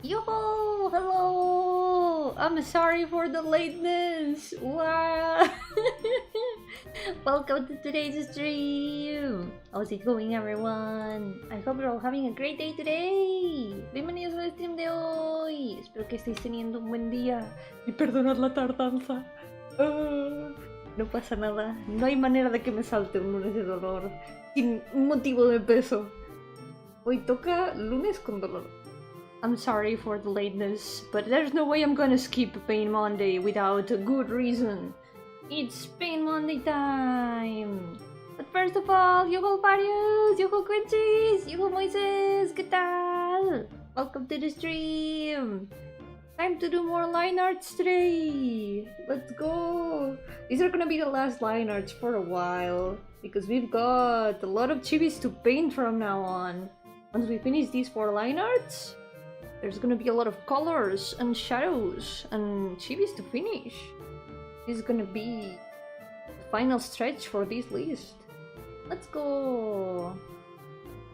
Yo-hooo! Hello! I'm sorry for the lateness! Wow! Welcome to today's stream! How's it going, everyone? I hope you're all having a great day today! Bienvenidos al stream de hoy! Espero que estéis teniendo un buen día. Y perdonad la tardanza. No pasa nada. No hay manera de que me salte un lunes de dolor sin un motivo de peso. Hoy toca lunes con dolor. I'm sorry for the lateness, but there's no way I'm gonna skip Pain Monday without a good reason. It's Pain Monday time! But first of all, yo-hooo Varios, yo-hooo Quincy's, yo-hooo Moises, ¿qué tal? Welcome to the stream! Time to do more line arts today! Let's go! These are gonna be the last line arts for a while, because we've got a lot of chibis to paint from now on. Once we finish these 4 line arts, there's gonna be a lot of colors and shadows and chibis to finish. This is gonna be the final stretch for this list. Let's go!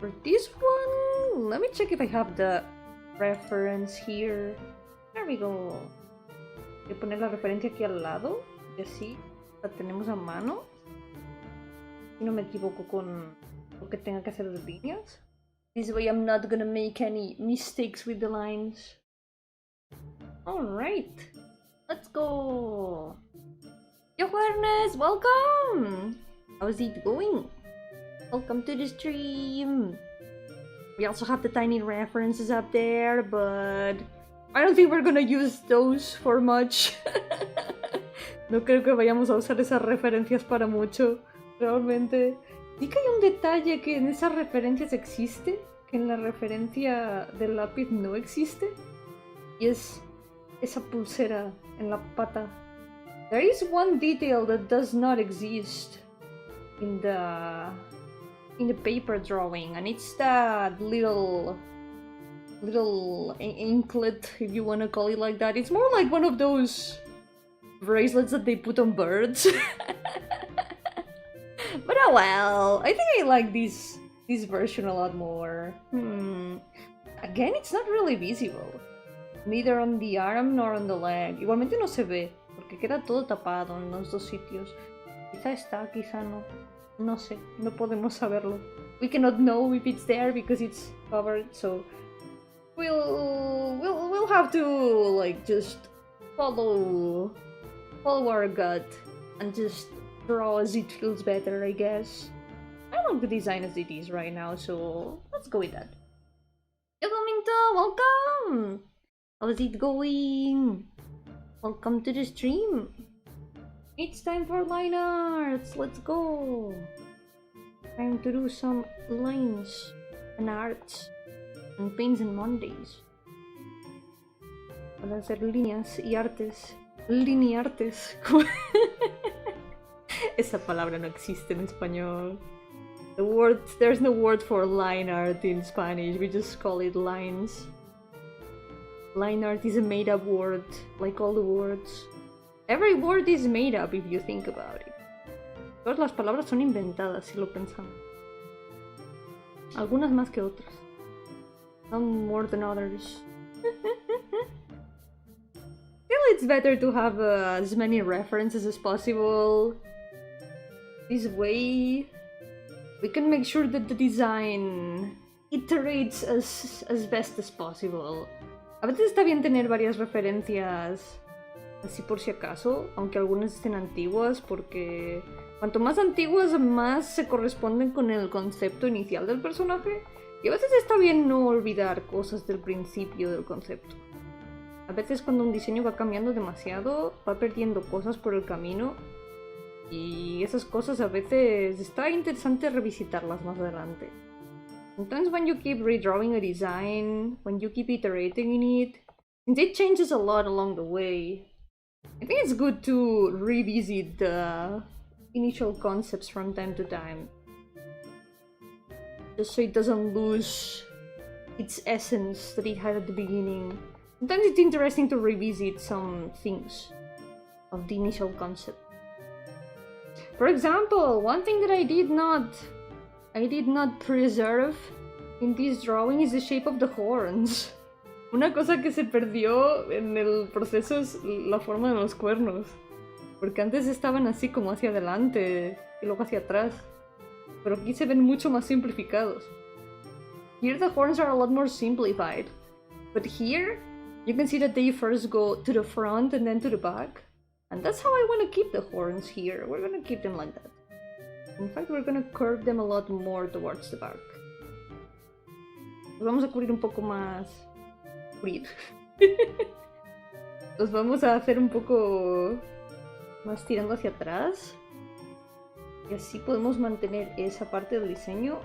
For this one, let me check if I have the reference here. There we go. Voy a poner la referencia aquí al lado, y así la tenemos a mano. Y no me equivoco con lo que tenga que hacer las líneas. This way I'm not gonna make any mistakes with the lines. Alright, let's go! Yo, Ernest, welcome! How's it going? Welcome to the stream! We also have the tiny references up there, but I don't think we're gonna use those for much. No creo que vayamos a usar esas referencias para mucho, realmente. Sí que hay un detalle que en esas referencias existe, que en la referencia del lápiz no existe, y es esa pulsera en la pata. There is one detail that does not exist in the paper drawing, and it's that little anklet, if you want to call it like that. It's more like one of those bracelets that they put on birds. But oh well, I think I like this version a lot more. Again, it's not really visible. Neither on the arm nor on the leg. Igualmente no se ve, porque queda todo tapado en los dos sitios. Quizá está, quizá no. No sé, no podemos saberlo. We cannot know if it's there because it's covered, so we'll have to like just follow our gut and just draw as it feels better, I guess. I like the design as it is right now, so let's go with that. Hello Minto, welcome! How's it going? Welcome to the stream. It's time for line arts, let's go! Time to do some lines and arts and paints and Mondays. Para hacer líneas y artes. Lineartes. Esa palabra no existe en español. There's no word for line art in Spanish, we just call it lines. Line art is a made-up word, like all the words. Every word is made up if you think about it. Todas las palabras son inventadas si lo pensamos. Algunas más que otras. Some more than others. Still, it's better to have as many references as possible. This way, we can make sure that the design iterates as best as possible. A veces está bien tener varias referencias, así por si acaso, aunque algunas estén antiguas, porque cuanto más antiguas, más se corresponden con el concepto inicial del personaje. Y a veces está bien no olvidar cosas del principio del concepto. A veces cuando un diseño va cambiando demasiado, va perdiendo cosas por el camino. Y esas cosas a veces está interesante revisitarlas más adelante. Sometimes when you keep redrawing a design, when you keep iterating in it, since it changes a lot along the way, I think it's good to revisit the initial concepts from time to time. Just so it doesn't lose its essence that it had at the beginning. Sometimes it's interesting to revisit some things of the initial concept. For example, one thing that I did not preserve in this drawing is the shape of the horns. Una cosa que se perdió en el proceso es la forma de los cuernos. Porque antes estaban así como hacia adelante y luego hacia atrás. Pero aquí se ven mucho más simplificados. Here the horns are a lot more simplified. But here, you can see that they first go to the front and then to the back. And that's how I want to keep the horns here. We're gonna keep them like that. In fact, we're gonna curve them a lot more towards the back. Los vamos a cubrir un poco más... cubrir. Los vamos a hacer un poco más tirando hacia atrás. Y así podemos mantener esa parte del diseño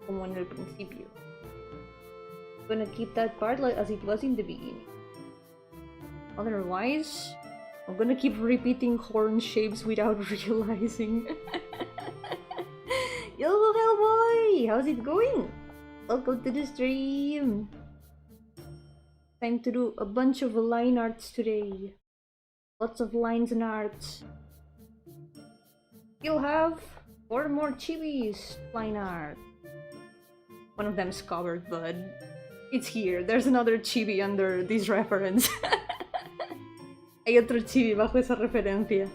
como en el principio. I'm gonna keep that part like as it was in the beginning. Otherwise, I'm gonna keep repeating horn shapes without realizing. Yo, Hellboy! How's it going? Welcome to the stream! Time to do a bunch of line arts today. Lots of lines and arts. You'll have 4 more chibis line art. One of them's covered, but it's here. There's another chibi under this reference. Hay otro chibi bajo esa referencia.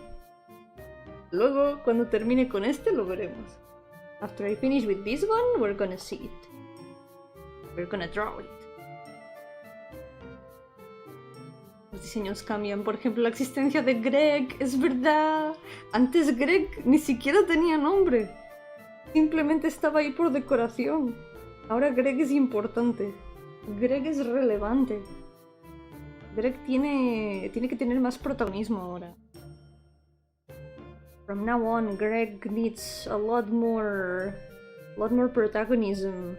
Luego, cuando termine con este, lo veremos. After I finish with this one, we're gonna see it. We're gonna draw it. Los diseños cambian. Por ejemplo, la existencia de Greg. Es verdad. Antes Greg ni siquiera tenía nombre. Simplemente estaba ahí por decoración. Ahora Greg es importante. Greg es relevante. Greg tiene que tener más protagonismo ahora. From now on, Greg needs a lot more protagonism.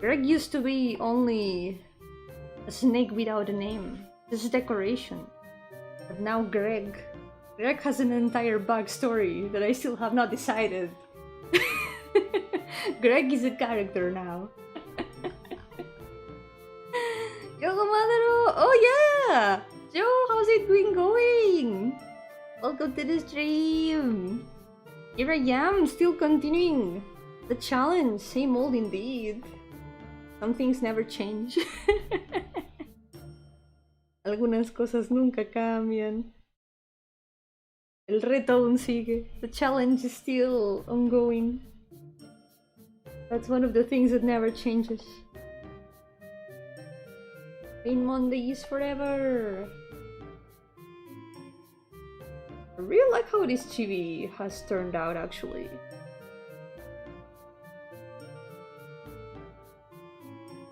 Greg used to be only a snake without a name. Just decoration. But now Greg has an entire backstory that I still have not decided. Greg is a character now. Yo, Madero! Oh yeah! Joe, how's it been going? Welcome to the stream! Here I am, still continuing the challenge. Same old indeed. Some things never change. Algunas cosas nunca cambian. El reto aún sigue. The challenge is still ongoing. That's one of the things that never changes. Pain Mondays forever! I really like how this chibi has turned out, actually.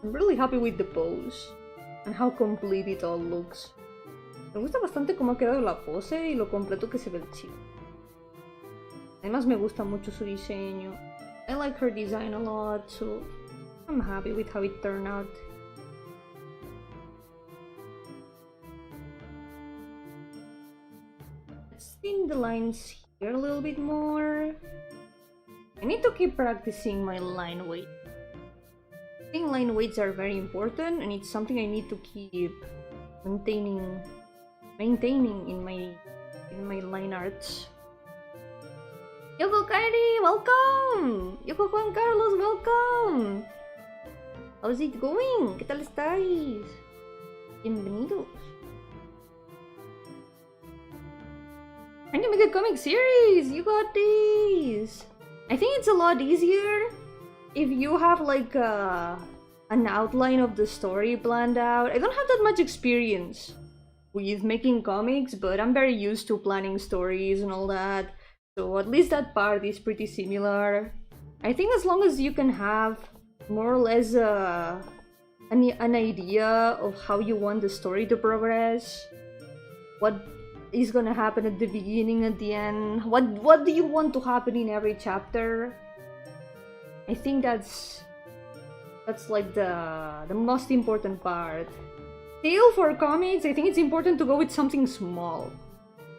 I'm really happy with the pose and how complete it all looks. Me gusta bastante cómo ha quedado la pose y lo completo que se ve el chibi. Además me gusta mucho su diseño. I like her design a lot, so I'm happy with how it turned out. Let's thin the lines here a little bit more. I need to keep practicing my line weight. I think line weights are very important and it's something I need to keep maintaining in my line arts. Yoko Kairi, welcome! Yoko Juan Carlos, welcome! How's it going? ¿Qué tal estáis? Bienvenidos. Trying to make a comic series! You got this! I think it's a lot easier if you have like an outline of the story planned out. I don't have that much experience with making comics, but I'm very used to planning stories and all that. So at least that part is pretty similar. I think as long as you can have more or less an idea of how you want the story to progress, what is gonna happen at the beginning, at the end, what do you want to happen in every chapter, I think that's like the most important part. Still, for comics, I think it's important to go with something small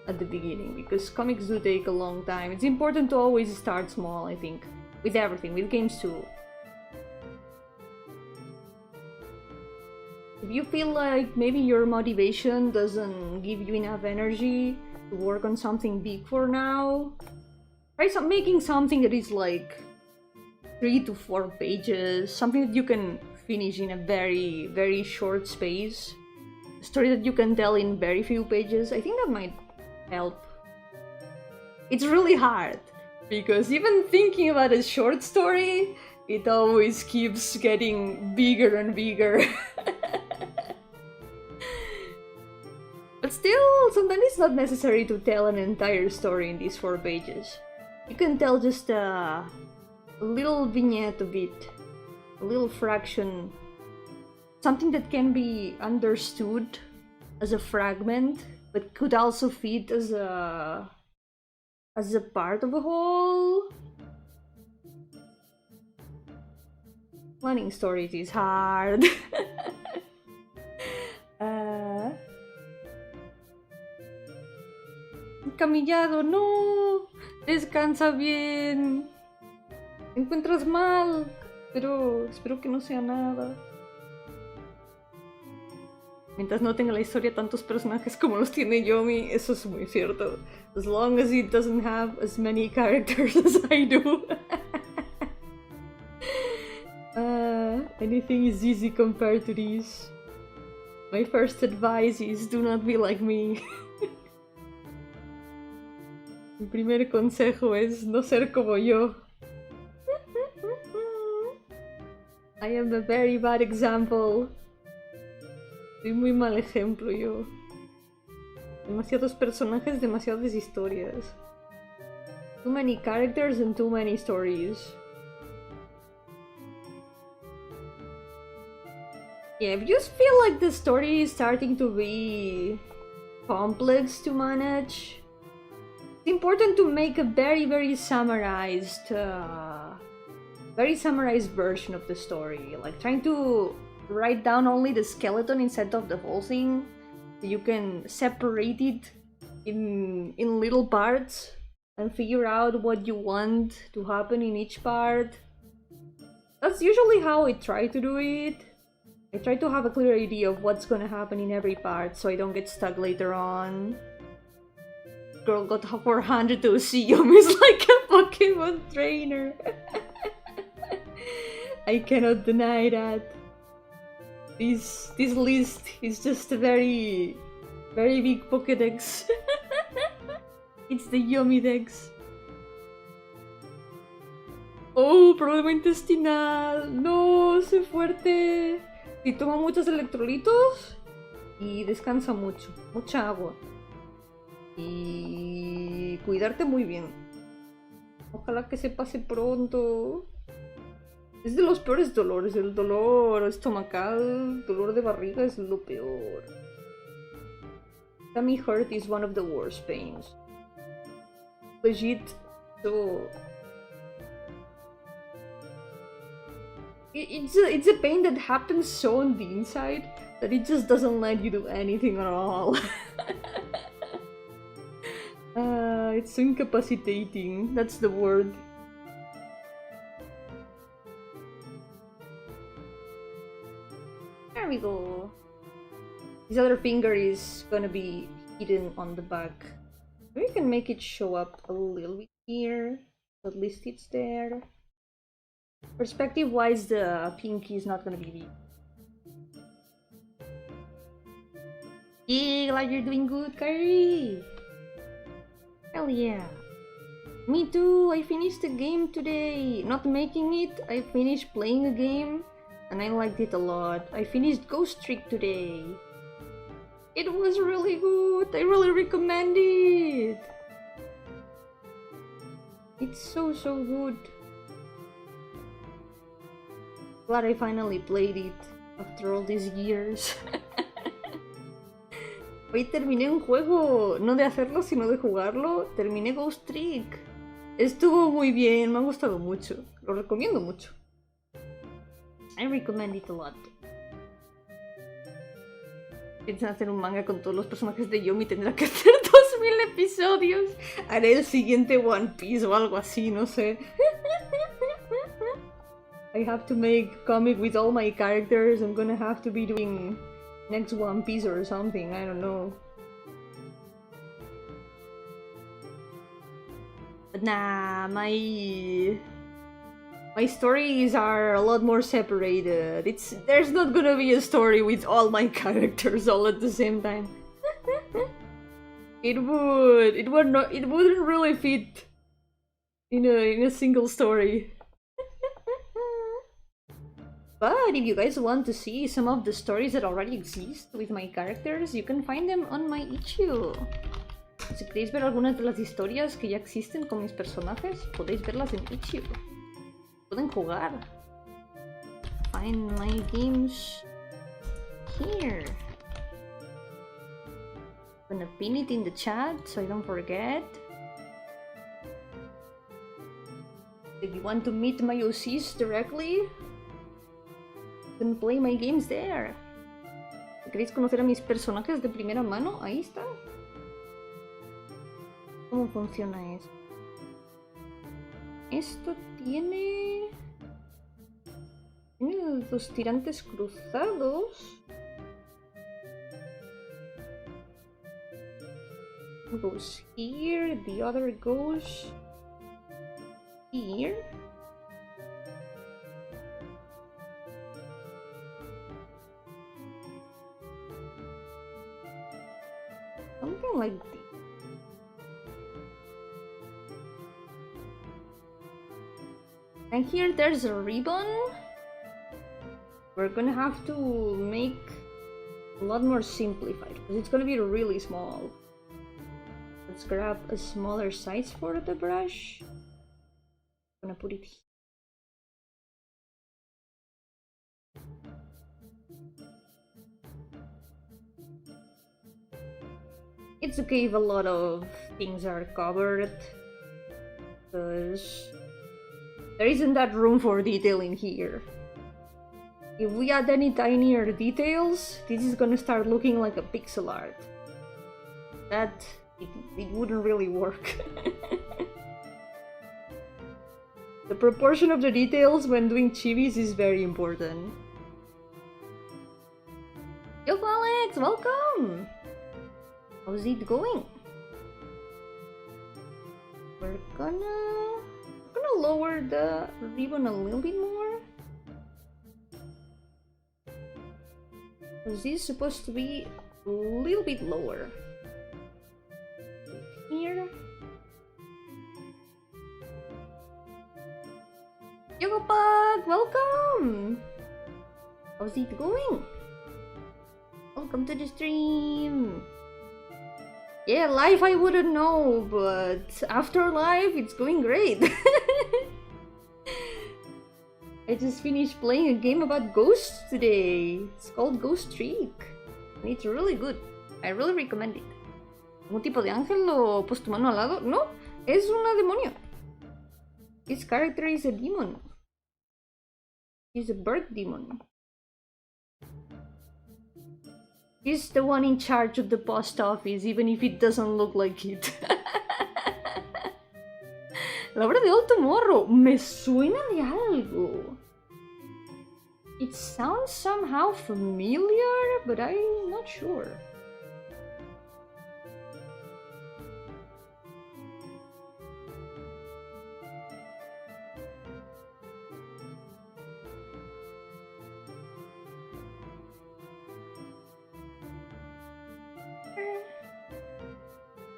at the beginning, because comics do take a long time. It's important to always start small, I think, with everything, with games too. If you feel like maybe your motivation doesn't give you enough energy to work on something big for now, try making something that is like 3 to 4 pages, something that you can finish in a very, very short space. A story that you can tell in very few pages. I think that might help. It's really hard, because even thinking about a short story, it always keeps getting bigger and bigger. But still, sometimes it's not necessary to tell an entire story in these 4 pages. You can tell just a little vignette of it, a little fraction, something that can be understood as a fragment, but could also fit as a part of a whole. Planning stories is hard. Encamillado, no. Descansa bien. Te encuentras mal, pero espero que no sea nada. Mientras no tenga la historia tantos personajes como los tiene Yomi, eso es muy cierto. As long as it doesn't have as many characters as I do. Anything is easy compared to this. My first advice is do not be like me. Mi primer consejo es no ser como yo. I am a very bad example. Soy muy mal ejemplo yo. Demasiados personajes, demasiadas historias. Too many characters and too many stories. Yeah, if you feel like the story is starting to be complex to manage, it's important to make a very summarized version of the story. Like trying to write down only the skeleton instead of the whole thing. So you can separate it in little parts and figure out what you want to happen in each part. That's usually how I try to do it. I try to have a clear idea of what's gonna happen in every part so I don't get stuck later on. Girl got 400 to see Yomi is like a Pokemon trainer. I cannot deny that. This list is just a very big Pokédex. It's the Yomi Dex. Oh, problema intestinal. No, sé fuerte. Y toma muchos electrolitos y descansa mucho. Mucha agua. Y cuidarte muy bien. Ojalá que se pase pronto. Es de los peores dolores. El dolor estomacal, dolor de barriga es lo peor. Tummy hurt is one of the worst pains. Legit, so... It's a pain that happens so on the inside that it just doesn't let you do anything at all. It's so incapacitating. That's the word. There we go. His other finger is gonna be hidden on the back. We can make it show up a little bit here. At least it's there. Perspective wise, the pinky is not gonna be big. Yeah, glad you're doing good, Kyrie! Hell yeah! Me too! I finished a game today! Not making it, I finished playing a game and I liked it a lot. I finished Ghost Trick today. It was really good! I really recommend it! It's so good. Glad I finally played it after all these years. Hoy terminé un juego, no de hacerlo, sino de jugarlo. Terminé Ghost Trick. Estuvo muy bien, me ha gustado mucho. Lo recomiendo mucho. I recommend it a lot. Piensan hacer un manga con todos los personajes de Yomi, tendrá que hacer 2000 episodios. Haré el siguiente One Piece o algo así, no sé. I have to make comic with all my characters. I'm gonna have to be doing next One Piece or something, I don't know. But nah, my My stories are a lot more separated. There's not gonna be a story with all my characters all at the same time. It wouldn't really fit in a single story. But if you guys want to see some of the stories that already exist with my characters, you can find them on my itch.io. Si queréis ver algunas de las historias que ya existen con mis personajes, podéis verlas en itch.io. Pueden jugar. Find my games here. I'm gonna pin it in the chat so I don't forget. If you want to meet my OCs directly, you can play my games there. Si queréis conocer a mis personajes de primera mano, ahí está. ¿Cómo funciona esto? Esto tiene los tirantes cruzados. Goes here, the other goes here. Something like this. And here there's a ribbon. We're gonna have to make a lot more simplified because it's gonna be really small. Let's grab a smaller size for the brush. I'm gonna put it here. It's okay if a lot of things are covered, because there isn't that room for detail in here. If we add any tinier details, this is gonna start looking like a pixel art. It wouldn't really work. The proportion of the details when doing chibis is very important. Yo, Alex, welcome! How's it going? We're gonna lower the ribbon a little bit more. Because this is supposed to be a little bit lower. Here. Yogopug, welcome! How's it going? Welcome to the stream! Yeah, live I wouldn't know, but after live it's going great. I just finished playing a game about ghosts today. It's called Ghost Trick. And it's really good. I really recommend it. ¿Un tipo de ángel o pues tu mano al lado? No, es una demonio. This character is a demon. He's a bird demon. He's the one in charge of the post office, even if it doesn't look like it. La obra de Alto Morro, me suena de algo. It sounds somehow familiar, but I'm not sure.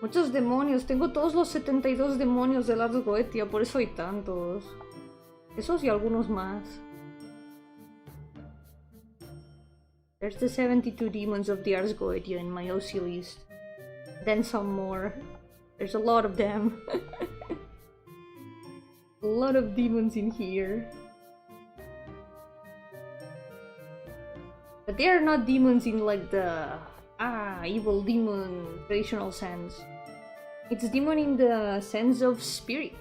Muchos demonios, tengo todos los 72 demonios de Ars Goetia, por eso hay tantos. Esos y algunos más. There's the 72 demons of the Ars Goetia in my OC list. Then some more. There's a lot of them. A lot of demons in here. But they are not demons in like the evil demon traditional sense. It's demon in the sense of spirit.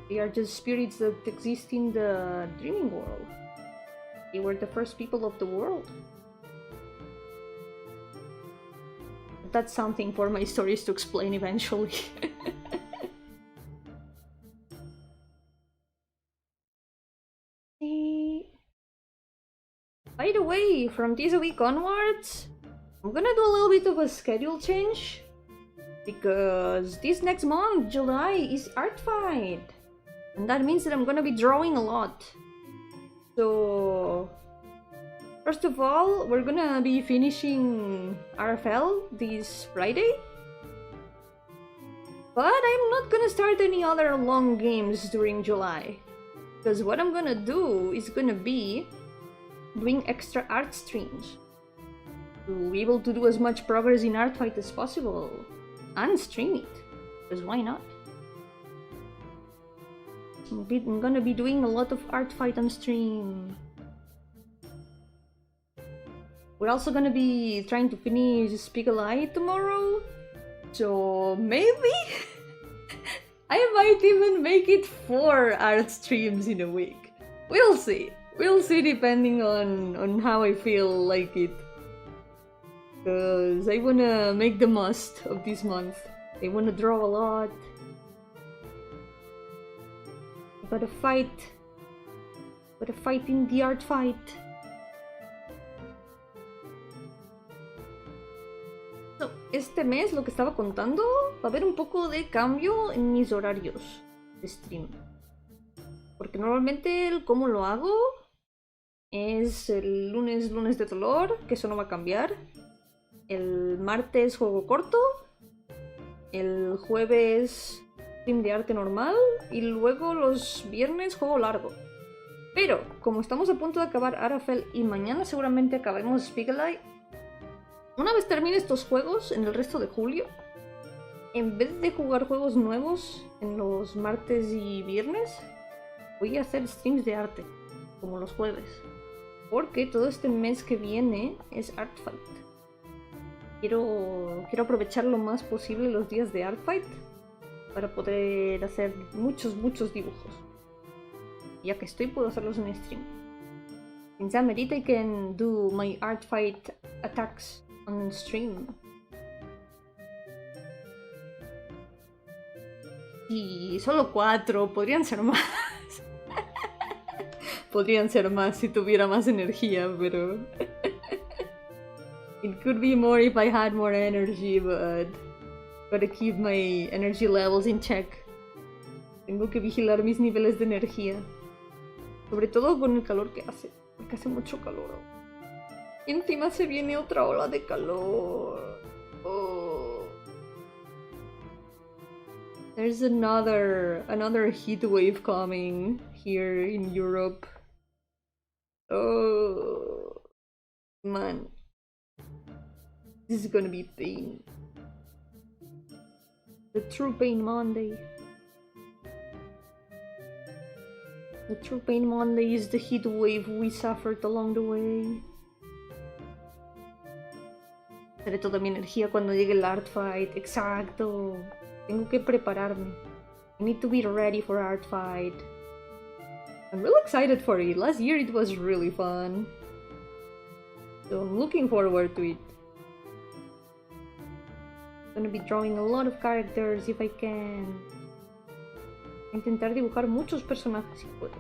They are just spirits that exist in the dreaming world. They were the first people of the world. But that's something for my stories to explain eventually. By the way, from this week onwards, I'm gonna do a little bit of a schedule change. Because this next month, July, is Art Fight. And that means that I'm gonna be drawing a lot. So first of all, we're gonna be finishing RFL this Friday. But I'm not gonna start any other long games during July. Because what I'm gonna do is gonna be doing extra art streams. To be able to do as much progress in art fight as possible. And stream it. Because why not? I'm gonna be doing a lot of art fight on stream. We're also gonna be trying to finish Speak a Lie tomorrow. So maybe I might even make it 4 art streams in a week. We'll see. We'll see depending on how I feel like it. Because I wanna make the most of this month. I wanna draw a lot. Gotta fight. Gotta fight in the art fight. So, este mes, lo que estaba contando, va a haber un poco de cambio en mis horarios de stream. Porque normalmente el cómo lo hago es el lunes de dolor, que eso no va a cambiar. El martes juego corto. El jueves stream de arte normal. Y luego los viernes juego largo. Pero, como estamos a punto de acabar Arafel y mañana seguramente acabaremos Speak a Lie, una vez termine estos juegos en el resto de julio, en vez de jugar juegos nuevos en los martes y viernes, voy a hacer streams de arte, como los jueves. Porque todo este mes que viene es Art Fight. Quiero aprovechar lo más posible los días de Art Fight para poder hacer muchos dibujos. Ya que estoy, puedo hacerlos en stream. Since amerita, I can do my Art Fight attacks on stream. Y solo 4, podrían ser más. Podrían ser más si tuviera más energía, pero... It could be more if I had more energy, but... Gotta keep my energy levels in check. Tengo que vigilar mis niveles de energía. Sobre todo con el calor que hace, porque hace mucho calor. Y encima se viene otra ola de calor. Oh. There's another heat wave coming here in Europe. Oh man, this is gonna be pain. The true pain Monday. The true pain Monday is the heat wave we suffered along the way. Daré toda mi energía cuando llegue el art fight. Exacto. Tengo que prepararme. I need to be ready for art fight. I'm really excited for it. Last year it was really fun. So I'm looking forward to it. I'm gonna be drawing a lot of characters if I can. Intentar dibujar muchos personajes si puedo.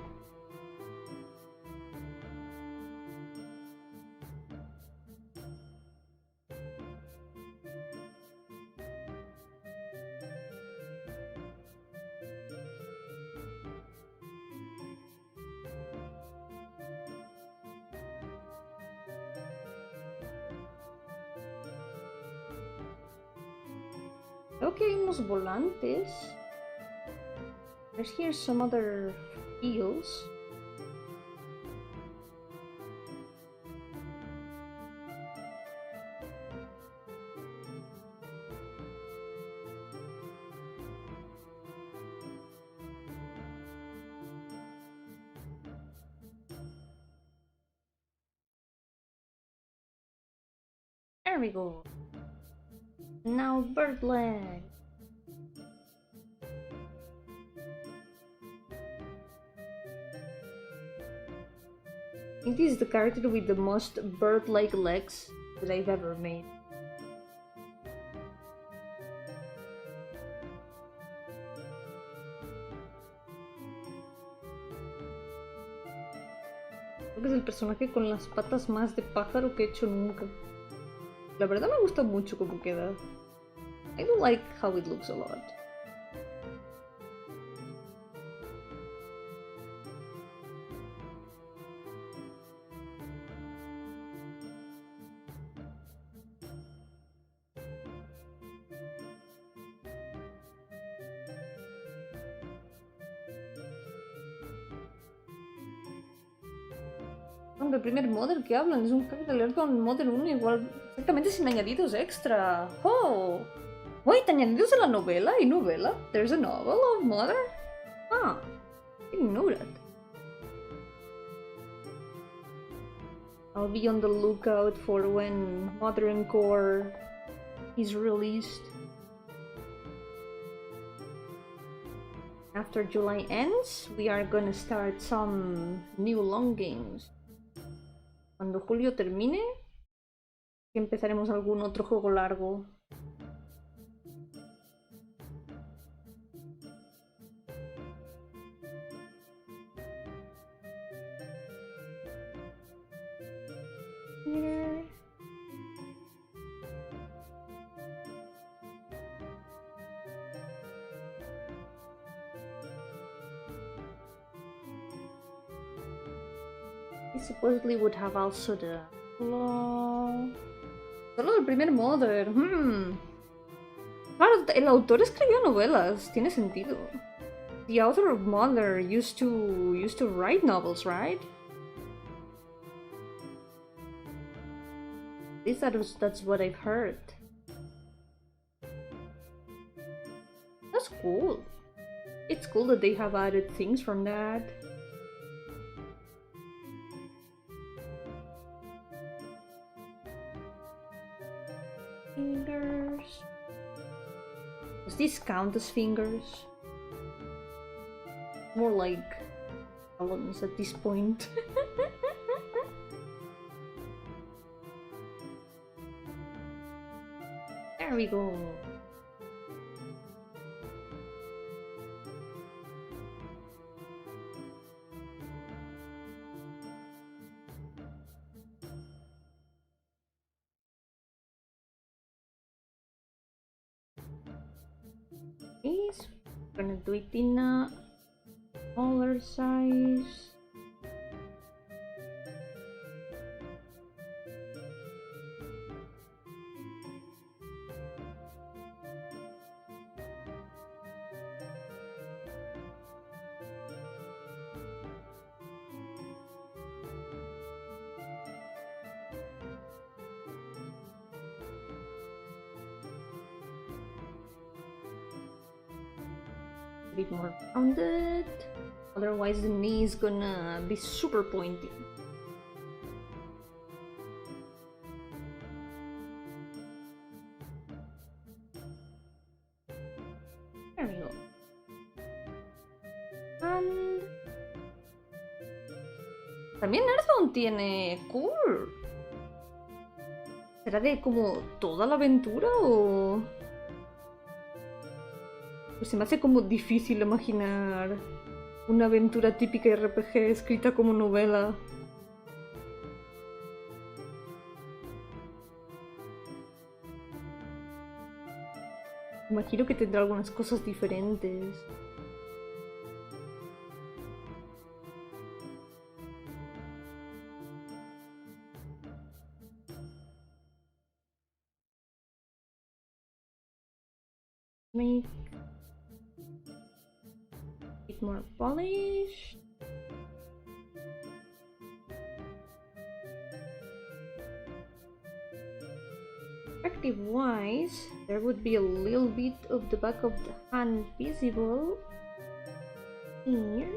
Creo que hay unos volantes. There's here some other fields. There we go. Now bird leg. I think this is the character with the most bird-like legs that I've ever made. Creo que es el personaje con las patas más de pájaro que he hecho nunca. La verdad me gusta mucho cómo queda. I do like how it looks a lot. Hombre, el primer model que hablan es un hack de leer con model 1 igual, exactamente sin añadidos extra. ¡Oh! Wait, ¿añadidos a la novela y novela? There's a novel of Mother? Ah, I didn't know that. I'll be on the lookout for when Mother and Core is released. After July ends, we are gonna start some new long games. Cuando julio termine, empezaremos algún otro juego largo. Here. He supposedly would have also the... Solo el primer Mother. Claro, el autor escribió novelas. Tiene sentido. The author of Mother used to write novels, right? At least that's what I've heard. That's cool. It's cool that they have added things from that. Fingers. Does this count as fingers? More like columns at this point. There we go. Is gonna do it in a smaller size. A bit more rounded, otherwise the knee is gonna be super pointy. There we go. And también Earthbound tiene cool. ¿Será de como toda la aventura o...? Pues se me hace como difícil imaginar una aventura típica RPG escrita como novela. Imagino que tendrá algunas cosas diferentes. Make it more polished. Perspective wise, there would be a little bit of the back of the hand visible here.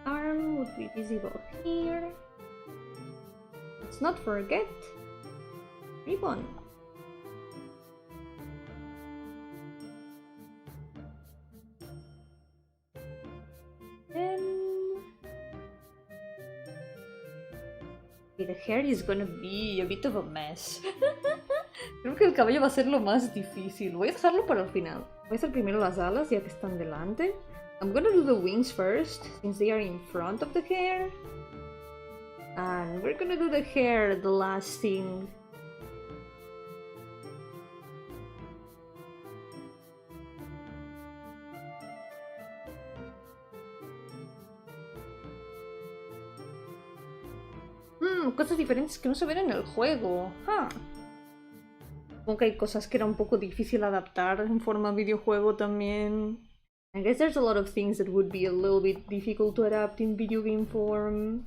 Arm would be visible here. Let's not forget ribbon. The hair is gonna be a bit of a mess. Creo que el cabello va a ser lo más difícil. Voy a dejarlo para el final. Voy a hacer primero las alas ya que están delante. I'm gonna do the wings first, since they are in front of the hair. And we're gonna do the hair the last thing. Cosas diferentes que no se ven en el juego. Supongo que hay cosas que era un poco difícil adaptar en forma videojuego también. I guess there's a lot of things that would be a little bit difficult to adapt in video game form.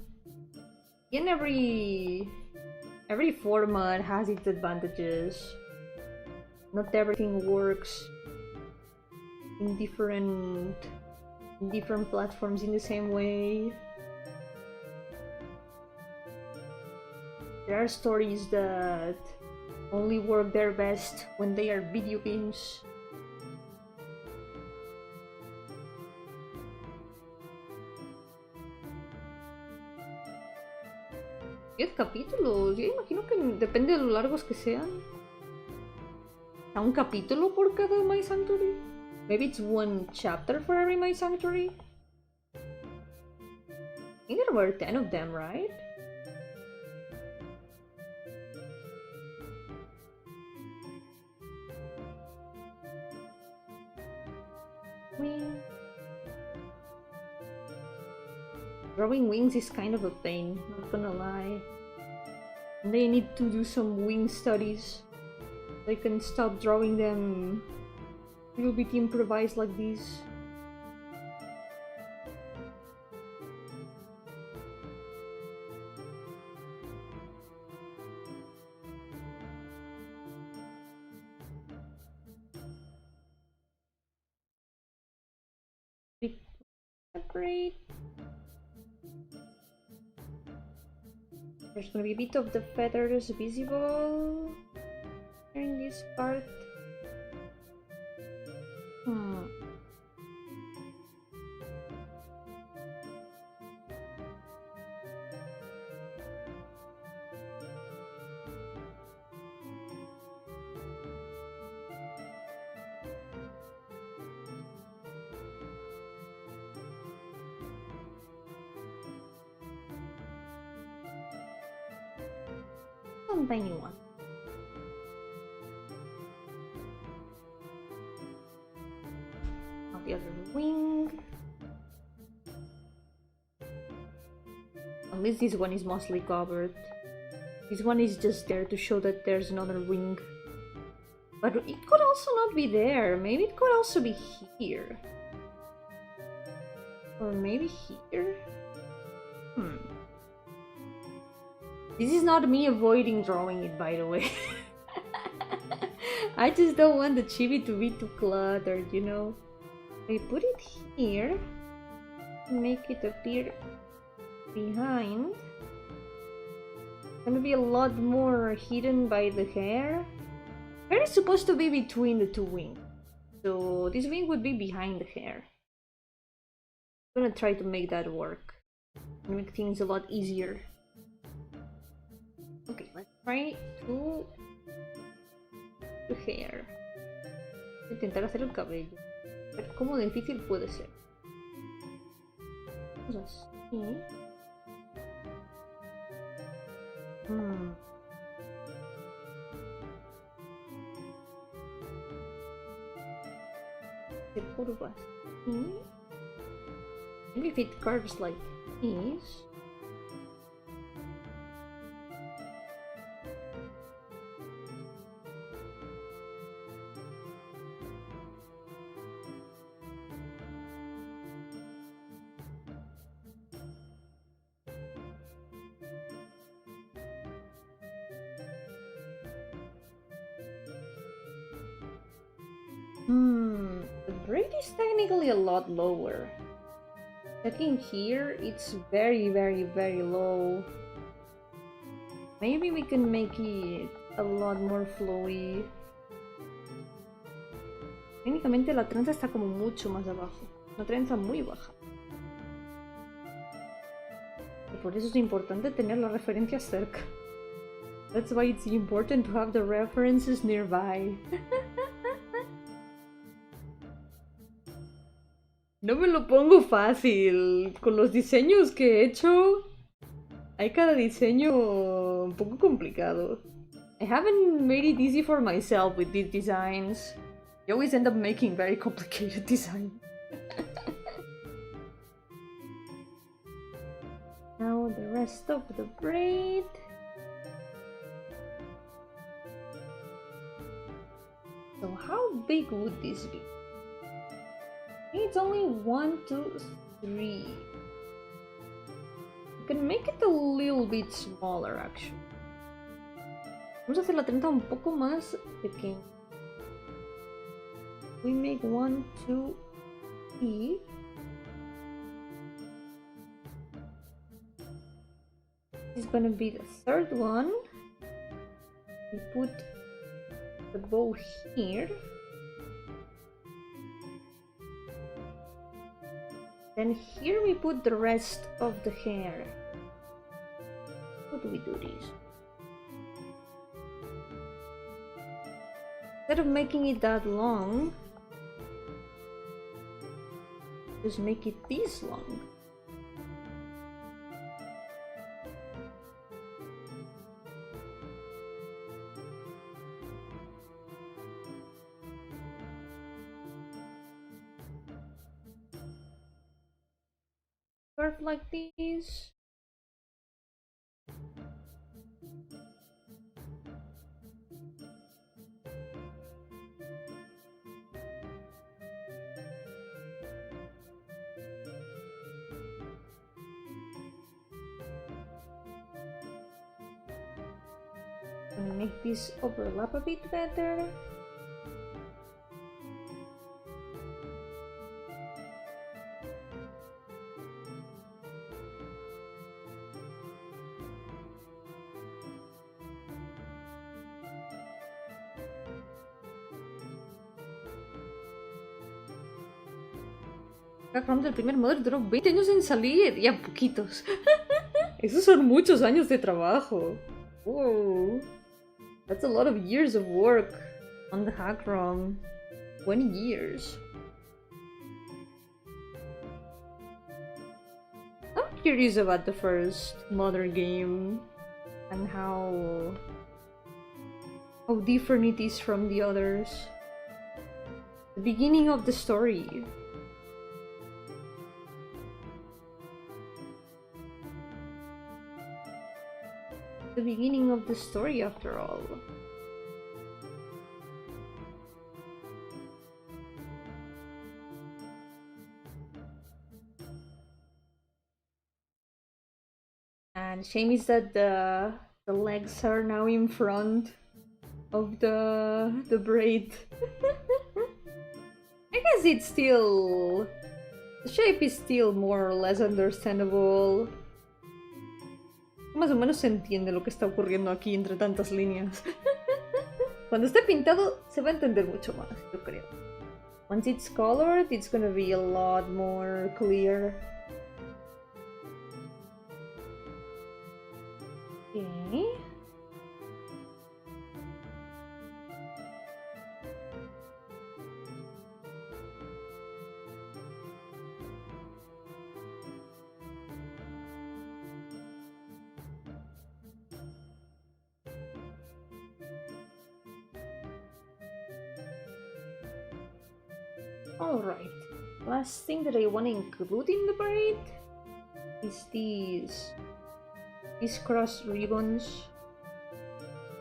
And every format has its advantages. Not everything works in different platforms in the same way. There are stories that only work their best when they are video games. 10 capítulos. Yo imagino que depende de lo largos que sean. ¿A un capítulo por cada My Sanctuary? Maybe it's one chapter for every My Sanctuary? I think there were 10 of them, right? Drawing wings is kind of a pain, not gonna lie. They need to do some wing studies. They can stop drawing them a little bit improvised like this. Great. There's gonna be a bit of the feathers visible in this part. One tiny one. Now the other wing. At least this one is mostly covered. This one is just there to show that there's another wing. But it could also not be there. Maybe it could also be here. Or maybe here? This is not me avoiding drawing it, by the way. I just don't want the chibi to be too cluttered, you know? I put it here, make it appear behind. It's gonna be a lot more hidden by the hair. Hair is supposed to be between the two wings, so this wing would be behind the hair. I'm gonna try to make that work and make things a lot easier. Okay, let's try to the hair. Intentar hacer el cabello. A ver cómo difícil puede ser. Vamos así. Se curva así. Maybe if it curves like this. The braid is technically a lot lower. Checking here, it's very low. Maybe we can make it a lot more flowy. Técnicamente la trenza está como mucho más abajo. Una trenza muy baja. Y por eso es importante tener las referencias cerca. That's why it's important to have the references nearby. No me lo pongo fácil. Con los diseños que he hecho, hay cada diseño un poco complicado. I haven't made it easy for myself with these designs. I always end up making very complicated designs. Now the rest of the braid. So how big would this be? It's only 1, 2, 3. You can make it a little bit smaller actually. Vamos a hacer la trenza un poco más pequeña. We make 1, 2, 3. This is gonna be the third one. We put the bow here. Then here we put the rest of the hair. How do we do this? Instead of making it that long, just make it this long. Curve like this. I'm gonna make this overlap a bit better. Background del primer modelo duró 20 años en salir, ya poquitos. Esos son muchos años de trabajo. Whoa. That's a lot of years of work on the background. 20 years. I'm curious about the first Mother game and how different it is from the others. The beginning of the story. The beginning of the story after all. And shame is that the legs are now in front of the braid. I guess it's still, the shape is still more or less understandable. Más o menos se entiende lo que está ocurriendo aquí entre tantas líneas. Cuando esté pintado se va a entender mucho más, yo creo. Once it's colored, it's gonna be a lot more clear. Okay. Alright, last thing that I want to include in the braid is these cross ribbons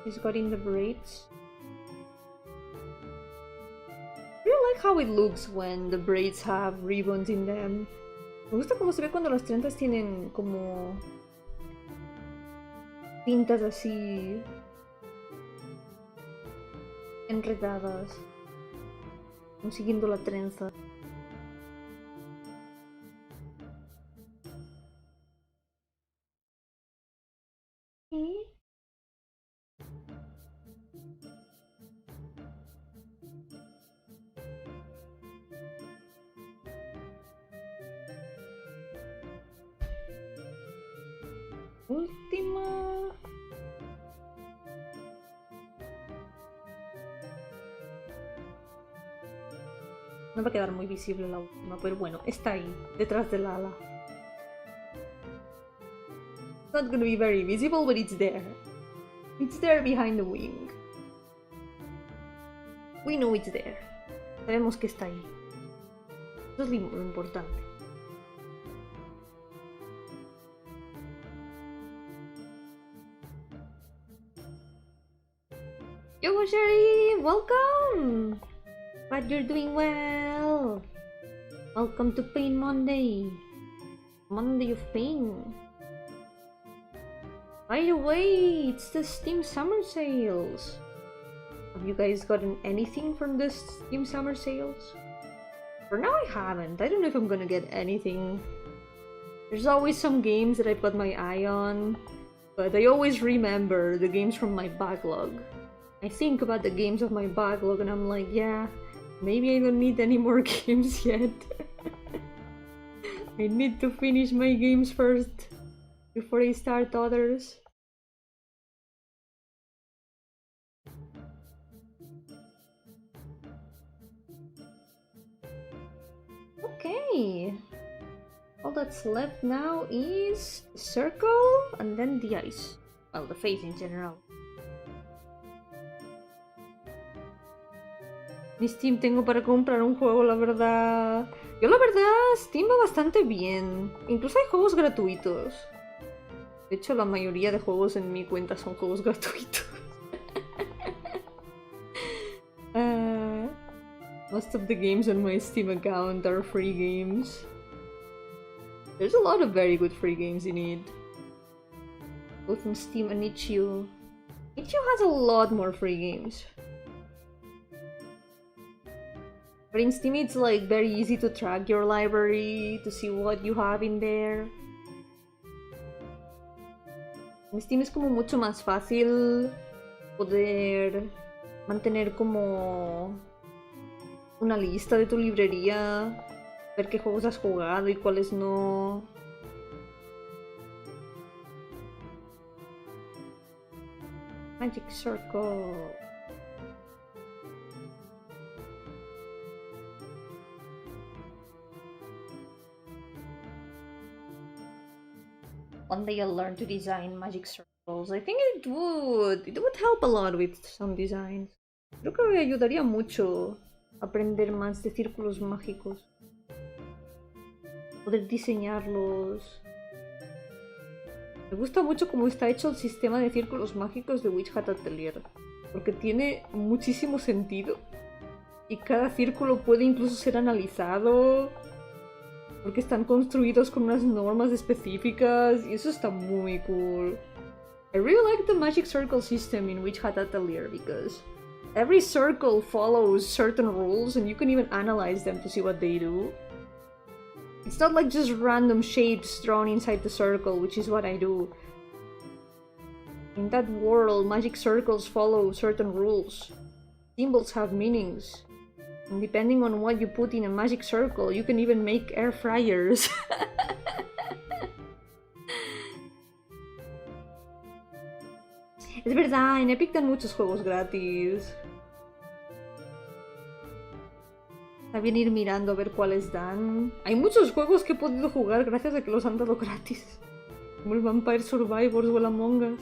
he's got in the braids. I really like how it looks when the braids have ribbons in them. Me gusta cómo se ve cuando las trenzas tienen como pintas así enredadas, siguiendo la trenza. Y última. No va a quedar muy visible la última, pero bueno, está ahí, detrás del ala. It's not gonna be very visible, but it's there. It's there behind the wing. We know it's there. Sabemos que está ahí. Eso es lo importante. Yo, Sherry, welcome! Glad you're doing well! Welcome to Pain Monday! Monday of Pain! By the way, it's the Steam Summer Sales! Have you guys gotten anything from the Steam Summer Sales? For now I haven't. I don't know if I'm gonna get anything. There's always some games that I've got my eye on, but I always remember the games from my backlog. I think about the games of my backlog and I'm like, yeah, maybe I don't need any more games yet. I need to finish my games first before I start others. Okay. All that's left now is the circle and then the eyes. Well, the face in general. Mi Steam tengo para comprar un juego, la verdad. Yo la verdad, Steam va bastante bien. Incluso hay juegos gratuitos. De hecho, la mayoría de juegos en mi cuenta son juegos gratuitos. Most of the games on my Steam account are free games. There's a lot of very good free games in it. Both on Steam and itch.io. itch.io has a lot more free games. But in Steam it's like very easy to track your library, to see what you have in there. En Steam es como mucho más fácil poder mantener como una lista de tu librería, ver qué juegos has jugado y cuáles no. Magic Circle. One day I'll learn to design magic circles. I think it would help a lot with some designs. Creo que me ayudaría mucho aprender más de círculos mágicos. Poder diseñarlos. Me gusta mucho cómo está hecho el sistema de círculos mágicos de Witch Hat Atelier, porque tiene muchísimo sentido y cada círculo puede incluso ser analizado porque están construidos con unas normas específicas y eso está muy cool. I really like the magic circle system in Witch Hat Atelier because every circle follows certain rules and you can even analyze them to see what they do. It's not like just random shapes thrown inside the circle, which is what I do. In that world, magic circles follow certain rules. Symbols have meanings. And depending on what you put in a magic circle, you can even make air fryers. Es verdad, en Epic dan muchos juegos gratis. Está bien ir mirando a ver cuáles dan. Hay muchos juegos que he podido jugar gracias a que los han dado gratis. Como el Vampire Survivors o el Among Us.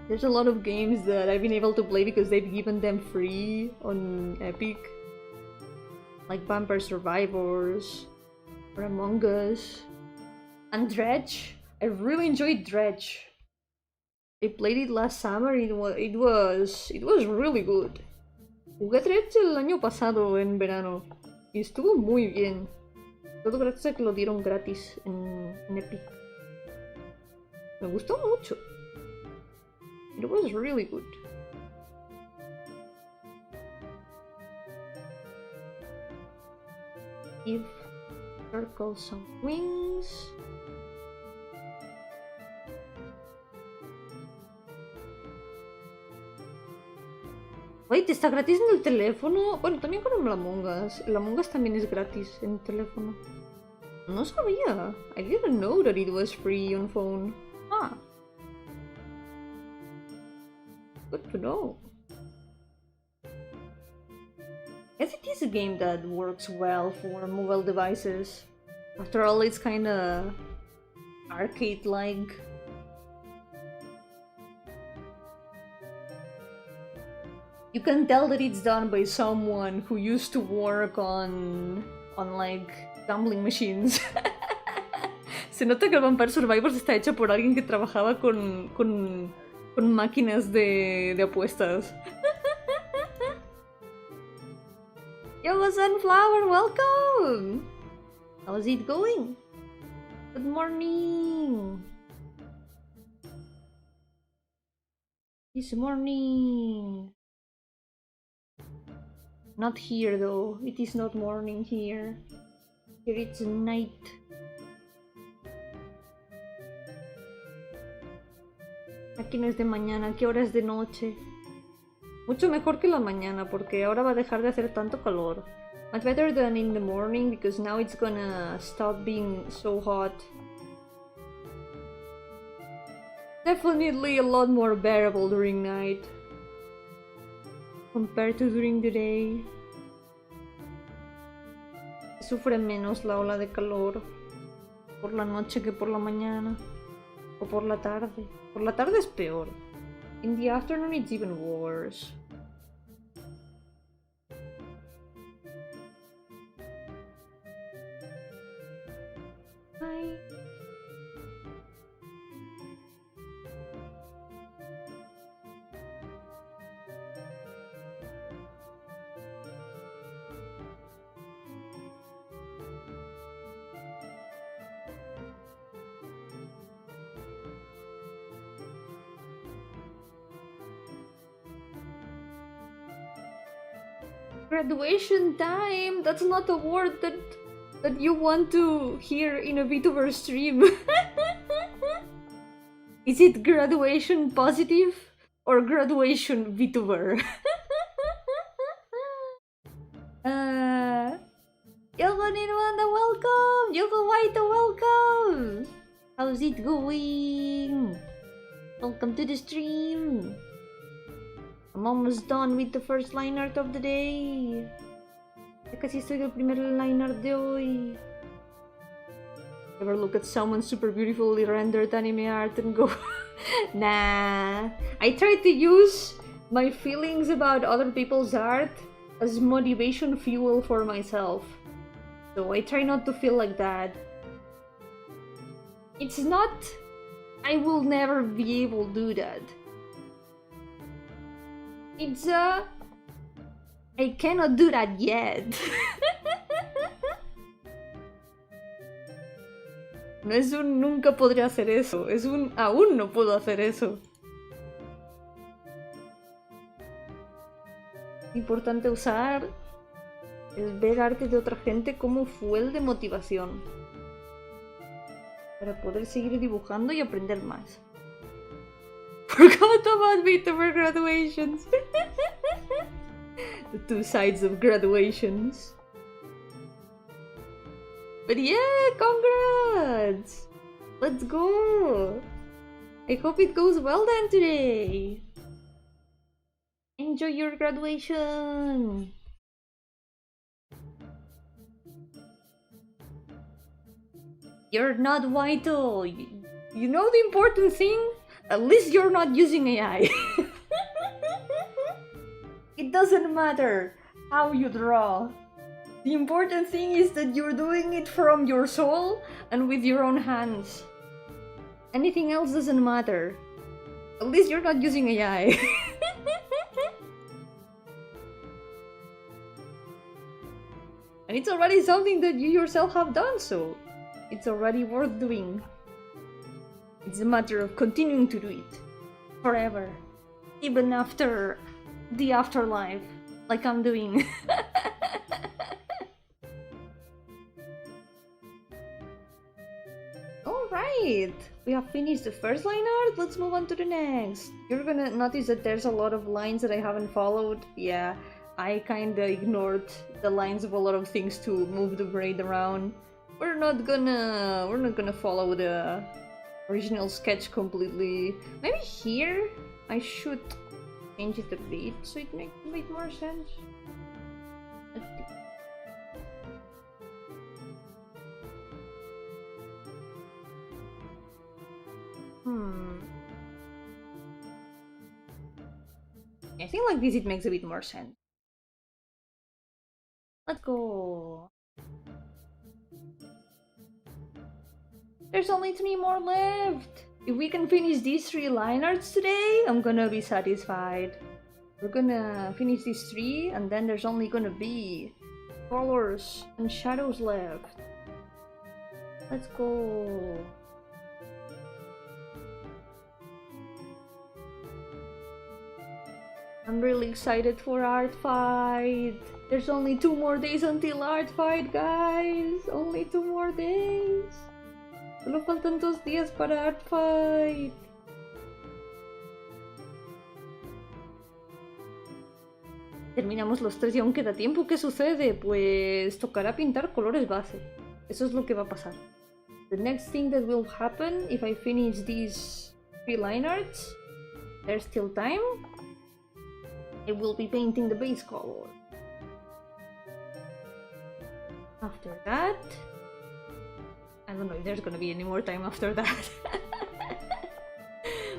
There's a lot of games that I've been able to play because they've given them free on Epic. Like Vampire Survivors or Among Us. And Dredge. I really enjoyed Dredge. I played it last summer. It was really good. Jugué Dredge el año pasado en verano y estuvo muy bien. Todo gracias a que lo dieron gratis en Epic. Me gustó mucho. It was really good. Give circle some wings. Wait, ¿está gratis en el teléfono? Bueno, también con el Among Us. El Among Us también es gratis en el teléfono. No sabía. I didn't know that it was free on phone. Ah. Good to know. I guess it is a game that works well for mobile devices. After all, it's kinda arcade-like. You can tell that it's done by someone who used to work on like gambling machines. Se nota que el Vampire Survivors está hecho por alguien que trabajaba con con máquinas de apuestas. Yo, Sunflower, welcome! How's it going? Good morning! This morning! Not here though, it is not morning here. Here it's night. Aquí no es de mañana, aquí ahora es de noche. Mucho mejor que la mañana, porque ahora va a dejar de hacer tanto calor. Much better than in the morning, because now it's gonna stop being so hot. Definitely a lot more bearable during night compared to during the day. Sufre menos la ola de calor por la noche que por la mañana o por la tarde. Por la tarde es peor. In the afternoon it's even worse. Hi. Graduation time! That's not a word that you want to hear in a VTuber stream. Is it graduation positive or graduation VTuber? Yoko Nirvana, welcome! Yoko Waito, welcome! How's it going? Welcome to the stream! I'm almost done with the first line art of the day. Ya casi estoy del primer line art de hoy. Ever look at someone's super beautifully rendered anime art and go, nah. I try to use my feelings about other people's art as motivation fuel for myself. So I try not to feel like that. It's not... I will never be able to do that. It's I cannot do that yet. No es un nunca podré hacer eso, es un aún no puedo hacer eso. Es importante usar el ver arte de otra gente como fuel de motivación para poder seguir dibujando y aprender más. Forgot about VTuber graduations. The two sides of graduations. But yeah, congrats! Let's go! I hope it goes well then today. Enjoy your graduation! You're not vital. You know the important thing? At least you're not using AI. It doesn't matter how you draw. The important thing is that you're doing it from your soul and with your own hands. Anything else doesn't matter. At least you're not using AI. And it's already something that you yourself have done, so it's already worth doing. It's a matter of continuing to do it forever, even after the afterlife, like I'm doing. Alright, we have finished the first line art, let's move on to the next. You're gonna notice that there's a lot of lines that I haven't followed. Yeah, I kinda ignored the lines of a lot of things to move the braid around. We're not gonna follow the original sketch completely. Maybe here I should change it a bit so it makes a bit more sense. I think like this it makes a bit more sense. Let's go. There's only 3 more left. If we can finish these 3 line arts today, I'm gonna be satisfied. We're gonna finish these 3 and then there's only gonna be colors and shadows left. Let's go. I'm really excited for art fight. There's only 2 more days until art fight, guys. Only 2 more days. Solo faltan 2 días para art fight. Terminamos los 3 y aún queda tiempo. ¿Qué sucede? Pues tocará pintar colores base. Eso es lo que va a pasar. The next thing that will happen if I finish these 3 line arts, there's still time, I will be painting the base color. After that, I don't know if there's gonna be any more time after that.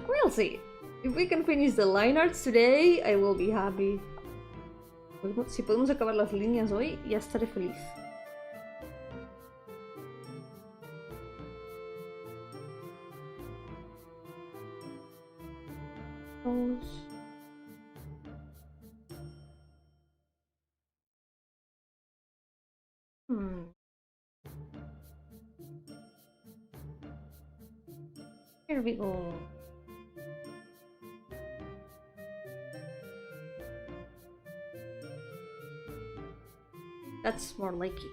We'll see. If we can finish the line arts today, I will be happy. Si podemos acabar las líneas hoy, ya estaré feliz. Here we go. That's more like it.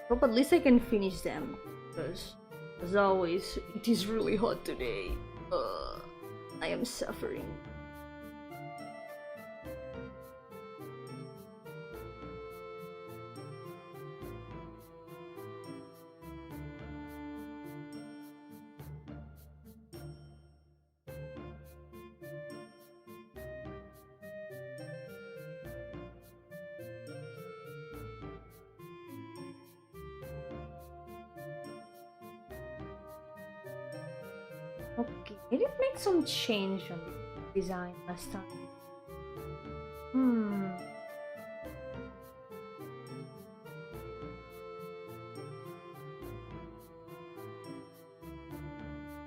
Hope at least I can finish them, because as always, it is really hot today. I am suffering. Okay, I did make some change on the design last time.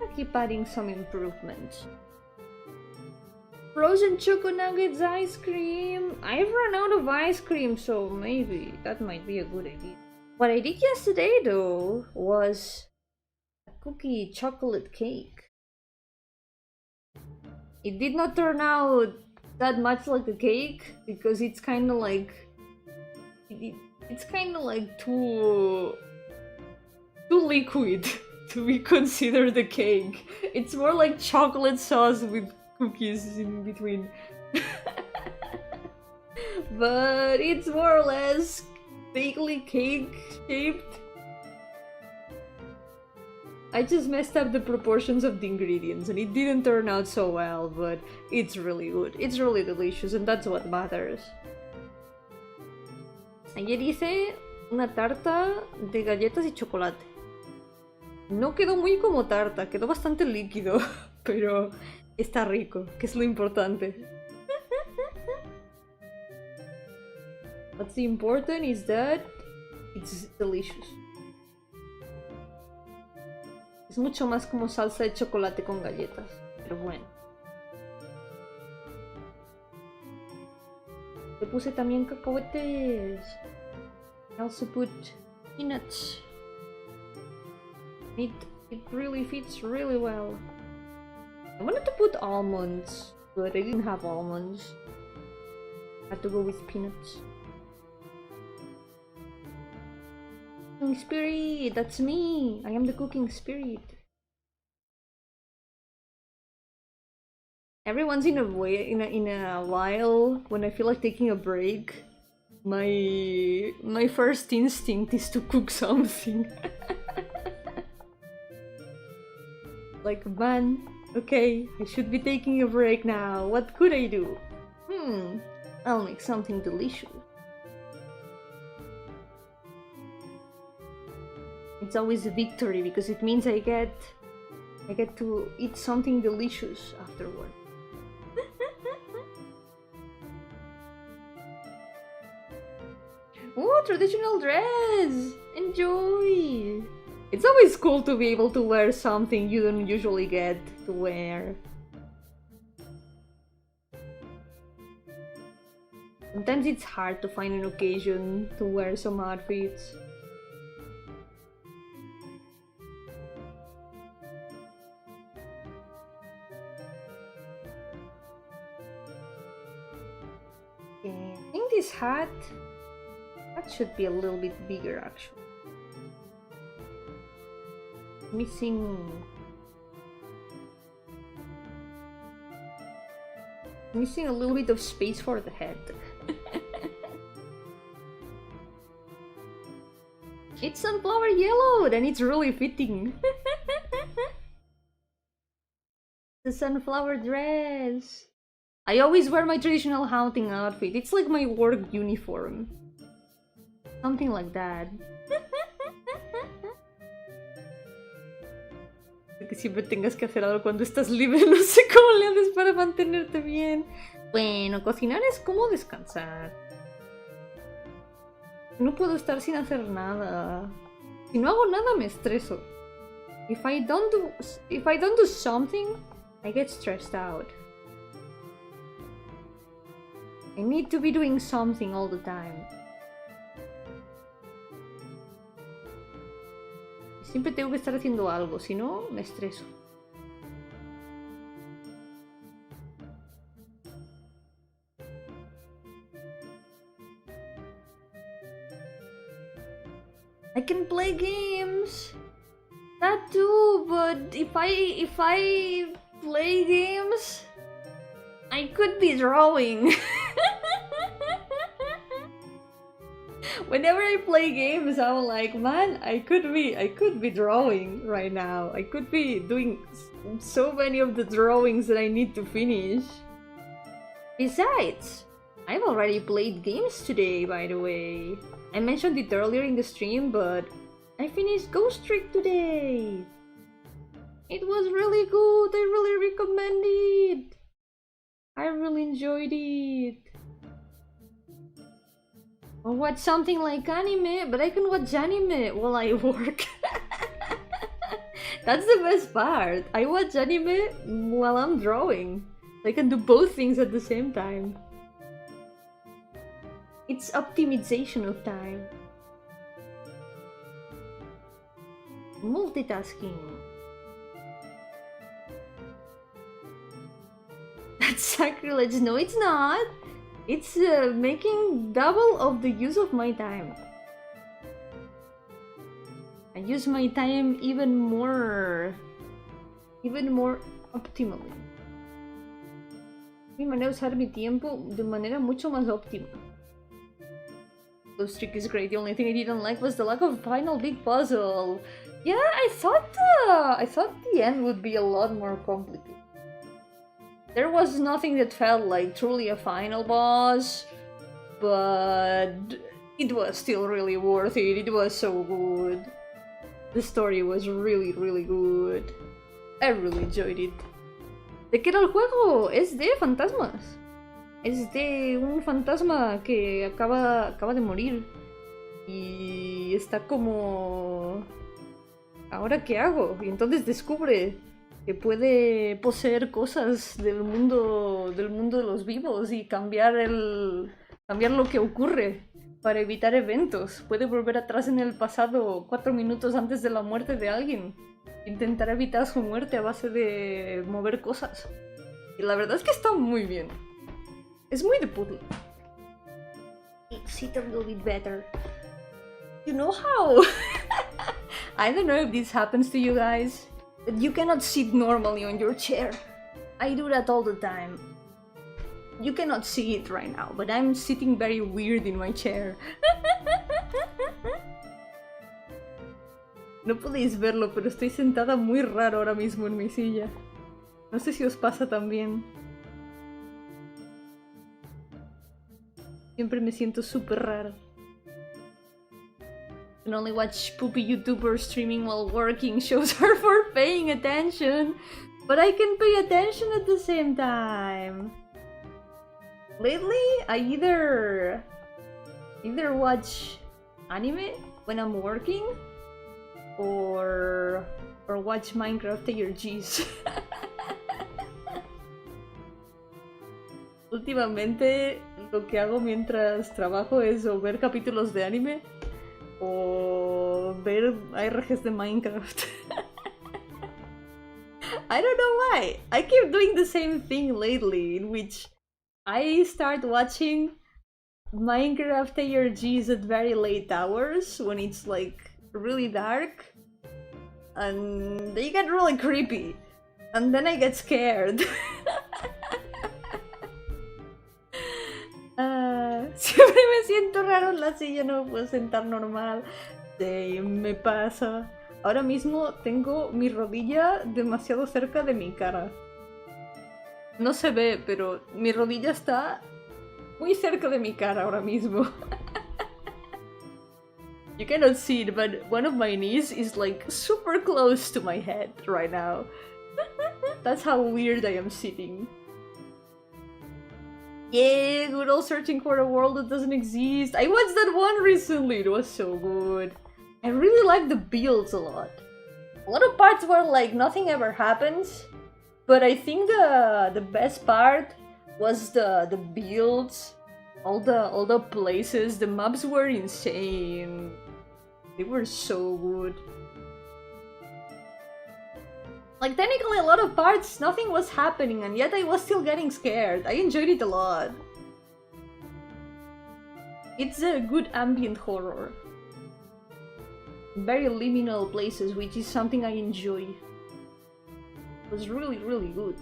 I keep adding some improvements. Frozen choco nuggets ice cream. I've run out of ice cream, so maybe that might be a good idea. What I did yesterday though was a cookie chocolate cake. It did not turn out that much like a cake because it's kind of like it's kind of like too liquid to be considered a cake. It's more like chocolate sauce with cookies in between. But it's more or less vaguely cake shaped. I just messed up the proportions of the ingredients and it didn't turn out so well, but it's really good. It's really delicious and that's what matters. Ayer hice una tarta de galletas y chocolate. No quedó muy como tarta, quedó bastante líquido, pero está rico, que es lo importante. What's important is that it's delicious. Es mucho más como salsa de chocolate con galletas, pero bueno. Le puse también cacahuetes. I also put peanuts. It really fits really well. I wanted to put almonds, but I didn't have almonds. I had to go with peanuts. Cooking spirit, that's me. I am the cooking spirit. Every once in a while, when I feel like taking a break, my first instinct is to cook something. Like, man, okay, I should be taking a break now. What could I do? I'll make something delicious. It's always a victory because it means I get to eat something delicious afterward. Oh, traditional dress! Enjoy! It's always cool to be able to wear something you don't usually get to wear. Sometimes it's hard to find an occasion to wear some outfits. Okay, I think this hat should be a little bit bigger actually. Missing a little bit of space for the head. It's sunflower yellow, then it's really fitting. The sunflower dress. I always wear my traditional hunting outfit. It's like my work uniform. Something like that. Que siempre tengas que hacer algo cuando estás libre, no sé cómo le haces para mantenerte bien. Bueno, cocinar es como descansar. No puedo estar sin hacer nada. Si no hago nada me estreso. If I don't do something, I get stressed out. I need to be doing something all the time. Siempre tengo que estar haciendo algo, si no, me estreso. I can play games! That too, but if I play games, I could be drawing. Whenever I play games, I'm like, man, I could be drawing right now. I could be doing so many of the drawings that I need to finish. Besides, I've already played games today, by the way. I mentioned it earlier in the stream, but I finished Ghost Trick today. It was really good. I really recommend it. I really enjoyed it. Or watch something like anime, but I can watch anime while I work. That's the best part. I watch anime while I'm drawing. I can do both things at the same time. It's optimization of time. Multitasking. That's sacrilege. No, it's not. It's making double of the use of my time. I use my time even more optimally. Mi manera de usar mi tiempo de manera mucho más óptima. Ghost Trick is great. The only thing I didn't like was the lack of final big puzzle. Yeah, I thought the end would be a lot more complicated. There was nothing that felt like truly a final boss, but it was still really worth it. It was so good. The story was really, really good. I really enjoyed it. ¿De qué era el juego? Es de fantasmas. Es de un fantasma que acaba de morir. Y está como... ¿Ahora qué hago? Y entonces descubre que puede poseer cosas del mundo de los vivos y cambiar lo que ocurre para evitar eventos. Puede volver atrás en el pasado 4 minutos antes de la muerte de alguien. Intentar evitar su muerte a base de mover cosas. Y la verdad es que está muy bien. Es muy de puzzle. Sit a little bit better. You know how? I don't know if this happens to you guys. But you cannot sit normally on your chair. I do that all the time. You cannot see it right now, but I'm sitting very weird in my chair. No podéis verlo, pero estoy sentada muy raro ahora mismo en mi silla. No sé si os pasa también. Siempre me siento súper rara. I can only watch poopy YouTubers streaming while working. Shows her for paying attention. But I can pay attention at the same time. Lately, I either Either watch anime when I'm working or watch Minecraft ARGs. Últimamente lo que hago mientras trabajo es o ver capítulos de anime o ver ARGs de Minecraft. I don't know why. I keep doing the same thing lately, in which I start watching Minecraft ARGs at very late hours when it's like really dark, and they get really creepy, and then I get scared. Siempre me siento raro en la silla, no me puedo sentar normal. Sí, me pasa. Ahora mismo tengo mi rodilla demasiado cerca de mi cara. No se ve, pero mi rodilla está muy cerca de mi cara ahora mismo. You cannot see it, but one of my knees is like super close to my head right now. That's how weird I am sitting. Yeah, good old searching for a world that doesn't exist. I watched that one recently, it was so good. I really like the builds a lot. A lot of parts where like nothing ever happens, but I think the best part was the builds, all the places. The maps were insane. They were so good. Like technically a lot of parts nothing was happening and yet I was still getting scared. I enjoyed it a lot. It's a good ambient horror. Very liminal places, which is something I enjoy. It was really, really good.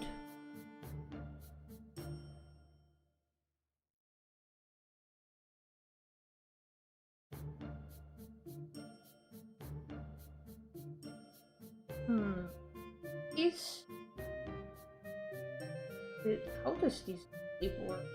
How does this work?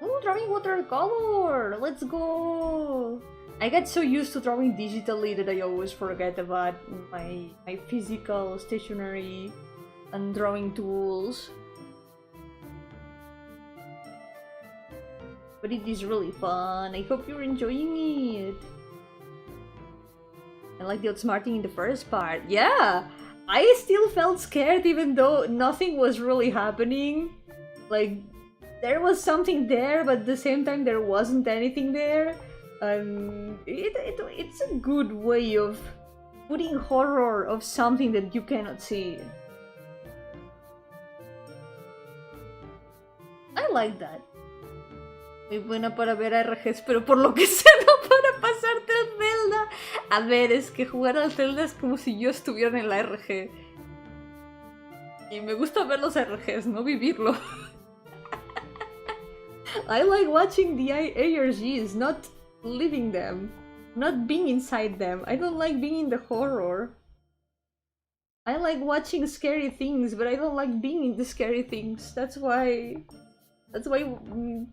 Oh, drawing watercolor! Let's go! I get so used to drawing digitally that I always forget about my physical, stationery, and drawing tools. But it is really fun. I hope you're enjoying it. I like the outsmarting in the first part. Yeah! I still felt scared even though nothing was really happening. Like, there was something there, but at the same time there wasn't anything there. It's a good way of putting horror of something that you cannot see. I like that. Muy buena para ver RGs, pero por lo que sea no para pasarte al Zelda. A ver, es que jugar al Zelda es como si yo estuviera en la RG. Y me gusta ver los RGs, no vivirlo. I like watching the ARGs, not living them. Not being inside them. I don't like being in the horror. I like watching scary things, but I don't like being in the scary things. That's why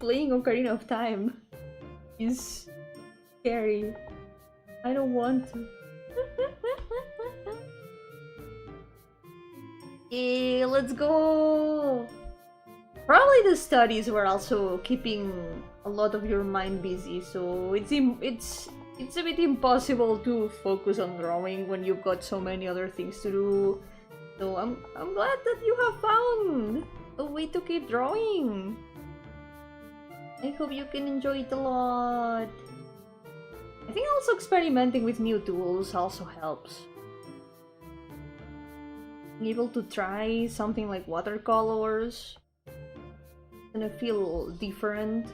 playing Ocarina of Time is scary. I don't want to. Yeah, let's go! Probably the studies were also keeping a lot of your mind busy, so it's a bit impossible to focus on drawing when you've got so many other things to do. So I'm glad that you have found a way to keep drawing. I hope you can enjoy it a lot. I think also experimenting with new tools also helps. Being able to try something like watercolors, it's gonna feel different.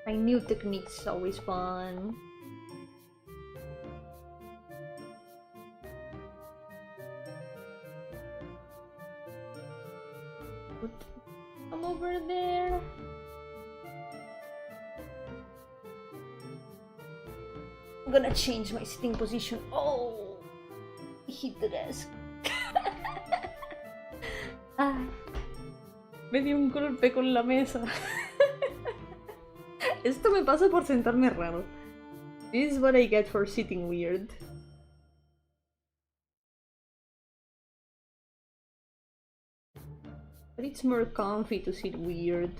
Trying new techniques is always fun. Come over there. I'm gonna change my sitting position. Oh, I hit the desk. Me di un golpe con la mesa. Esto me pasa por sentarme raro. This is what I get for sitting weird. But it's more comfy to sit weird.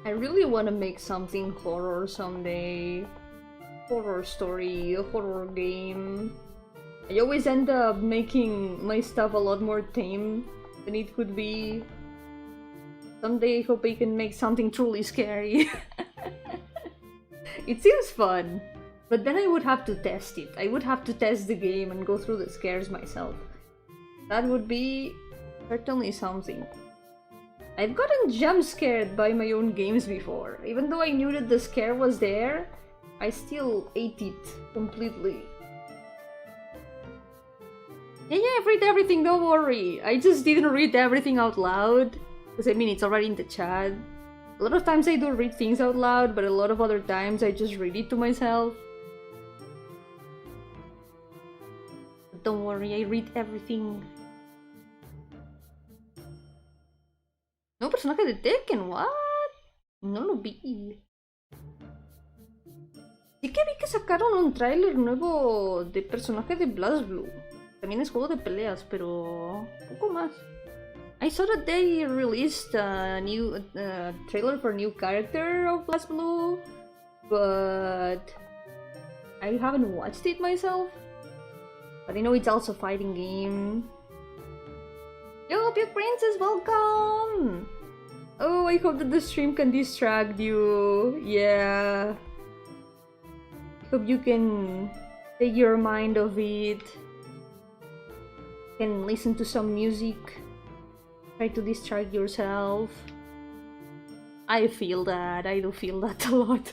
I really want to make something horror someday. Horror story, a horror game. I always end up making my stuff a lot more tame than it could be. Someday I hope I can make something truly scary. It seems fun, but then I would have to test it. I would have to test the game and go through the scares myself. That would be certainly something. I've gotten jump scared by my own games before. Even though I knew that the scare was there, I still ate it completely. Yeah, I've read everything, don't worry. I just didn't read everything out loud. Because I mean, it's already in the chat. A lot of times I do read things out loud, but a lot of other times I just read it to myself. But don't worry, I read everything. No personaje de Tekken, what? No lo vi. Sí que vi que sacaron un tráiler nuevo de personaje de BlazBlue. También es juego de peleas, pero poco más. I saw that they released a new trailer for a new character of BlazBlue, but I haven't watched it myself. But I know it's also a fighting game. Yo, Puke Princess, welcome! Oh, I hope that the stream can distract you. Yeah. Hope you can take your mind off it. Can listen to some music. Try to distract yourself. I feel that. I do feel that a lot.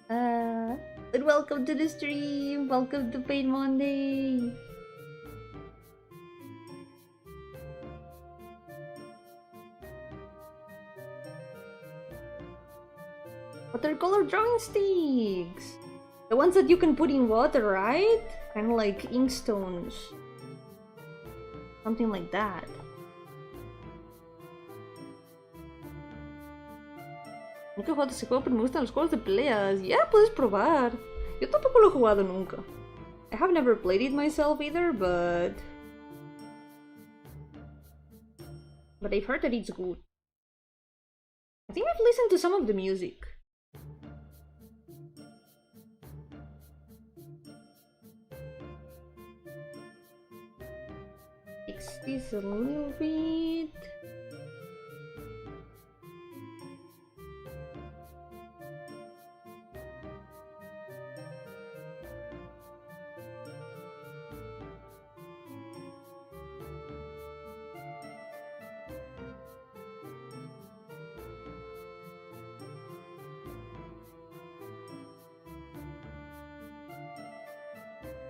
But welcome to the stream. Welcome to Pain Monday. Watercolor drawing sticks! The ones that you can put in water, right? Kind of like inkstones. Something like that. Nunca he jugado ese juego, pero me gustan los juegos de peleas. Ya, puedes probar. Yo tampoco lo he jugado nunca. I have never played it myself either, but I've heard that it's good. I think I've listened to some of the music. Fix this a little bit.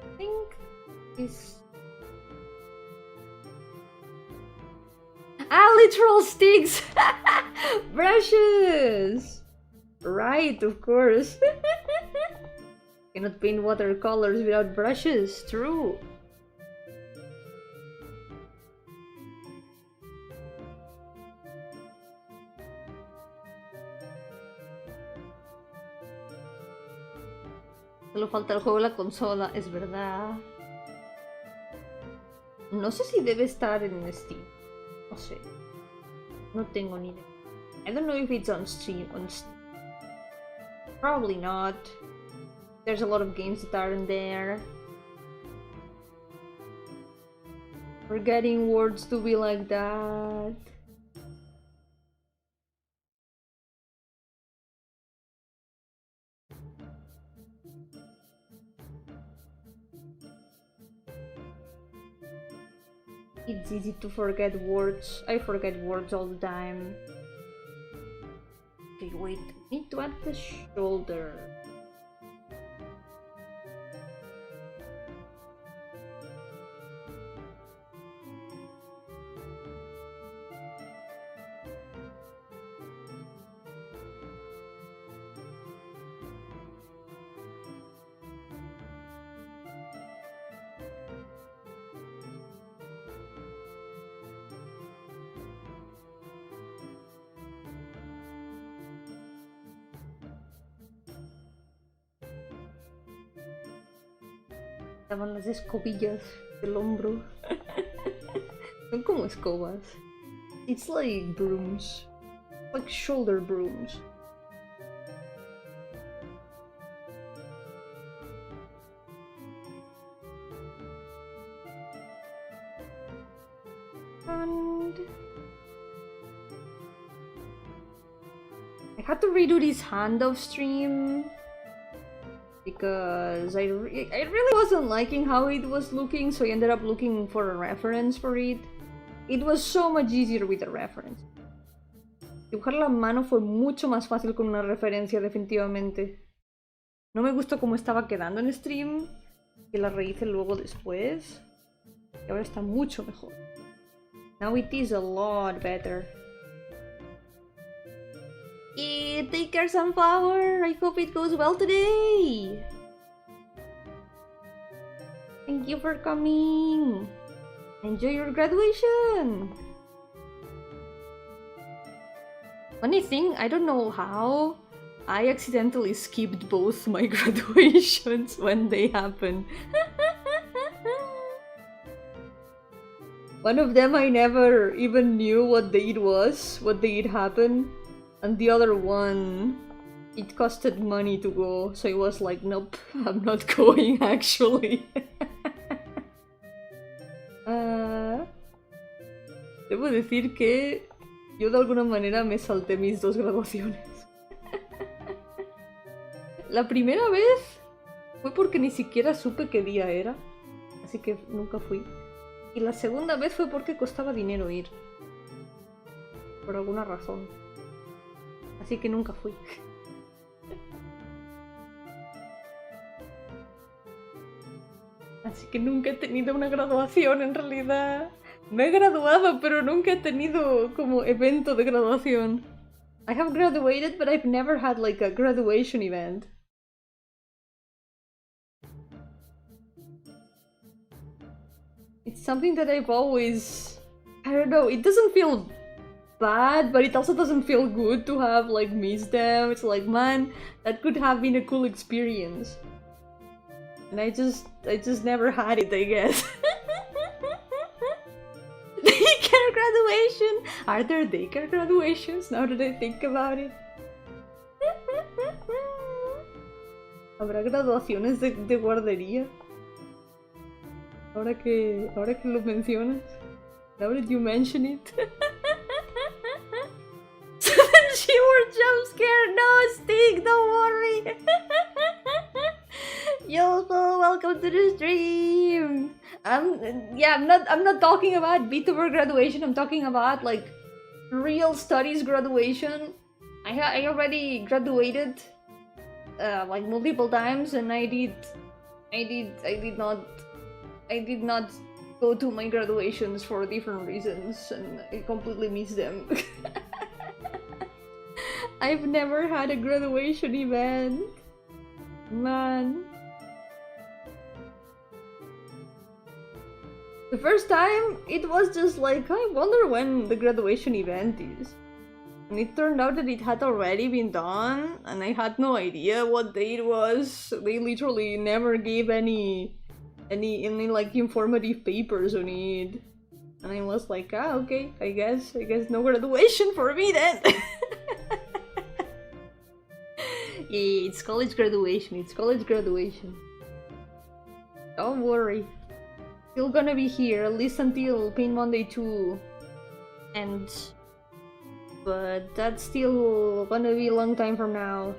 I think this. Literal sticks! Brushes! Right, of course. Cannot paint watercolors without brushes, true. Solo falta el juego de la consola, es verdad. No sé si debe estar en Steam. No sé. No tengo ni idea. I don't know if it's on Steam. Probably not. There's a lot of games that aren't there. Forgetting words to be like that. It's easy to forget words. I forget words all the time. Okay, wait. I need to add the shoulder. Estaban las escobillas del hombro. Son como escobas. It's like brooms. Like shoulder brooms. And I had to redo this handoff stream because I really wasn't liking how it was looking, so I ended up looking for a reference for it. It was so much easier with a reference. Dibujar la mano fue mucho más fácil con una referencia, definitivamente. No me gustó cómo estaba quedando en stream, que la rehice luego después. Y ahora está mucho mejor. Now it is a lot better. Take care, Sunflower! I hope it goes well today! Thank you for coming! Enjoy your graduation! Funny thing, I don't know how, I accidentally skipped both my graduations when they happened. One of them I never even knew what day it was, what day it happened. And the other one, it costed money to go, so I was like, nope, I'm not going actually. Debo decir que yo de alguna manera me salté mis dos graduaciones. La primera vez fue porque ni siquiera supe qué día era, así que nunca fui. Y la segunda vez fue porque costaba dinero ir. Por alguna razón. Así que nunca fui. Así que nunca he tenido una graduación en realidad. Me he graduado, pero nunca he tenido como evento de graduación. I have graduated, but I've never had like a graduation event. It's something that I've always... I don't know, it doesn't feel bad, but it also doesn't feel good to have like missed them. It's like, man, that could have been a cool experience. And I just never had it, I guess. Daycare graduation! Are there daycare graduations now that I think about it? ¿Habrá graduaciones de guardería? Ahora que lo mencionas. Now that you mention it. She were jump scared. No, Stig, don't worry. Yo-hooo, welcome to the stream. I'm not talking about VTuber graduation. I'm talking about like real studies graduation. I already graduated like multiple times, and I did not go to my graduations for different reasons, and I completely miss them. I've never had a graduation event. Man. The first time, it was just like, I wonder when the graduation event is. And it turned out that it had already been done, and I had no idea what day it was. They literally never gave any like informative papers on it. And I was like, okay, I guess no graduation for me then. Yeah, it's college graduation, Don't worry. Still gonna be here, at least until Pain Monday 2 ends. But that's still gonna be a long time from now.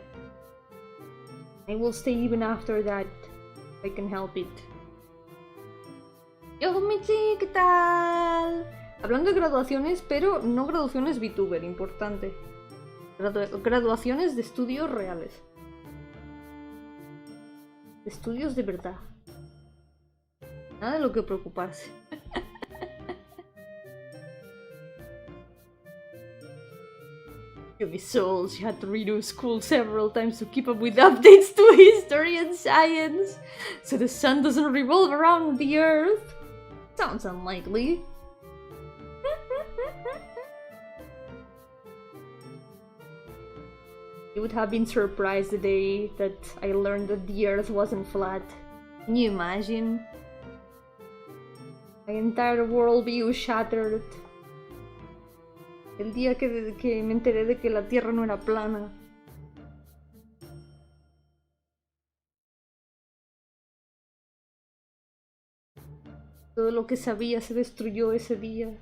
I will stay even after that, if I can help it. Yo, Michi, ¿qué tal? Hablando de graduaciones, pero no graduaciones VTuber, importante. Graduaciones de estudios reales. De estudios de verdad. Nada de lo que preocuparse. Yomi Soul, she had to redo school several times to keep up with updates to history and science. So the sun doesn't revolve around the earth. Sounds unlikely. You would have been surprised the day that I learned that the earth wasn't flat. Can you imagine? My entire worldview shattered. El día que me enteré de que la Tierra no era plana. Todo lo que sabía se destruyó ese día.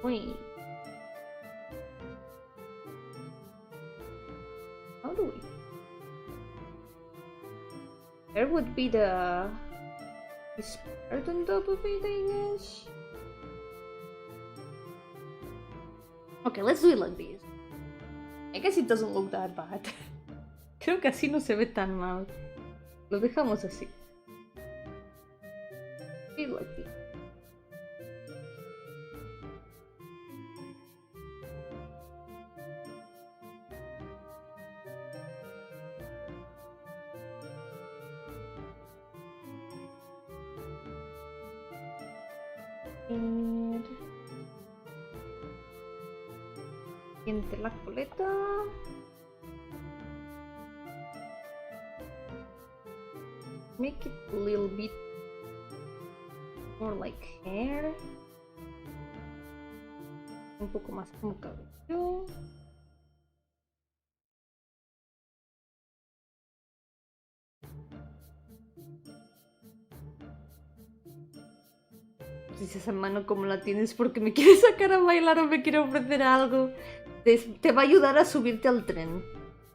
Wait. How do we? There would be the part on top of it, I guess. Okay, let's do it like this. I guess it doesn't look that bad. Creo que así no se ve tan mal. Lo dejamos así. Feel like this. Entre la coleta. Make it a little bit more like hair. Un poco más como cabello. Dices, hermano, ¿cómo la tienes? Porque me quieres sacar a bailar o me quiere ofrecer algo. Te va a ayudar a subirte al tren.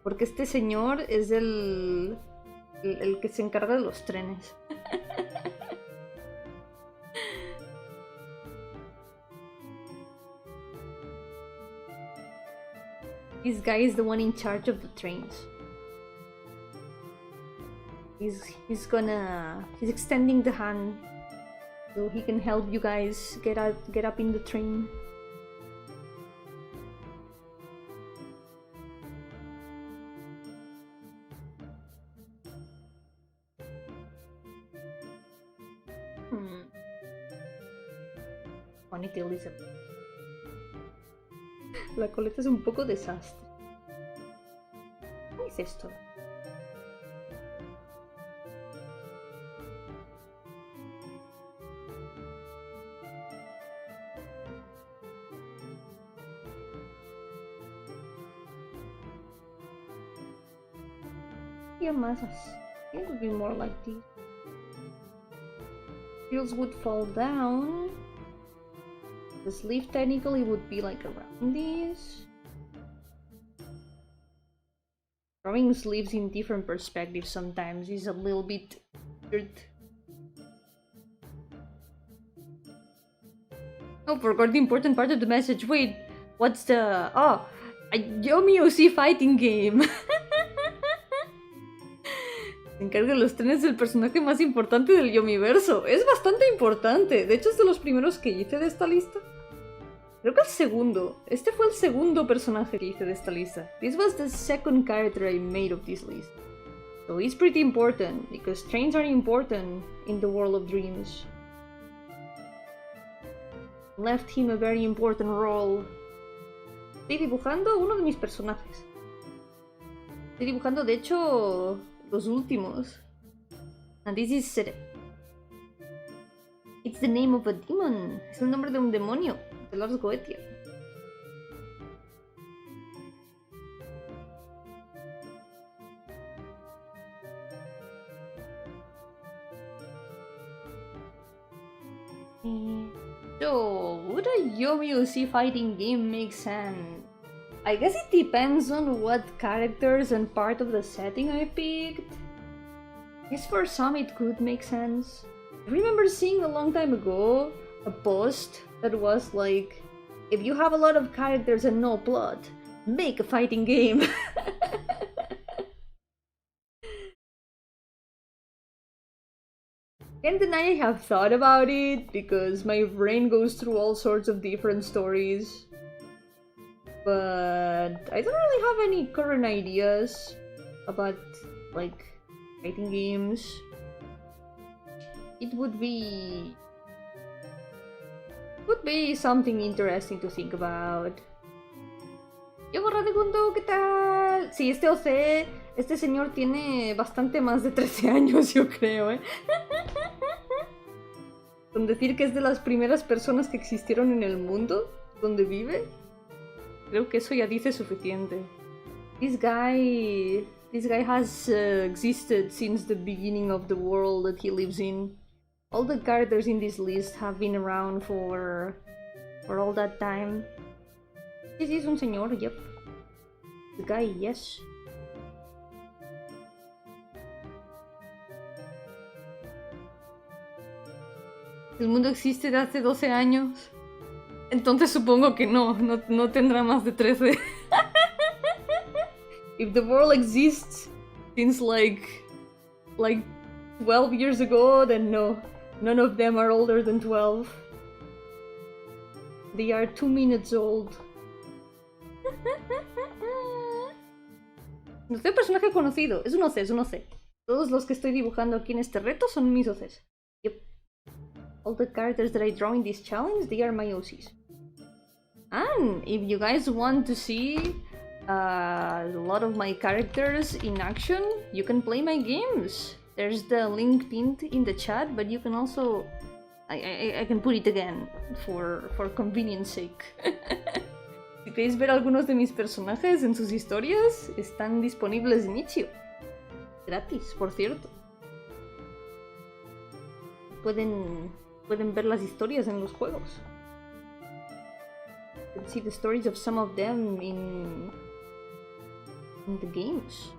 Porque este señor es el que se encarga de los trenes. This guy is the one in charge of the trains. He's extending the hand so he can help you guys get up in the train. Ponytail is a... La coleta es un poco desastre. ¿Qué es esto? Yeah, masas. It would be more like this. Heels would fall down. The sleeve technically would be like around this. Drawing sleeves in different perspectives sometimes is a little bit weird. Oh, forgot the important part of the message. Wait, what's the... Oh, a Yomi fighting game. Se encarga de los trenes del personaje más importante del Yomiverso. Es bastante importante. De hecho, es de los primeros que hice de esta lista. Creo que el segundo. Este fue el segundo personaje que hice de esta lista. This was the second character I made of this list. So he's pretty important, because trains are important in the world of dreams. Left him a very important role. Estoy dibujando uno de mis personajes. Estoy dibujando, de hecho, los últimos. And this is Sere. It's the name of a demon. Es el nombre de un demonio. De Lars Goetia. So, would a Yomi fighting game make sense? I guess it depends on what characters and part of the setting I picked. I guess for some it could make sense. I remember seeing a long time ago a post that was like, if you have a lot of characters and no plot, make a fighting game. Can't deny I have thought about it, because my brain goes through all sorts of different stories. But I don't really have any current ideas about like writing games. It would be something interesting to think about. Yo Radegundo, ¿qué tal? Sí, este señor tiene bastante más de 13 años, yo creo, ¿eh? Con decir que es de las primeras personas que existieron en el mundo donde vive, creo que eso ya dice suficiente. This guy has existed since the beginning of the world that he lives in. All the characters in this list have been around for all that time. Sí, es un señor, yep. The guy, yes. El mundo existe de hace 12 años. Entonces supongo que no tendrá más de 13. If the world exists since like 12 years ago, then no. None of them are older than 12. They are 2 minutes old. No soy un personaje conocido. Es un OC. Todos los que estoy dibujando aquí en este reto son mis OCs. Yep. All the characters that I draw in this challenge, they are my OCs. And if you guys want to see a lot of my characters in action, you can play my games. There's the link pinned in the chat, but you can also... I can put it again for convenience sake. Si queréis ver algunos de mis personajes en sus historias, están disponibles en Itch.io. Gratis, por cierto. Pueden ver las historias en los juegos. You can see the stories of some of them in the games.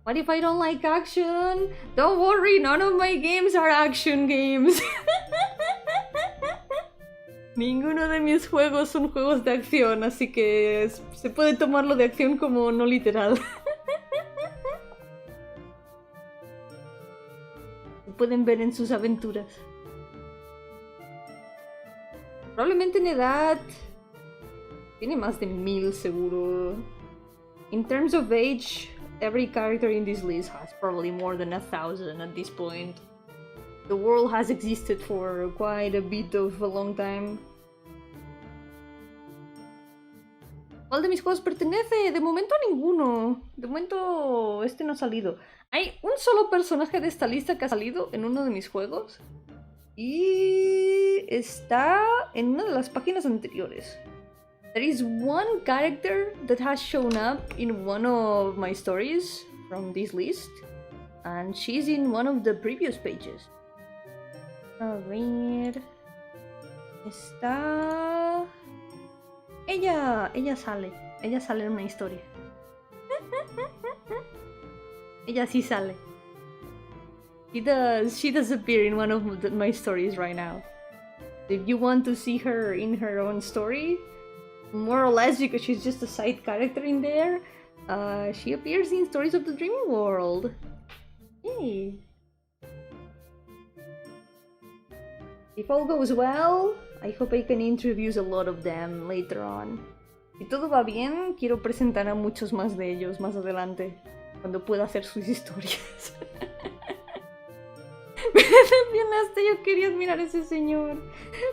What if I don't like action? Don't worry, none of my games are action games. Ninguno de mis juegos son juegos de acción, así que se puede tomarlo de acción como no literal. Se pueden ver en sus aventuras. Probablemente en edad tiene más de 1000 seguro. In terms of age, every character in this list has probably more than 1000 at this point. The world has existed for quite a bit of a long time. ¿Cuál de mis juegos pertenece? De momento a ninguno. De momento este no ha salido. Hay un solo personaje de esta lista que ha salido en uno de mis juegos. Y está en una de las páginas anteriores. There is one character that has shown up in one of my stories from this list. And she's in one of the previous pages. A ver... Está... Ella sale en una historia. Ella sí sale. She does appear in one of my stories right now. If you want to see her in her own story, more or less because she's just a side character in there, she appears in Stories of the Dreaming World. Yay! If all goes well, I hope I can introduce a lot of them later on. Si todo va bien, quiero presentar a muchos más de ellos más adelante, cuando pueda hacer sus historias. Me decepcionaste, yo quería admirar a ese señor.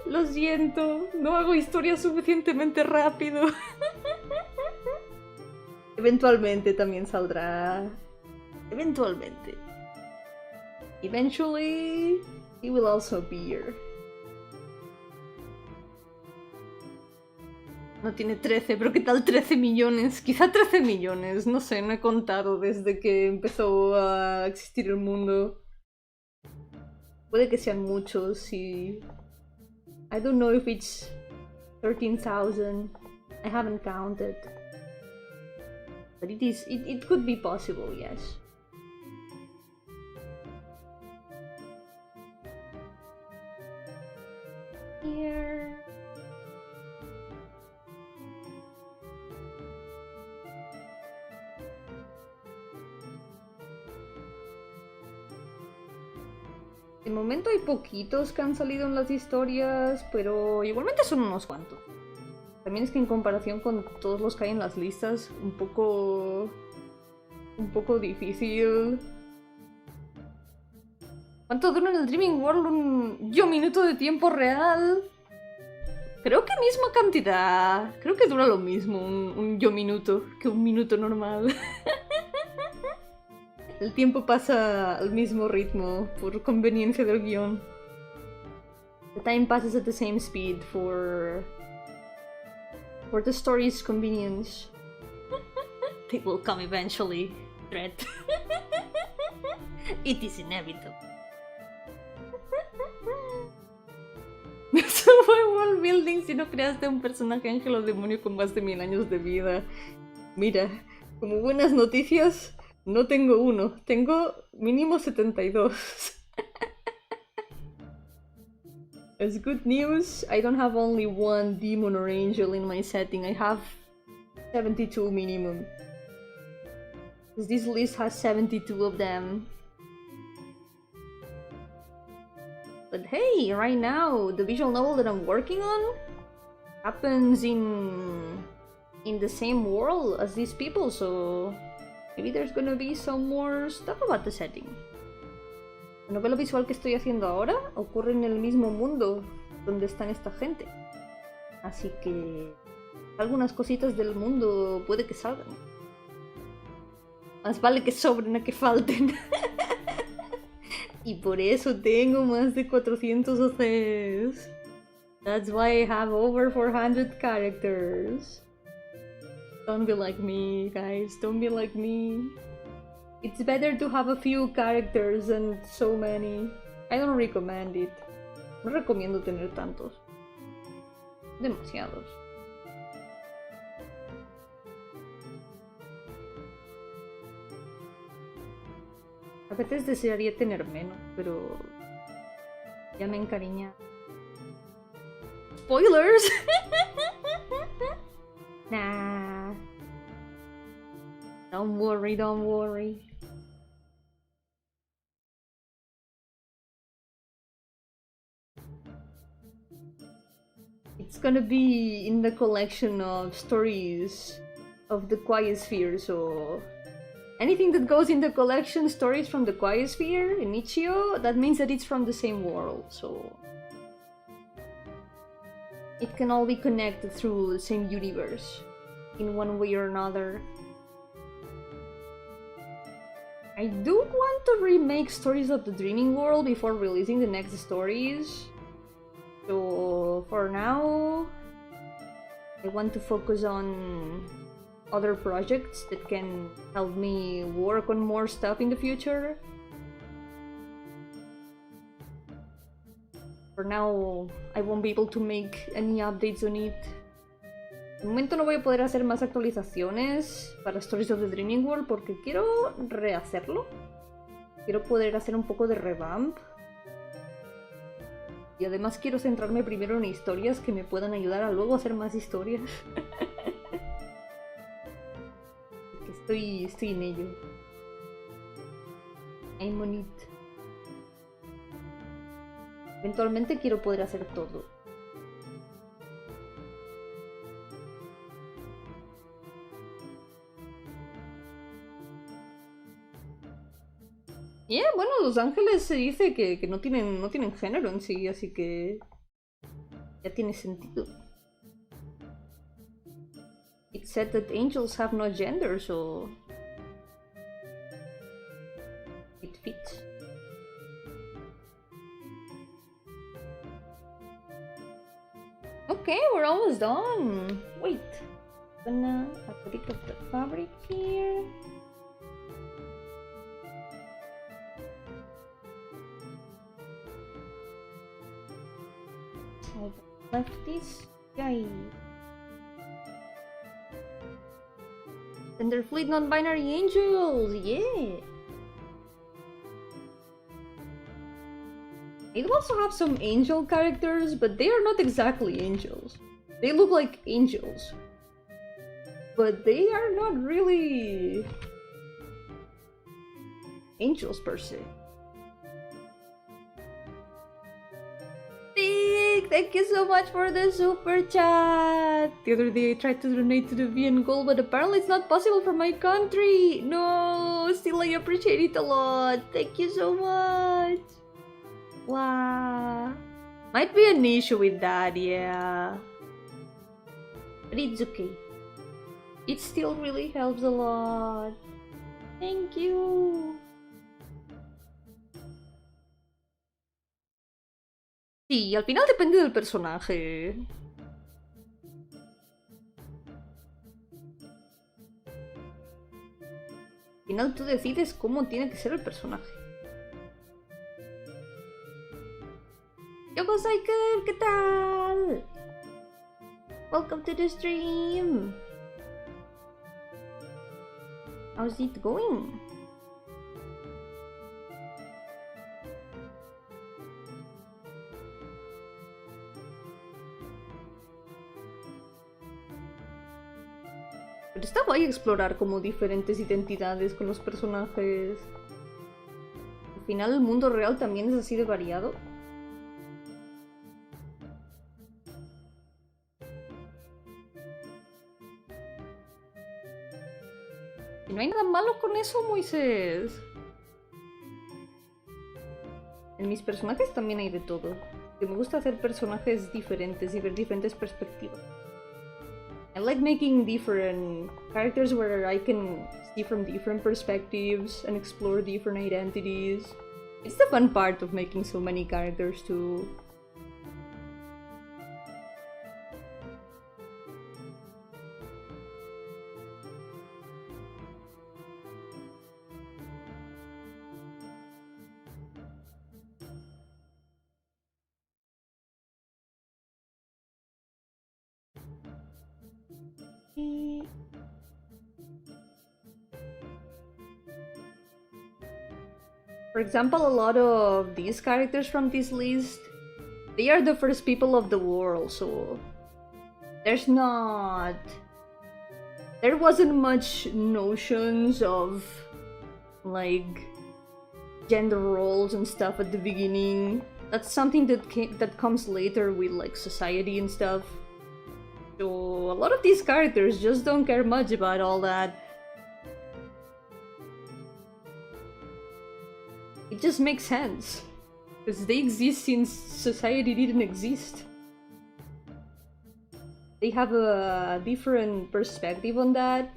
Lo siento, no hago historias suficientemente rápido. Eventualmente también saldrá. Eventualmente. Eventually, he will also appear. No tiene 13, pero ¿qué tal 13 millones? Quizá 13 millones, no sé, no he contado desde que empezó a existir el mundo. Puede que sean muchos y... I don't know if it's 13,000. I haven't counted. But it could be possible, yes. Here... De momento hay poquitos que han salido en las historias, pero igualmente son unos cuantos. También es que en comparación con todos los que hay en las listas, un poco difícil. ¿Cuánto dura en el Dreaming World un minuto de tiempo real? Creo que misma cantidad. Creo que dura lo mismo un minuto que un minuto normal. El tiempo pasa al mismo ritmo por conveniencia del guión. The time passes at the same speed for the story's convenience. They will come eventually. Threat. It is inevitable. Eso fue world building si no creaste un personaje ángel o demonio con más de 1000 años de vida. Mira, como buenas noticias, no tengo uno, tengo mínimo 72. As good news, I don't have only one demon or angel in my setting, I have 72 minimum. Because this list has 72 of them. But hey, right now, the visual novel that I'm working on happens in the same world as these people, so maybe there's gonna be some more stuff about the setting. La novela visual que estoy haciendo ahora ocurre en el mismo mundo donde están esta gente. Así que algunas cositas del mundo puede que salgan. Más vale que sobren a que falten. Y por eso tengo más de 400 OCs. That's why I have over 400 characters. Don't be like me, guys. Don't be like me. It's better to have a few characters than so many. I don't recommend it. No recomiendo tener tantos. Demasiados. A veces desearía tener menos, pero ya me encariña. Spoilers. Nah. Don't worry, don't worry. It's gonna be in the collection of stories of the Quiet Sphere, so anything that goes in the collection stories from the Quiet Sphere in Ichio, that means that it's from the same world, so it can all be connected through the same universe in one way or another. I do want to remake stories of the Dreaming World before releasing the next stories. So for now, I want to focus on other projects that can help me work on more stuff in the future. For now, I won't be able to make any updates on it. De momento no voy a poder hacer más actualizaciones para Stories of the Dreaming World porque quiero rehacerlo. Quiero poder hacer un poco de revamp. Y además quiero centrarme primero en historias que me puedan ayudar a luego hacer más historias. Estoy en ello. I'm on it. Eventualmente quiero poder hacer todo. Bueno, los ángeles se dice que no tienen género en sí, así que ya tiene sentido. It said that angels have no gender, so it fits. Okay, we're almost done. Wait, gonna have a bit of the fabric here. I left this guy. And they're fleet non-binary angels, yeah! It also have some angel characters, but they are not exactly angels. They look like angels. But they are not really angels per se. Nick, thank you so much for the super chat. The other day I tried to donate to the VN goal, but apparently it's not possible for my country. No, still I appreciate it a lot. Thank you so much. Wow. Might be an issue with that, yeah. But it's okay. It still really helps a lot. Thank you. Sí, al final depende del personaje. Al final tú decides cómo tiene que ser el personaje. Yo soy good, ¿qué tal? Welcome to the stream. How's it going? Pero está guay explorar como diferentes identidades con los personajes. Al final el mundo real también es así de variado. Y no hay nada malo con eso, Moisés. En mis personajes también hay de todo. Que me gusta hacer personajes diferentes y ver diferentes perspectivas. I like making different characters where I can see from different perspectives and explore different identities. It's the fun part of making so many characters too. For example, a lot of these characters from this list, they are the first people of the world, so there wasn't much notions of like gender roles and stuff at the beginning. That's something that comes later with like society and stuff. So a lot of these characters just don't care much about all that. It just makes sense, because they exist since society didn't exist. They have a different perspective on that.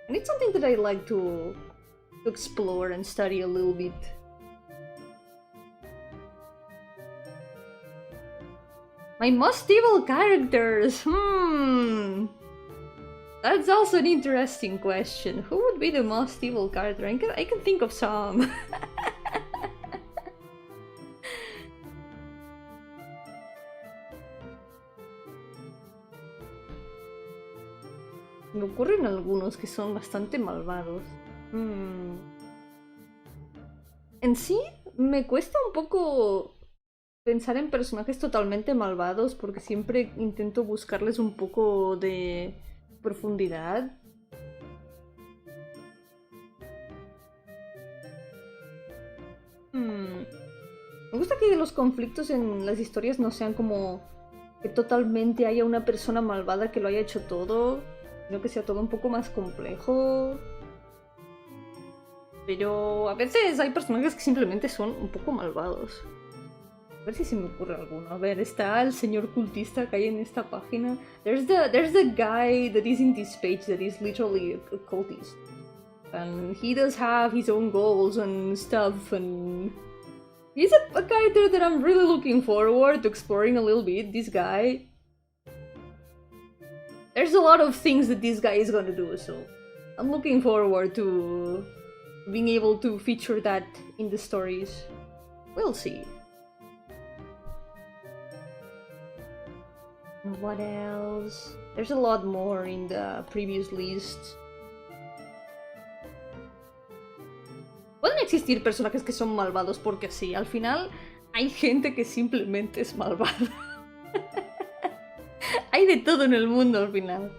And it's something that I like to explore and study a little bit. My most evil characters! That's also an interesting question. Who would be the most evil character? I can think of some. Me ocurren algunos que son bastante malvados. En sí, me cuesta un poco pensar en personajes totalmente malvados porque siempre intento buscarles un poco de profundidad. Me gusta que los conflictos en las historias no sean como que totalmente haya una persona malvada que lo haya hecho todo, sino que sea todo un poco más complejo. Pero a veces hay personajes que simplemente son un poco malvados. A ver si se me ocurre alguno. A ver, está el señor cultista que hay en esta página. There's the guy that is in this page that is literally a cultist. And he does have his own goals and stuff, and he's a character that I'm really looking forward to exploring a little bit, this guy. There's a lot of things that this guy is gonna do, so I'm looking forward to being able to feature that in the stories. We'll see. What else? There's a lot more in the previous list. Pueden existir personajes que son malvados porque sí, al final hay gente que simplemente es malvada. Hay de todo en el mundo al final.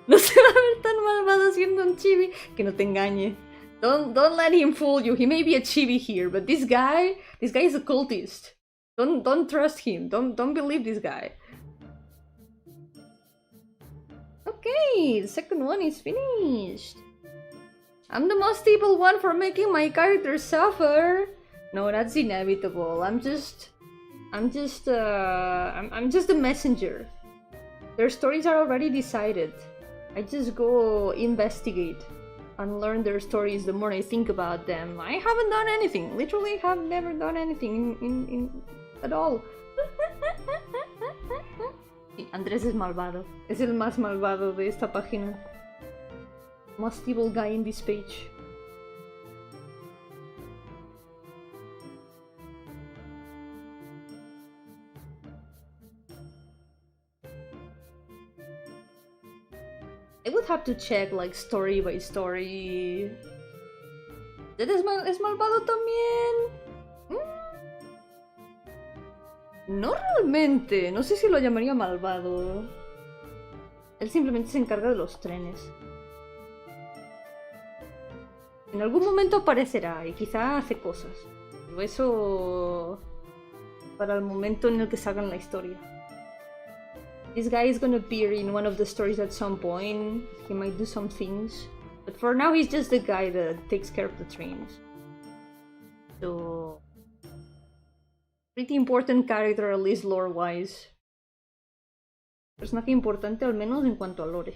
No se va a ver tan malvado siendo un chibi que no te engañe. Don't let him fool you. He may be a chibi here, but this guy is a cultist. Don't trust him. Don't believe this guy. Okay, the second one is finished. I'm the most evil one for making my character suffer. No, that's inevitable. I'm just a messenger. Their stories are already decided. I just go investigate and learn their stories the more I think about them. I haven't done anything. Literally have never done anything in at all. Andrés es malvado. Es el más malvado de esta página. Most evil guy in this page. I would have to check like story by story. ¿Es malvado también? No realmente, no sé si lo llamaría malvado. Él simplemente se encarga de los trenes. En algún momento aparecerá y quizá hace cosas. Pero eso para el momento en el que salga la historia. This guy is gonna appear in one of the stories at some point. He might do some things. But for now he's just the guy that takes care of the trains. So... pretty important character, at least lore-wise. Personaje importante al menos en cuanto a lore.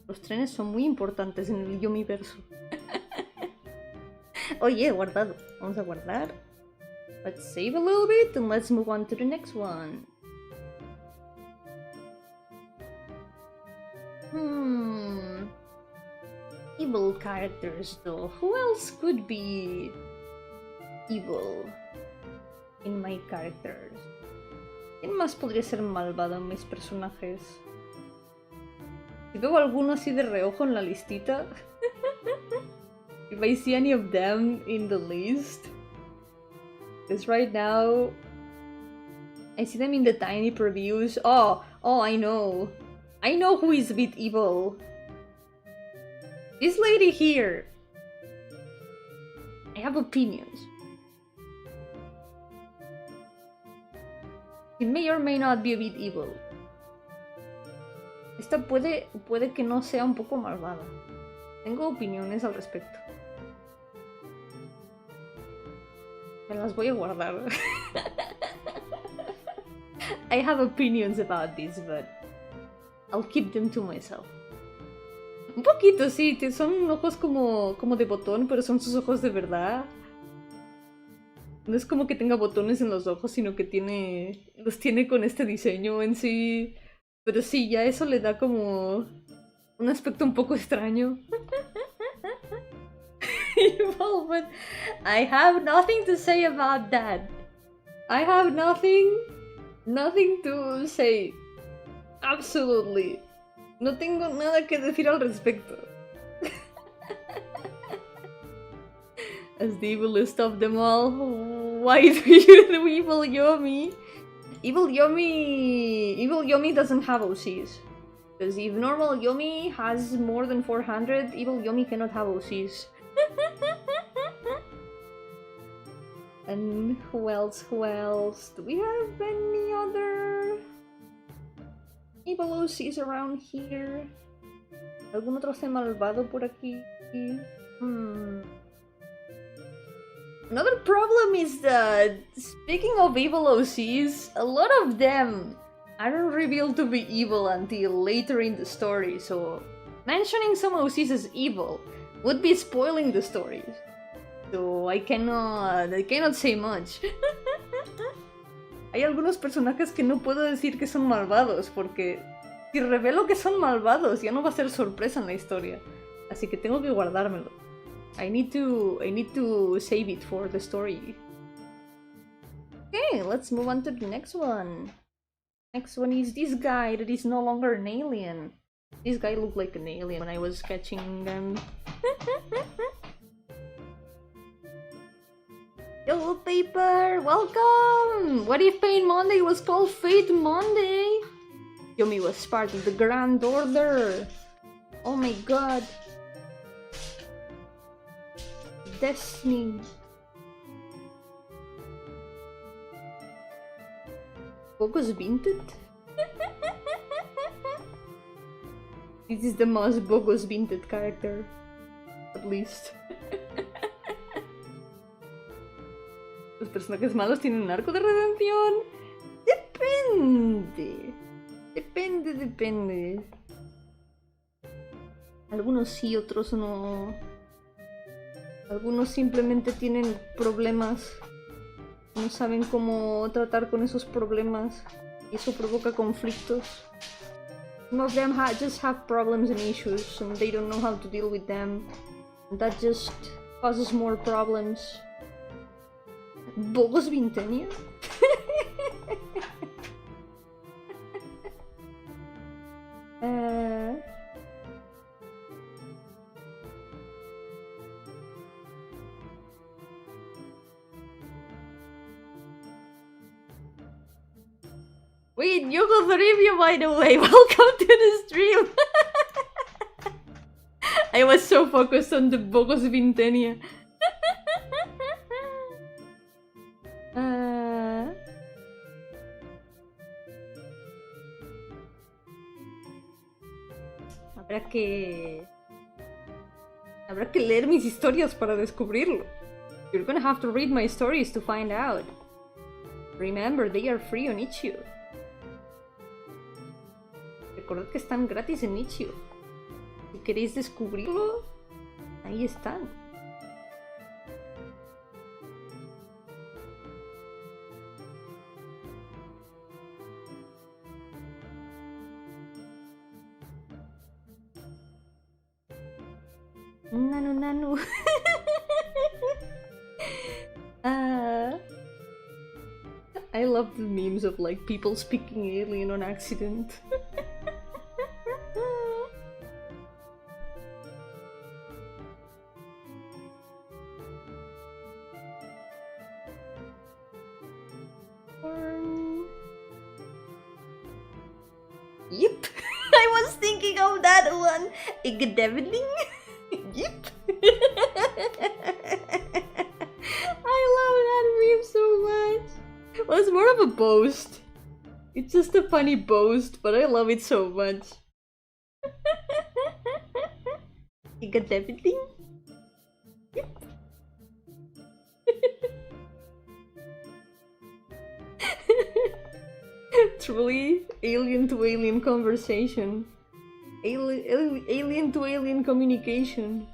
Los trenes son muy importantes en el Yomiverso. Oye, guardado. Vamos a guardar. Let's save a little bit and let's move on to the next one. Evil characters though. Who else could be evil in my characters? ¿Quién más podría ser malvado en mis personajes? Si veo alguno así de reojo en la listita. If I see any of them in the list. Because right now I see them in the tiny previews. Oh, I know. I know who is a bit evil. This lady here. I have opinions. It may or may not be a bit evil. Esta puede que no sea un poco malvada. Tengo opiniones al respecto. Me las voy a guardar. I have opinions about this, but I'll keep them to myself. Un poquito, sí, son ojos como de botón, pero son sus ojos de verdad. No es como que tenga botones en los ojos, sino que los tiene con este diseño en sí. Pero sí, ya eso le da como un aspecto un poco extraño. Evil, but I have nothing to say about that. I have nothing to say. Absolutely. No tengo nada que decir al respecto. As the evilest of them all, why do you do evil Yomi? Evil Yomi doesn't have OCs. Because if normal Yomi has more than 400, evil Yomi cannot have OCs. And who else? Do we have any other evil OCs around here? ¿Algún otro C malvado por aquí? Another problem is that, speaking of evil OCs, a lot of them aren't revealed to be evil until later in the story, so mentioning some OCs as evil would be spoiling the stories. So I cannot say much. Hay algunos personajes que no puedo decir que son malvados, porque si revelo que son malvados ya no va a ser sorpresa en la historia. Así que tengo que guardármelo. I need to save it for the story. Okay, let's move on to the next one. Next one is this guy that is no longer an alien. This guy looked like an alien when I was sketching them. Yo, Paper, welcome! What if Pain Monday was called Fate Monday? Yomi was part of the Grand Order. Oh my god. destiny. Bogus Vinted? This is the most bogus Vinted character. At least. ¿Los personajes malos tienen un arco de redención? Depende. Depende. Algunos sí, otros no. Algunos simplemente tienen problemas. No saben cómo tratar con esos problemas. Y eso provoca conflictos. Some of them just have problems and issues, and they don't know how to deal with them. And that just causes more problems. ¿Bogos Vintenia? Wait, Yoko Toribio, by the way, welcome to the stream! I was so focused on the Bogos Vintenia. Habrá que leer mis historias para descubrirlo. You're gonna have to read my stories to find out. Remember, they are free on Itch.io. Recordad que están gratis en Itch.io. Si queréis descubrirlo, ahí están. Nanu. I love the memes of like people speaking alien on accident. Yep, I was thinking of that one. Igdeveling. Yep. I love that meme so much. Well, it's more of a boast. It's just a funny boast, but I love it so much. You got everything? Yep. Truly alien to alien conversation. Alien to alien communication.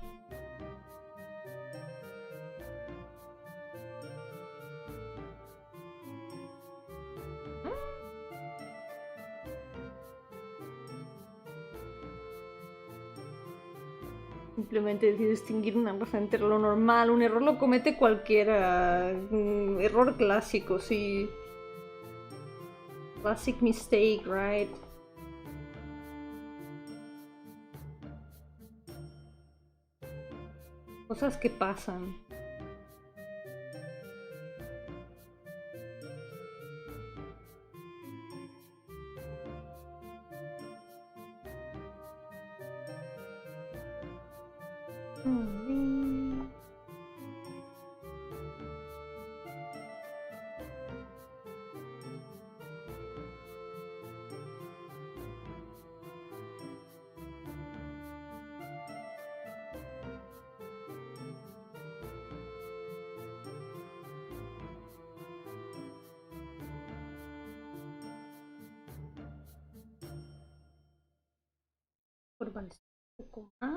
Simplemente decide distinguir una raza entre lo normal. Un error lo comete cualquiera. Un error clásico, sí. Classic mistake, right? Cosas que pasan. Urbanización un poco más.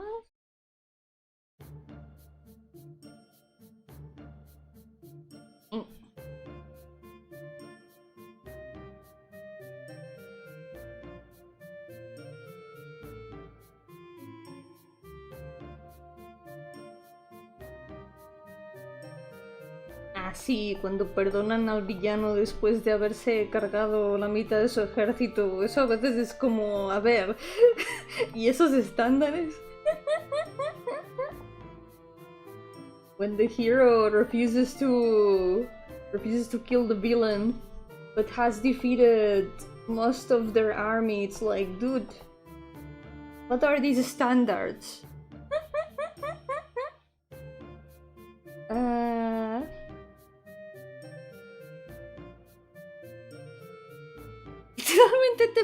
Ah, sí, cuando perdonan al villano después de haberse cargado la mitad de su ejército, eso a veces es como, a ver, ¿y esos estándares? When the hero refuses to kill the villain, but has defeated most of their army, it's like, dude, what are these standards?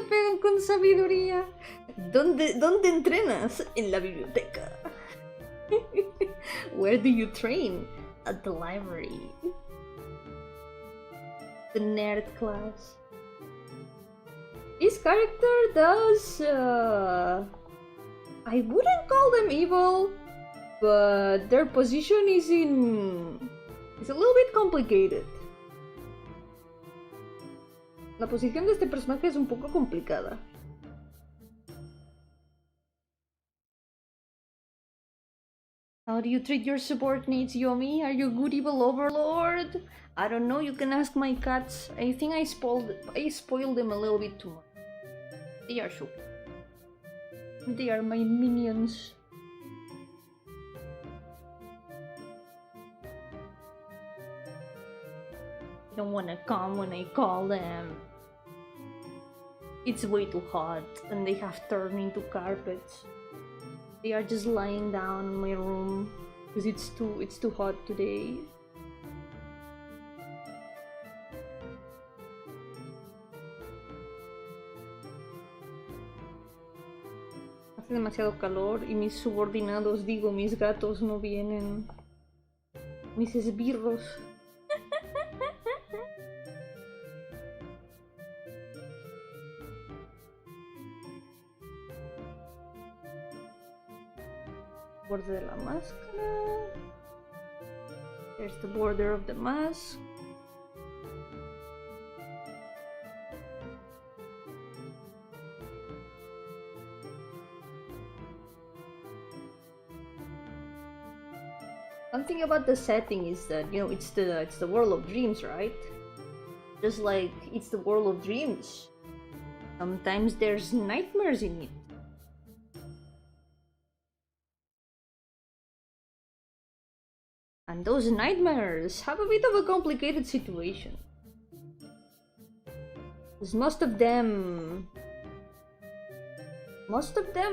pegan con sabiduría. ¿Dónde entrenas? En la biblioteca. Where do you train? At the library. The nerd class. This character does... I wouldn't call them evil, but their position is a little bit complicated. La posición de este personaje es un poco complicada. How do you treat your subordinates, Yomi? Are you good evil overlord? I don't know, you can ask my cats. I think I spoiled them a little bit too much. They are so... They are my minions. They don't wanna come when I call them. It's way too hot and they have turned into carpets. They are just lying down in my room because it's too hot today. Hace demasiado calor y mis subordinados, digo, mis gatos no vienen. Mis esbirros. Borde de la máscara. There's the border of the mask. One thing about the setting is that, you know, it's the world of dreams, right? Just like it's the world of dreams. Sometimes there's nightmares in it. And those nightmares have a bit of a complicated situation. Because most of them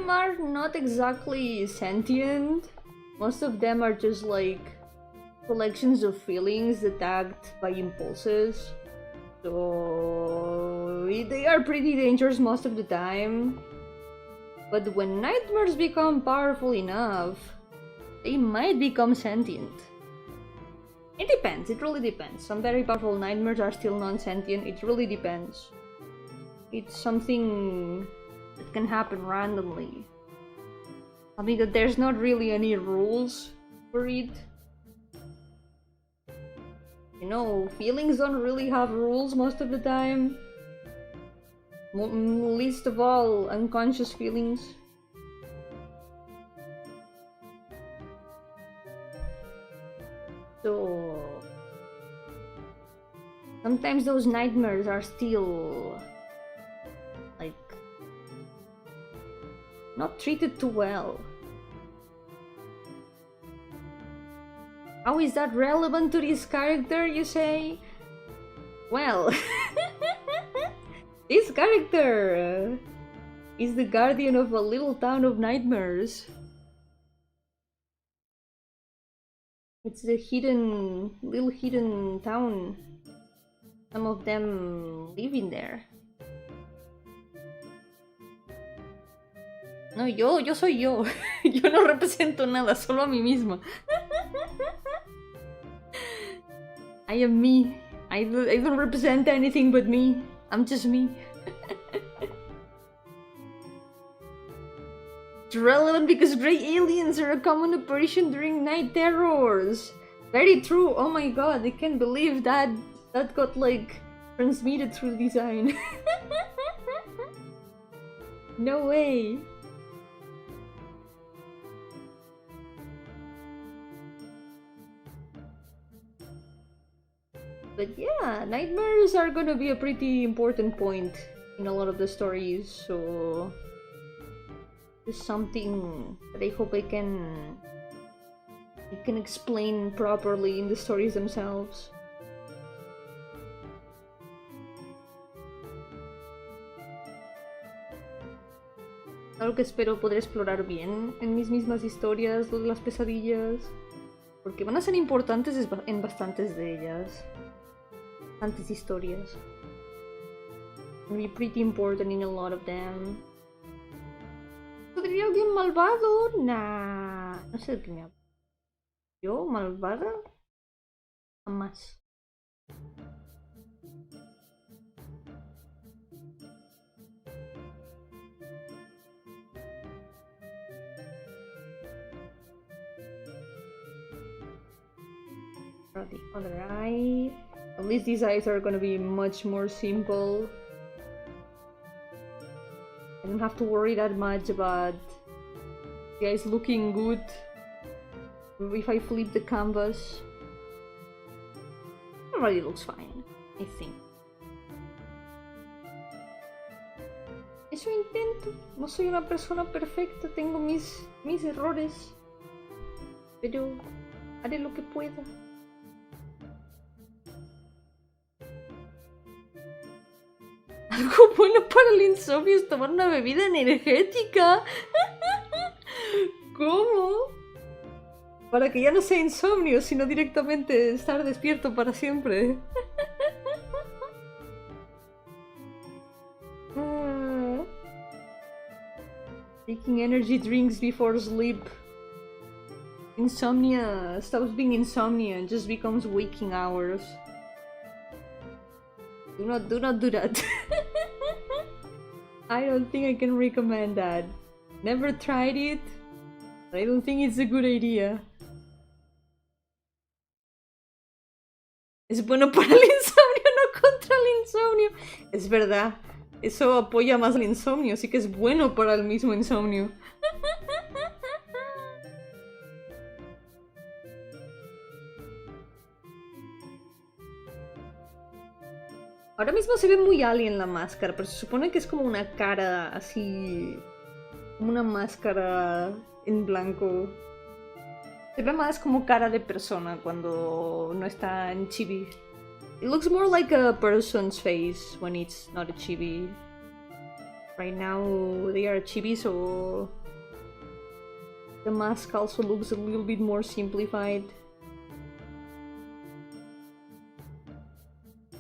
are not exactly sentient. Most of them are just like collections of feelings that act by impulses. So they are pretty dangerous most of the time. But when nightmares become powerful enough, they might become sentient. It depends, it really depends. Some very powerful nightmares are still non-sentient, it really depends. It's something that can happen randomly. I mean that there's not really any rules for it. You know, feelings don't really have rules most of the time. Least of all, unconscious feelings. So sometimes those nightmares are still like not treated too well. How is that relevant to this character, you say? Well, this character is the guardian of a little town of nightmares. It's the little hidden town. Some of them live in there. No, yo soy yo. Yo no represento nada, solo a mí misma. I am me. I don't represent anything but me. I'm just me. It's relevant because grey aliens are a common apparition during night terrors. Very true. Oh my god, I can't believe that got like transmitted through design. No way. But yeah, nightmares are gonna be a pretty important point in a lot of the stories, so it's something that I hope I can explain properly in the stories themselves. Algo que espero poder explorar bien en mis mismas historias, lo de las pesadillas, porque van a ser importantes en bastantes de ellas. Bastantes historias. Can be pretty important in a lot of them. ¿Podría alguien malvado? Nah. No sé de qué me hablo. ¿Yo malvada? Jamás. The other eye. At least these eyes are gonna be much more simple. I don't have to worry that much about the eyes looking good. If I flip the canvas, it already looks fine, I think. Eso intento. No soy una persona perfecta, tengo mis errores, pero haré lo que pueda. Algo bueno para el insomnio es tomar una bebida energética. ¿Cómo? Para que ya no sea insomnio, sino directamente estar despierto para siempre. Taking energy drinks before sleep. Insomnia stops being insomnia and just becomes waking hours. Do not do that. I don't think I can recommend that. Never tried it, but I don't think it's a good idea. Es bueno para el insomnio, no contra el insomnio. Es verdad, eso apoya más al insomnio, así que es bueno para el mismo insomnio. Ahora mismo se ve muy alien la máscara, pero se supone que es como una cara así... como una máscara en blanco. Se ve más como cara de persona cuando no está en chibi. It looks more like a person's face when it's not a chibi. Right now they are chibi, so... the mask also looks a little bit more simplified.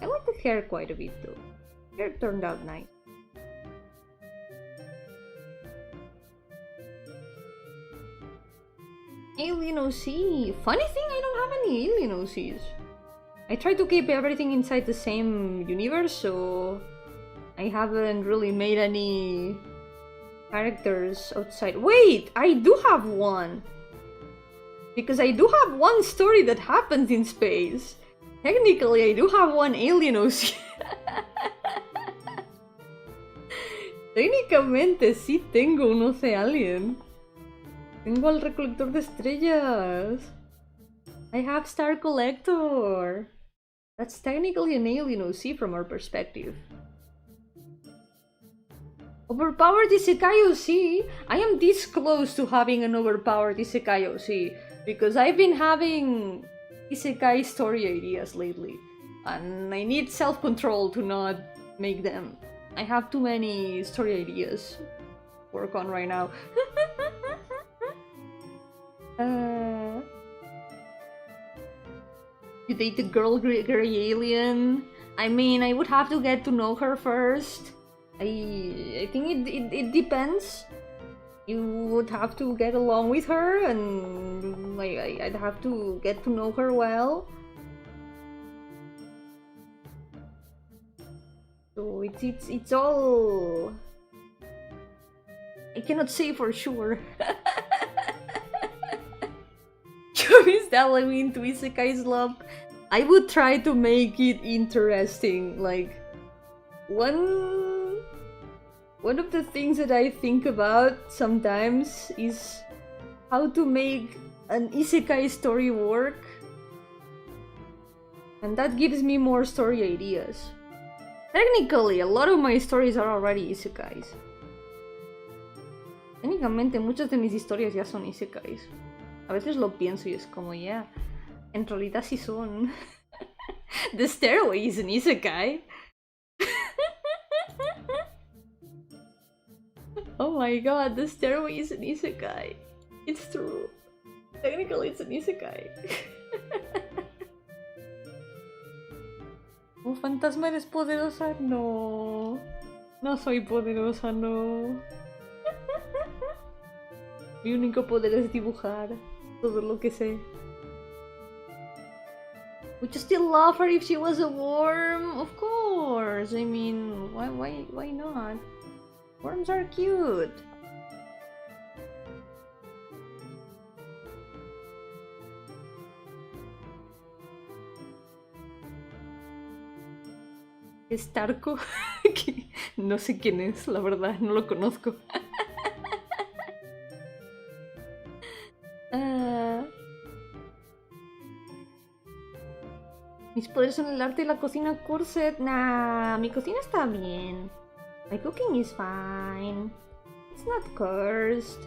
I like the hair quite a bit though. Hair turned out nice. Alien OC. Funny thing, I don't have any alien OCs. I try to keep everything inside the same universe, so I haven't really made any characters outside. Wait, I do have one! Because I do have one story that happens in space. Technically, I do have one alien OC. Técnicamente sí tengo un OC alien. Tengo al recolector de estrellas. I have Star Collector. That's technically an alien OC from our perspective. Overpowered Isekai OC? I am this close to having an overpowered Isekai OC. Because I've been having Isekai story ideas lately. And I need self-control to not make them. I have too many story ideas to work on right now. You date the girl gray alien? I mean, I would have to get to know her first. I think it depends. You would have to get along with her, and I'd have to get to know her well. So it's all... I cannot say for sure. Yomi's delving into Isekai's love. I would try to make it interesting. Like, one of the things that I think about sometimes is how to make an Isekai story work. And that gives me more story ideas. Technically, a lot of my stories are already Isekais. Técnicamente, muchas de mis historias ya son Isekais. A veces lo pienso y es como, ya, en realidad sí son. The Stairway is an Isekai. Oh my god, The Stairway is an Isekai. It's true. Technically, it's an Isekai. Oh, fantasma, eres poderosa. No. No soy poderosa, no. Mi único poder es dibujar. Todo lo que sé. Would you still love her if she was a worm? Of course. I mean, why not? Worms are cute. Starco. No sé quién es, la verdad, no lo conozco. Mis poderes son el arte y la cocina corset. Nah, mi cocina está bien. My cooking is fine. It's not cursed.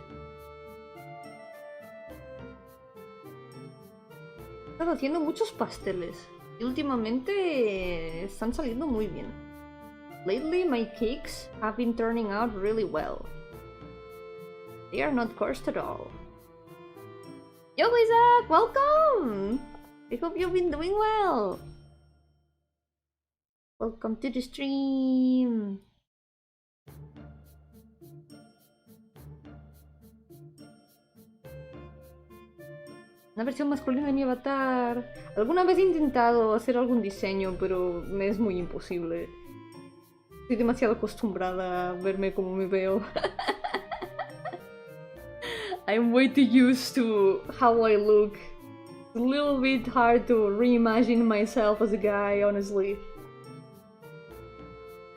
He estado haciendo muchos pasteles. Y últimamente están saliendo muy bien. Lately my cakes have been turning out really well. They are not cursed at all. Yo, Isaac! Welcome! I hope you've been doing well. Welcome to the stream. Una versión masculina de mi avatar. Alguna vez he intentado hacer algún diseño, pero me es muy imposible. Estoy demasiado acostumbrada a verme como me veo. I'm way too used to how I look. It's a little bit hard to reimagine myself as a guy, honestly.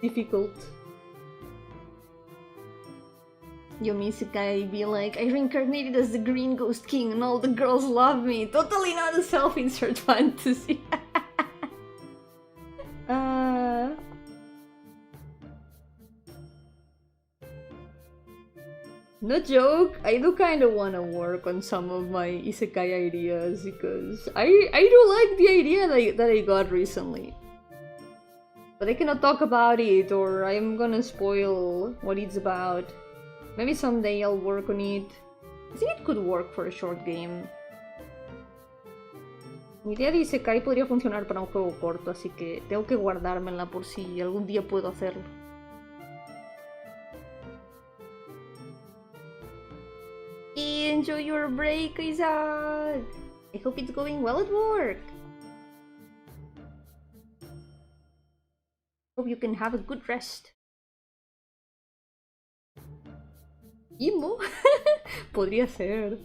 Difficult. Yomi Isekai be like, I reincarnated as the Green Ghost King and all the girls love me. Totally not a self-insert fantasy. No joke, I do kind of want to work on some of my isekai ideas because I do like the idea that I got recently. But I cannot talk about it or I'm gonna spoil what it's about. Maybe someday I'll work on it. I think it could work for a short game. Mi idea de isekai podría funcionar para un juego corto, así que tengo que guardármela por si algún día puedo hacerlo. Enjoy your break, Isaac! I hope it's going well at work! Hope you can have a good rest. ¿Imo? Podría ser.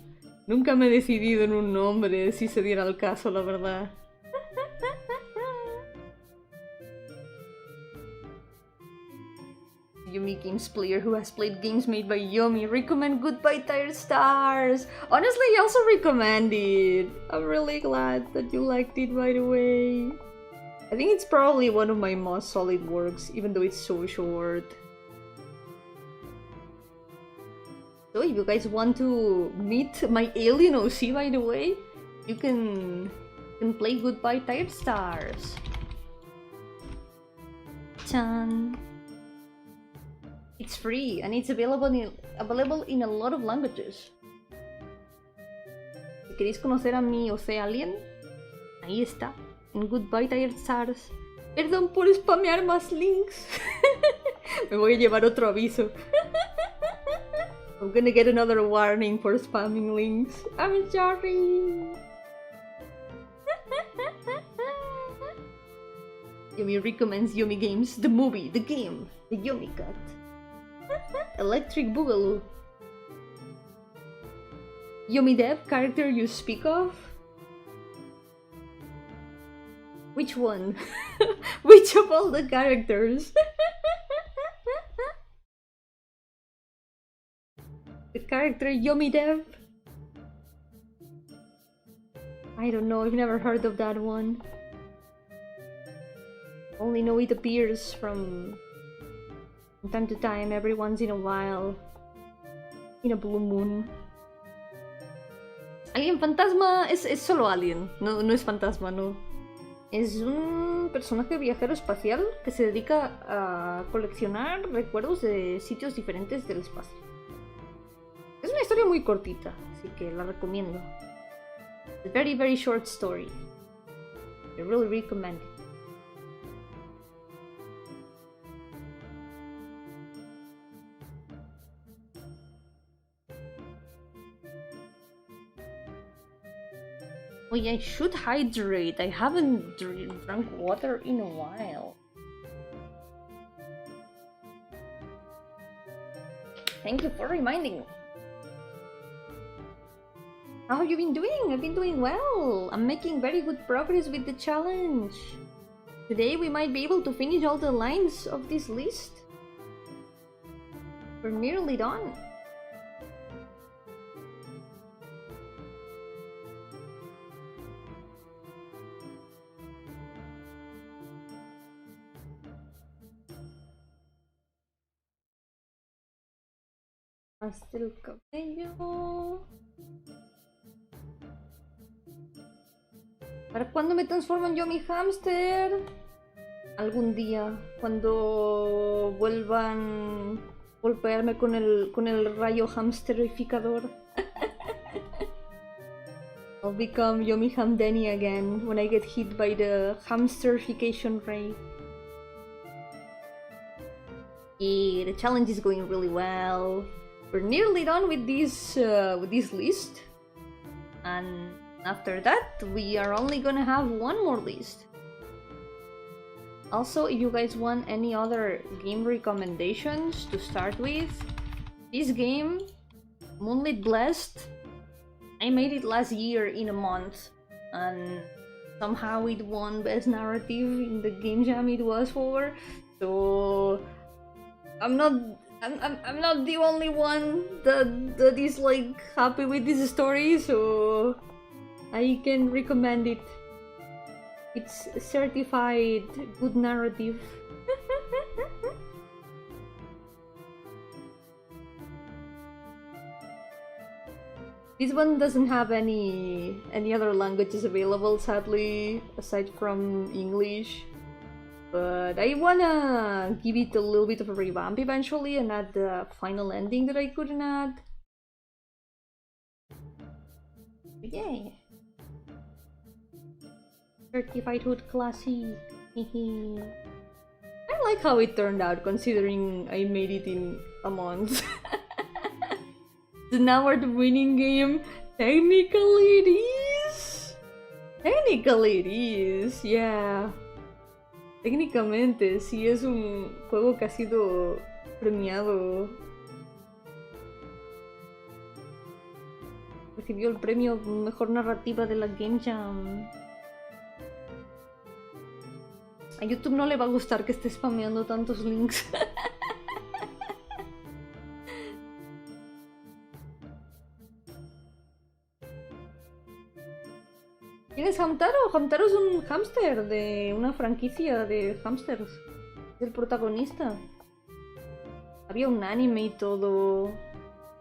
Nunca me he decidido en un nombre si se diera el caso, la verdad. Yomi Games player who has played games made by Yomi. Recommend Goodbye Tired Stars. Honestly, I also recommend it. I'm really glad that you liked it, by the way. I think it's probably one of my most solid works, even though it's so short. So if you guys want to meet my alien OC, by the way, you can play Goodbye Tired Stars. Chan. It's free and it's available in a lot of languages. Si queréis conocer a mi OC alien, ahí está, en Goodbye Tired Stars. Perdón por spamear más links. Me voy a llevar otro aviso. I'm gonna get another warning for spamming links. I'm sorry. Yomi recommends Yomi Games, the movie, the game, the Yomi Cat. Electric Boogaloo. Yomi Dev, character you speak of? Which one? Which of all the characters? The character Yomi Dev? I don't know, I've never heard of that one. Only know it appears from time to time, every once in a while, in a blue moon. Alien fantasma es solo alien, no es fantasma, no. Es un personaje viajero espacial que se dedica a coleccionar recuerdos de sitios diferentes del espacio. Es una historia muy cortita, así que la recomiendo. It's a very, very short story. I really recommend it. Oh yeah, I should hydrate. I haven't drunk water in a while. Thank you for reminding me. How have you been doing? I've been doing well. I'm making very good progress with the challenge. Today we might be able to finish all the lines of this list. We're nearly done. Hasta el cabello. ¿Para cuándo me transformo en Yomi Hamster? Algún día, cuando vuelvan a golpearme con el rayo hamsterificador. I'll become Yomi Gardenia again when I get hit by the hamsterification ray. Yeah, the challenge is going really well. We're nearly done with this list, and after that we are only gonna have one more list. Also, if you guys want any other game recommendations to start with, this game, Moonlit Blessed, I made it last year in a month, and somehow it won Best Narrative in the game jam it was for. So I'm not the only one that is like happy with this story, so I can recommend it. It's certified good narrative. This one doesn't have any other languages available, sadly, aside from English. But I wanna give it a little bit of a revamp eventually and add the final ending that I couldn't add. Yay! Certified Hood Classic. I like how it turned out considering I made it in a month. An award winning game. Technically it is. Technically it is, yeah. Técnicamente sí es un juego que ha sido premiado. Recibió el premio Mejor Narrativa de la Game Jam. A YouTube no le va a gustar que esté spameando tantos links. ¿Quién es Hamtaro? Hamtaro es un hámster de una franquicia de hámsters. Es el protagonista. Había un anime y todo.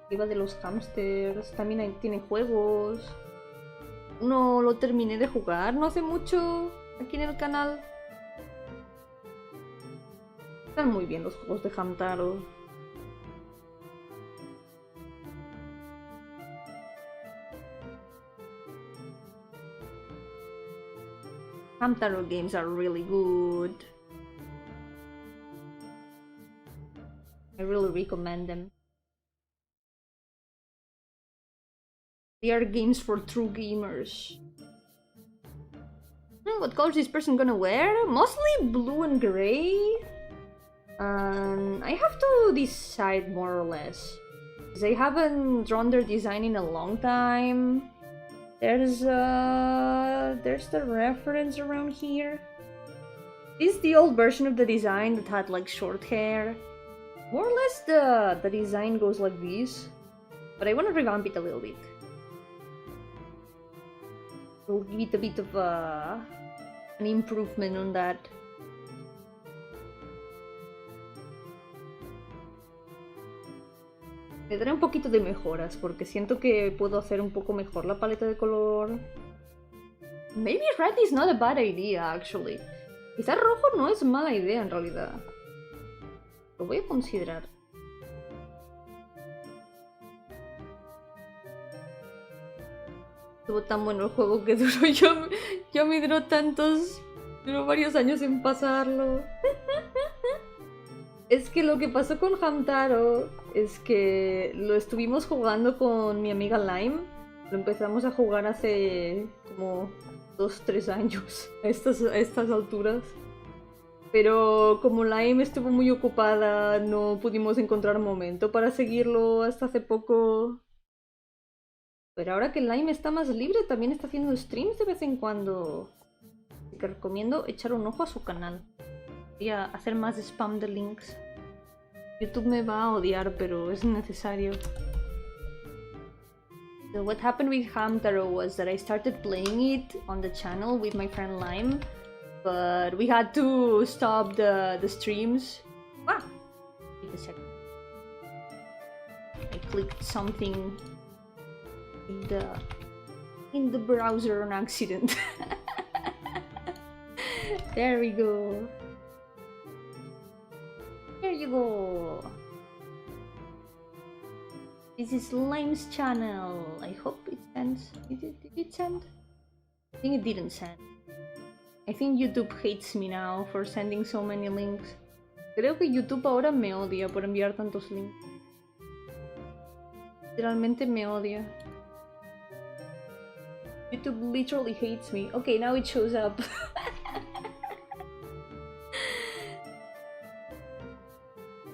Iba de los hámsters. También tiene juegos. Uno lo terminé de jugar no hace mucho aquí en el canal. Están muy bien los juegos de Hamtaro. Hamtaro games are really good. I really recommend them. They are games for true gamers. What color is this person gonna wear? Mostly blue and gray. I have to decide more or less. Because I haven't drawn their design in a long time. There's the reference around here. This is the old version of the design that had like short hair. More or less the design goes like this. But I want to revamp it a little bit. We'll give it a bit of an improvement on that. Le daré un poquito de mejoras porque siento que puedo hacer un poco mejor la paleta de color. Maybe red is not a bad idea, actually. Quizás rojo no es mala idea en realidad. Lo voy a considerar. Estuvo tan bueno el juego que duró yo me duró varios años en pasarlo. Es que lo que pasó con Hamtaro es que lo estuvimos jugando con mi amiga Lime Lo empezamos a jugar hace como 2-3 años a estas alturas. Pero como Lime estuvo muy ocupada, no pudimos encontrar momento para seguirlo hasta hace poco. Pero ahora que Lime está más libre, también está haciendo streams de vez en cuando. Así que recomiendo echar un ojo a su canal. Voy a hacer más spam de links. YouTube me va a odiar, pero es necesario. So what happened with Hamtaro was that I started playing it on the channel with my friend Lime, but we had to stop the streams. Ah! Wait a second. I clicked something in the browser on accident. There we go. There you go. This is Lime's channel. I hope it sends. Did it send? I think it didn't send. I think YouTube hates me now for sending so many links. Creo que YouTube ahora me odia por enviar tantos links. Literalmente me odia. YouTube literally hates me. Okay, now it shows up.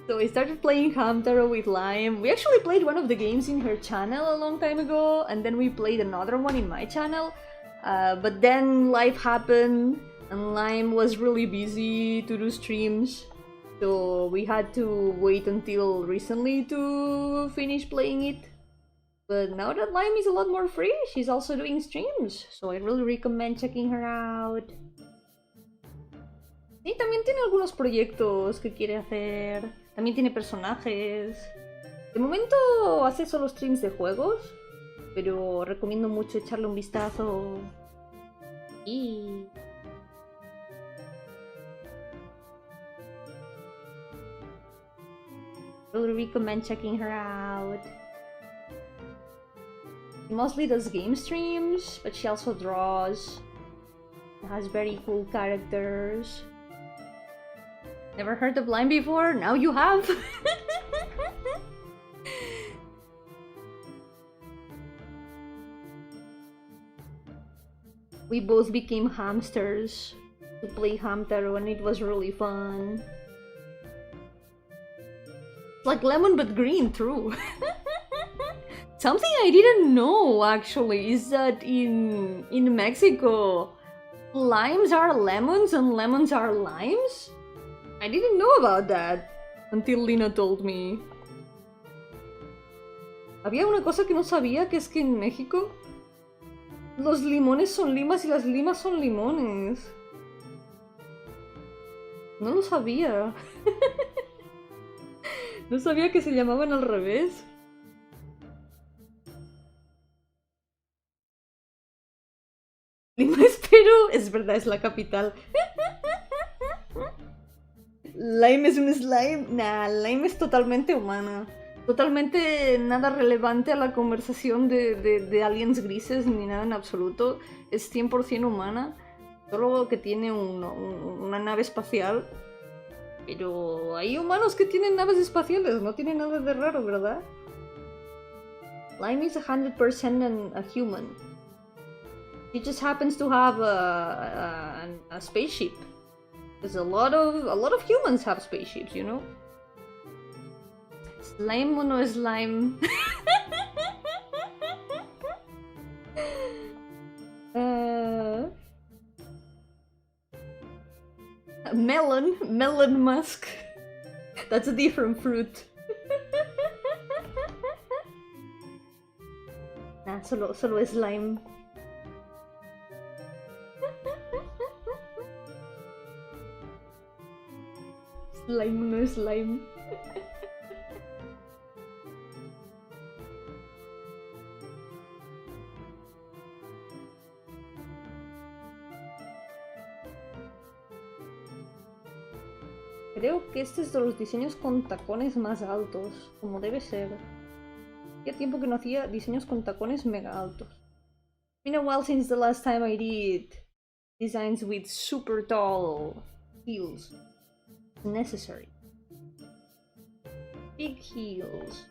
So I started playing Hamtaro with Lime. We actually played one of the games in her channel a long time ago, and then we played another one in my channel. But then life happened, and Lime was really busy to do streams. So we had to wait until recently to finish playing it. But now that Lime is a lot more free, she's also doing streams. So I really recommend checking her out. Sí, también tiene algunos proyectos que quiere hacer. También tiene personajes. De momento hace solo streams de juegos, pero recomiendo mucho echarle un vistazo. Y... really recommend checking her out. She mostly does game streams, but she also draws. Has very cool characters. Never heard of Lime before? Now you have! We both became hamsters to play Hamtaro, and it was really fun. It's like lemon but green, true. Something I didn't know actually is that in Mexico, limes are lemons and lemons are limes? I didn't know about that until Lina told me. Había una cosa que no sabía, que es que en México los limones son limas y las limas son limones. No lo sabía. No sabía que se llamaban al revés. Lima, espero. Es verdad, es la capital. Lime es un slime. Nah, Lime es totalmente humana. Totalmente nada relevante a la conversación de aliens grises ni nada en absoluto. Es 100% humana. Solo que tiene una nave espacial. Pero hay humanos que tienen naves espaciales. No tiene nada de raro, ¿verdad? Lime is 100% a human. He just happens to have a spaceship. Because a lot of humans have spaceships, you know? Slime o no slime? Melon musk. That's a different fruit. Nah, solo slime. Slime no slime. Creo que este es de los diseños con tacones más altos, como debe ser. Hacía tiempo que no hacía diseños con tacones mega altos. It's been a while since the last time I did designs with super tall heels. Necessary. Big heels.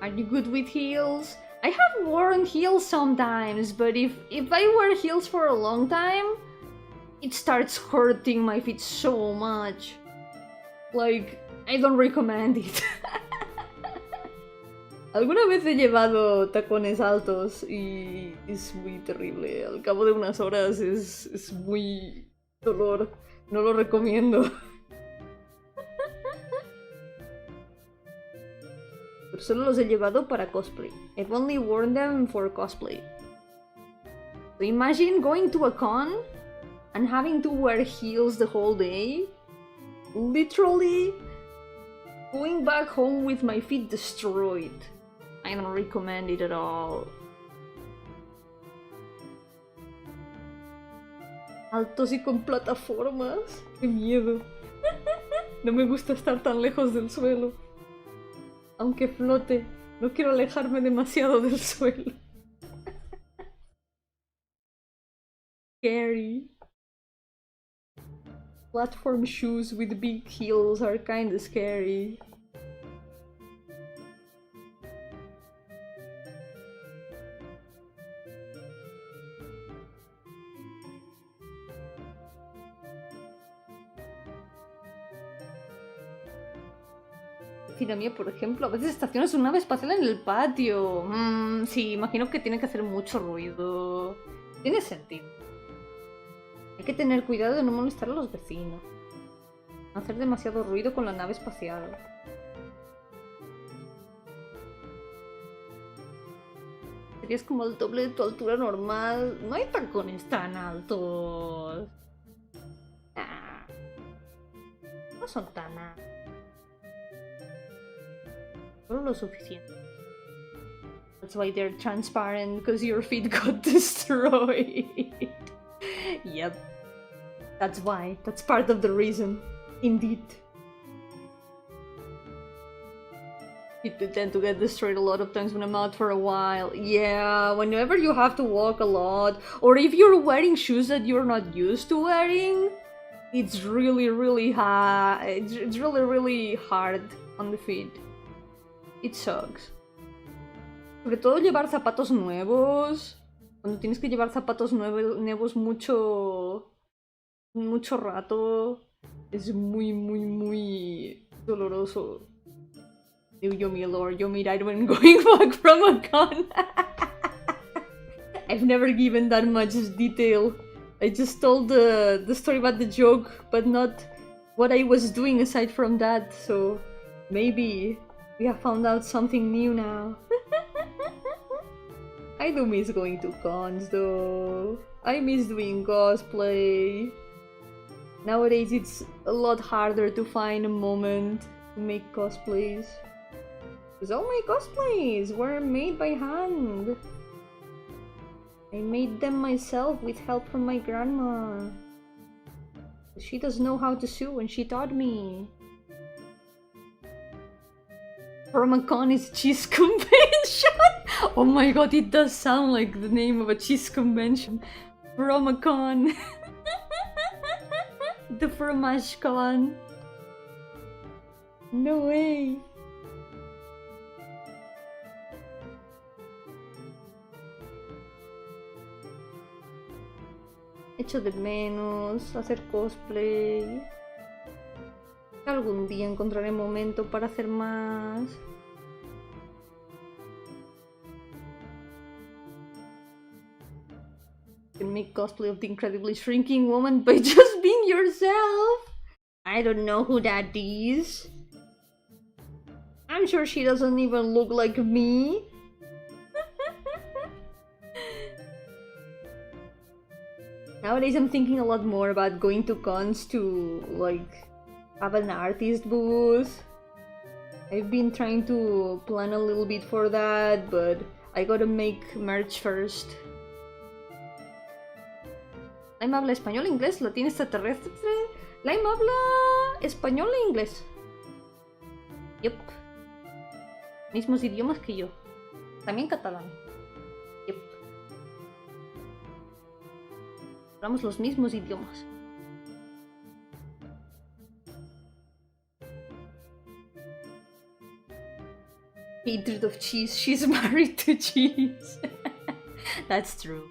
Are you good with heels? I have worn heels sometimes, but if I wear heels for a long time, it starts hurting my feet so much. Like, I don't recommend it. Alguna vez he llevado tacones altos y es muy terrible. Al cabo de unas horas es muy dolor. No lo recomiendo. Pero solo los he llevado para cosplay. I've only worn them for cosplay. So imagine going to a con and having to wear heels the whole day. Literally going back home with my feet destroyed. I don't recommend it at all. Altos y con plataformas. ¡Qué miedo! No me gusta estar tan lejos del suelo. Aunque flote, no quiero alejarme demasiado del suelo. Scary. Platform shoes with big heels are kinda scary. Vecina mía, por ejemplo, a veces estacionas una nave espacial en el patio. Sí, imagino que tiene que hacer mucho ruido. Tiene sentido. Hay que tener cuidado de no molestar a los vecinos. No hacer demasiado ruido con la nave espacial. Serías como el doble de tu altura normal. No hay tacones tan altos. No son tan altos. Solo lo suficiente. That's why they're transparent, because your feet got destroyed. Yep. That's why. That's part of the reason. Indeed. Feet tend to get destroyed a lot of times when I'm out for a while. Yeah, whenever you have to walk a lot, or if you're wearing shoes that you're not used to wearing, it's really hard. It's really hard on the feet. It sucks. Sobre todo llevar zapatos nuevos. Cuando tienes que llevar zapatos nuevos mucho rato, es muy doloroso. Yo-Yomi lord, Yomi died when going back from a con. I've never given that much detail. I just told the story about the joke, but not what I was doing aside from that, so maybe we have found out something new now. I do miss going to cons though. I miss doing cosplay. Nowadays it's a lot harder to find a moment to make cosplays. Because all my cosplays were made by hand. I made them myself with help from my grandma. She does know how to sew and she taught me. From a con is cheese convention. Oh my god, it does sound like the name of a cheese convention. From a con. The fromage con. No way. Echo de menos hacer cosplay. Algún día encontraré momento para hacer más. You can make cosplay of the incredibly shrinking woman by just being yourself. I don't know who that is. I'm sure she doesn't even look like me. Nowadays I'm thinking a lot more about going to cons to, like, have an artist booth. I've been trying to plan a little bit for that, but I gotta make merch first. Lime habla español, inglés, latín, extraterrestre. Lime habla español e inglés. Yup. Mismos idiomas que yo. También catalán. Yup. Hablamos los mismos idiomas. Hatred of cheese. She's married to cheese. That's true.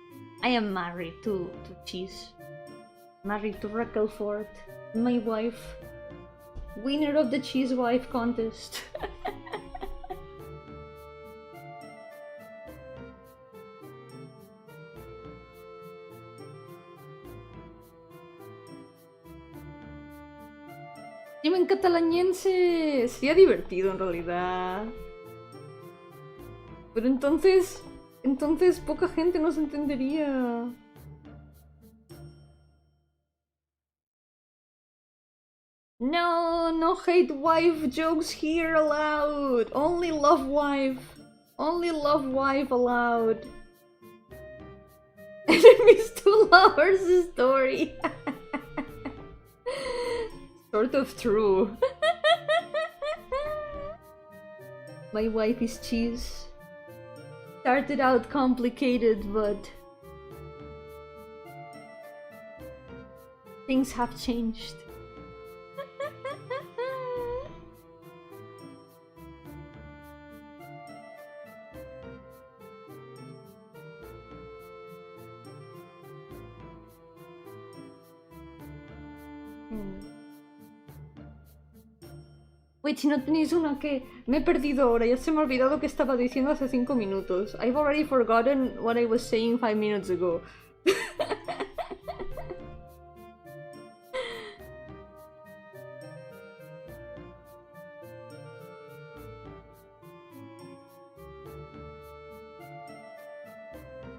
I am married to cheese. Married to Rackelford, my wife. Winner of the cheese wife contest. Dime en catalaniense. Sería divertido en realidad. Pero entonces poca gente nos entendería. No, no hate wife jokes here allowed. Only love wife. Only love wife allowed. Enemies to lovers story. Sort of true. My wife is cheese. Started out complicated, but things have changed. Wait, si no tenéis una que... Me he perdido ahora, ya se me ha olvidado que estaba diciendo hace 5 minutos. I've already forgotten what I was saying 5 minutes ago.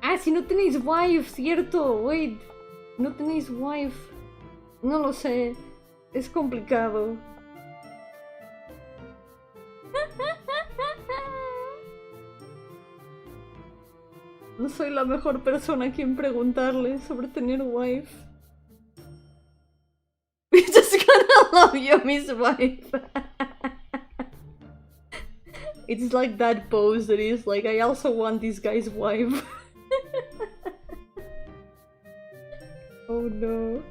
Ah, si no tenéis wife, cierto, wait. No tenéis wife. No lo sé. Es complicado. No soy la mejor persona a quien preguntarle sobre tener wife. We just gonna love Yomi's wife. It's like that pose that is like, I also want this guy's wife. Oh no.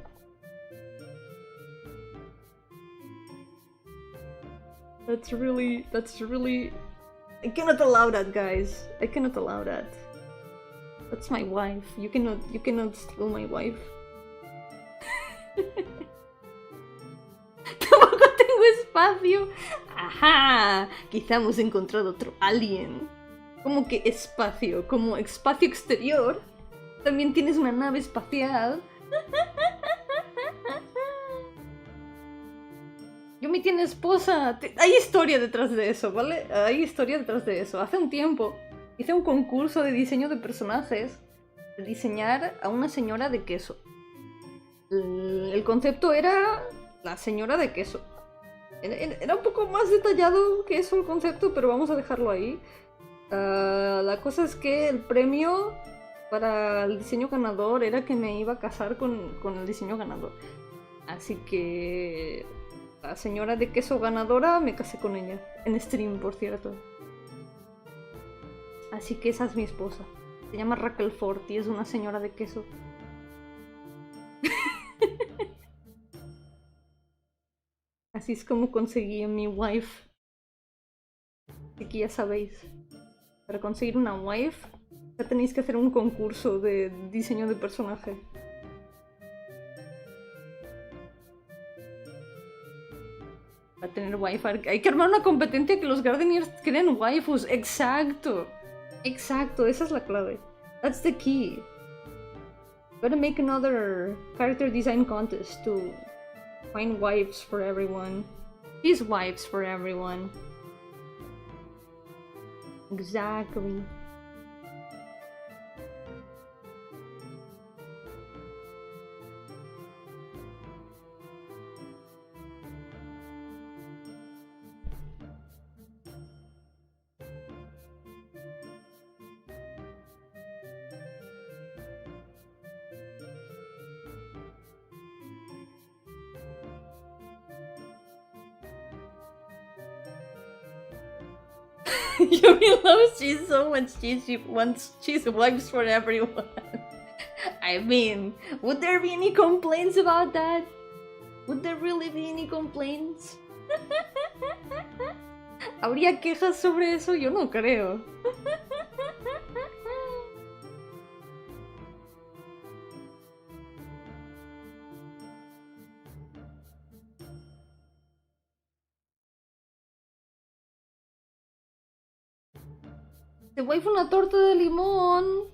That's really... I cannot allow that, guys. I cannot allow that. That's my wife. You cannot steal my wife. Tampoco tengo espacio. Ajá. Quizá hemos encontrado otro alien. Como que espacio, como espacio exterior. También tienes una nave espacial. Yomi tiene esposa. Hay historia detrás de eso, ¿vale? Hay historia detrás de eso. Hace un tiempo hice un concurso de diseño de personajes. De diseñar a una señora de queso. El concepto era la señora de queso. Era un poco más detallado que eso el concepto, pero vamos a dejarlo ahí. La cosa es que el premio para el diseño ganador era que me iba a casar con el diseño ganador. Así que... la señora de queso ganadora, me casé con ella. En stream, por cierto. Así que esa es mi esposa. Se llama Rackelford y es una señora de queso. Así es como conseguí a mi wife. Así que ya sabéis. Para conseguir una wife, ya tenéis que hacer un concurso de diseño de personaje. Para tener wifi. Hay que armar una competencia que los Gardeniers creen waifus. Exacto. Exacto, esa es la clave. That's the key. Gotta make another character design contest to find wives for everyone. These wives for everyone. Exactly. Yomi loves cheese so much cheese, she wants cheese wipes for everyone. I mean, would there be any complaints about that? Would there really be any complaints? ¿Habría quejas sobre eso? Yo no creo. Te voy a una torta de limón.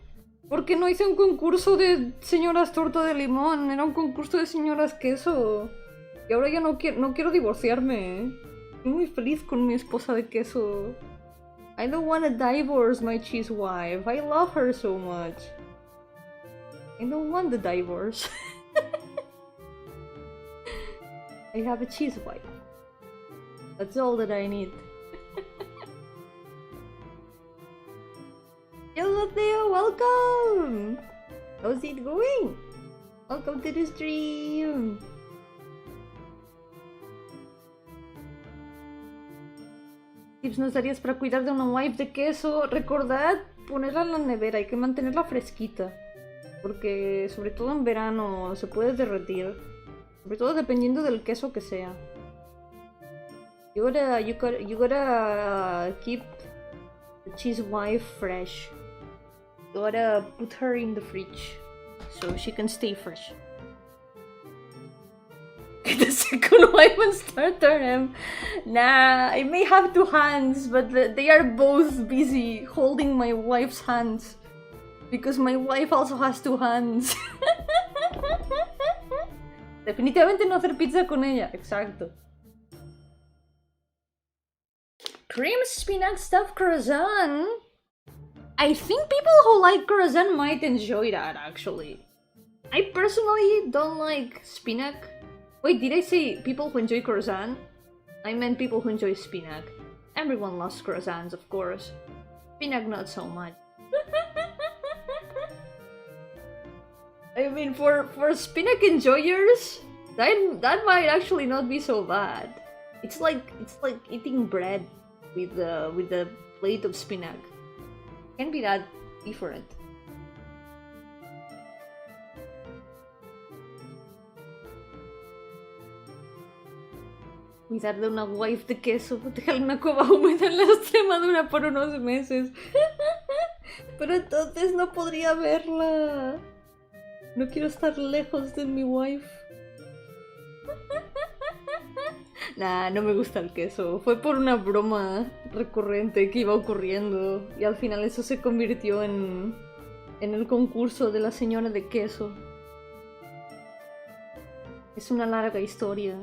¿Por qué no hice un concurso de señoras torta de limón? Era un concurso de señoras queso. Y ahora ya no quiero divorciarme. Estoy muy feliz con mi esposa de queso. I don't want to divorce my cheese wife. I love her so much. I don't want the divorce. I have a cheese wife. That's all that I need. Hello Theo, welcome! How's it going? Welcome to the stream! Tips nos darías para cuidar de una wife de queso. Recordad ponerla en la nevera, hay que mantenerla fresquita. Porque sobre todo en verano se puede derretir. Sobre todo dependiendo del queso que sea. You gotta keep the cheese wife fresh. You gotta put her in the fridge so she can stay fresh. The second wife and starter him. Nah, I may have two hands, but they are both busy holding my wife's hands. Because my wife also has two hands. Definitivamente no hacer pizza con ella, exacto. Cream spinach stuffed croissant? I think people who like croissant might enjoy that, actually. I personally don't like spinach. Wait, did I say people who enjoy croissant? I meant people who enjoy spinach. Everyone loves croissants, of course. Spinach not so much. I mean, for spinach enjoyers, that might actually not be so bad. It's like eating bread with a plate of spinach. Can't be that different. Cuidar de una wife de queso, dejar una cueva húmeda en la Extremadura por unos meses. Pero entonces no podría verla. No quiero estar lejos de mi wife. Nah, no me gusta el queso. Fue por una broma recurrente que iba ocurriendo. Y al final eso se convirtió en el concurso de la señora de queso. Es una larga historia.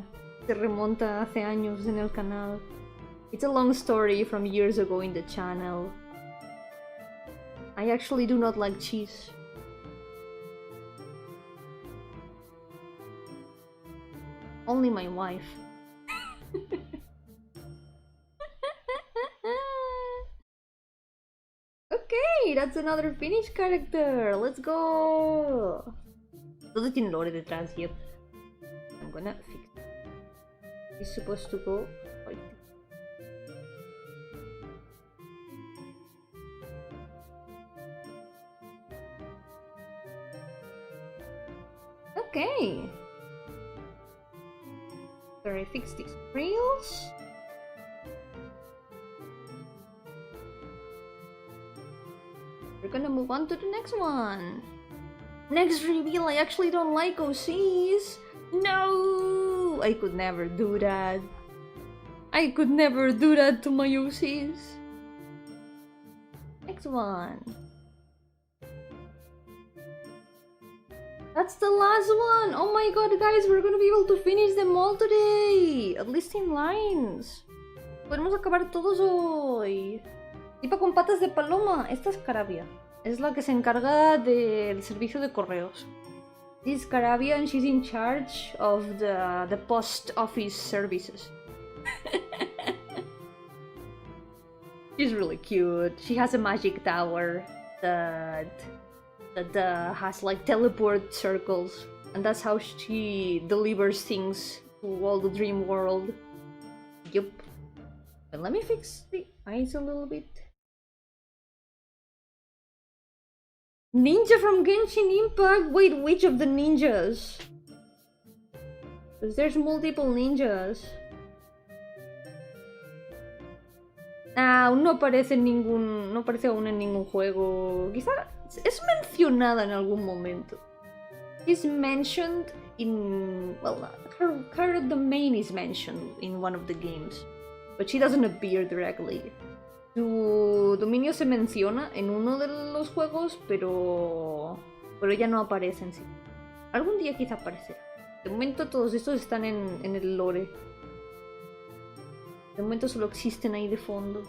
Se remonta hace años en el canal. It's a long story from years ago in the channel. I actually do not like cheese. Only my wife. Okay, that's another Finnish character. Let's go. Todo tiene lore detrás, yep. I'm gonna fix it. It's supposed to go like this. Okay. So I fix these rails. We're gonna move on to the next one. Next reveal, I actually don't like OCs. No! I could never do that. I could never do that to my OCs. Next one. That's the last one! Oh my god, guys, we're gonna be able to finish them all today! At least in lines. Podemos acabar todos hoy. Tipo con patas de paloma. Esta es Carabia. Es la que se encarga del servicio de correos. This is Carabia and she's in charge of the post office services. She's really cute. She has a magic tower that has like teleport circles, and that's how she delivers things to all the dream world. Yup. But let me fix the eyes a little bit. Ninja from Genshin Impact? Wait, which of the ninjas? Because there's multiple ninjas. Aún no aparece en ningún. No aparece aún en ningún juego. Quizá es mencionada en algún momento. She's mentioned in. Well, her domain is mentioned in one of the games. But she doesn't appear directly. Su dominio se menciona en uno de los juegos, pero ella no aparece en sí. Algún día quizá aparecerá. De momento todos estos están en el lore. De momento solo existen ahí de fondo.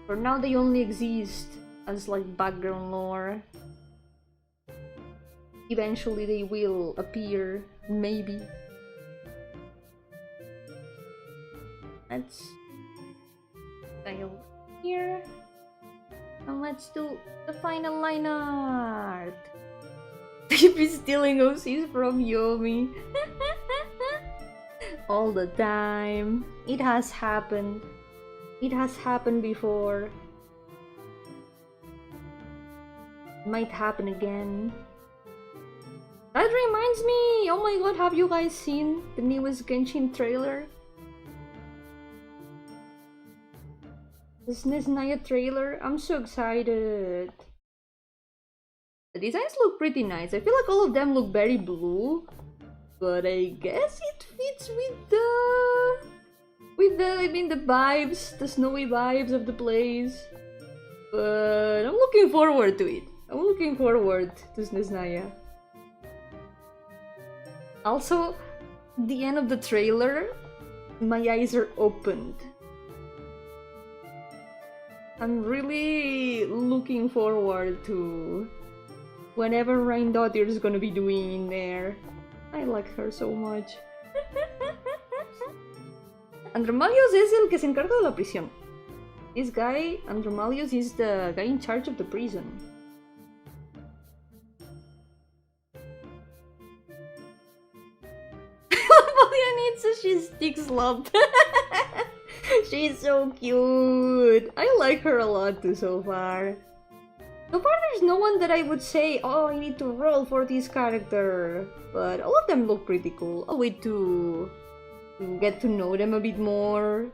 For now they only exist as like background lore. Eventually they will appear, maybe. Let's stay over here. And let's do the final line art. They've been stealing OCs from Yomi. All the time. It has happened. It has happened before. It might happen again. That reminds me! Oh my god, have you guys seen the newest Genshin trailer? This Naya trailer? I'm so excited. The designs look pretty nice. I feel like all of them look very blue. But I guess it fits with the vibes, the snowy vibes of the place. But I'm looking forward to it. I'm looking forward to Naya. Also, the end of the trailer, my eyes are opened. I'm really looking forward to whatever Rain Daughter is gonna be doing in there. I like her so much. Andromalios es el que se encarga de la prisión. This guy, Andromalios, is the guy in charge of the prison. She sticks lump. She's so cute. I like her a lot too so far. So far there's no one that I would say, oh, I need to roll for this character. But all of them look pretty cool. I'll wait to get to know them a bit more.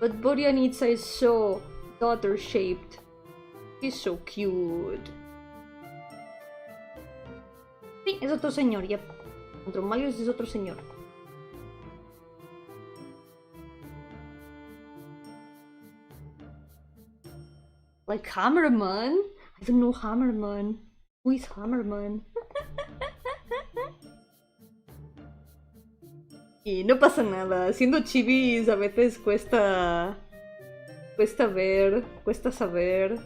But Boryanitsa is so daughter-shaped. She's so cute. Sí, es otro señor, yep. Andromalios es otro señor. Like Hammerman? I don't know Hammerman. Who is Hammerman? Y no pasa nada. Siendo chivis a veces cuesta ver, cuesta saber.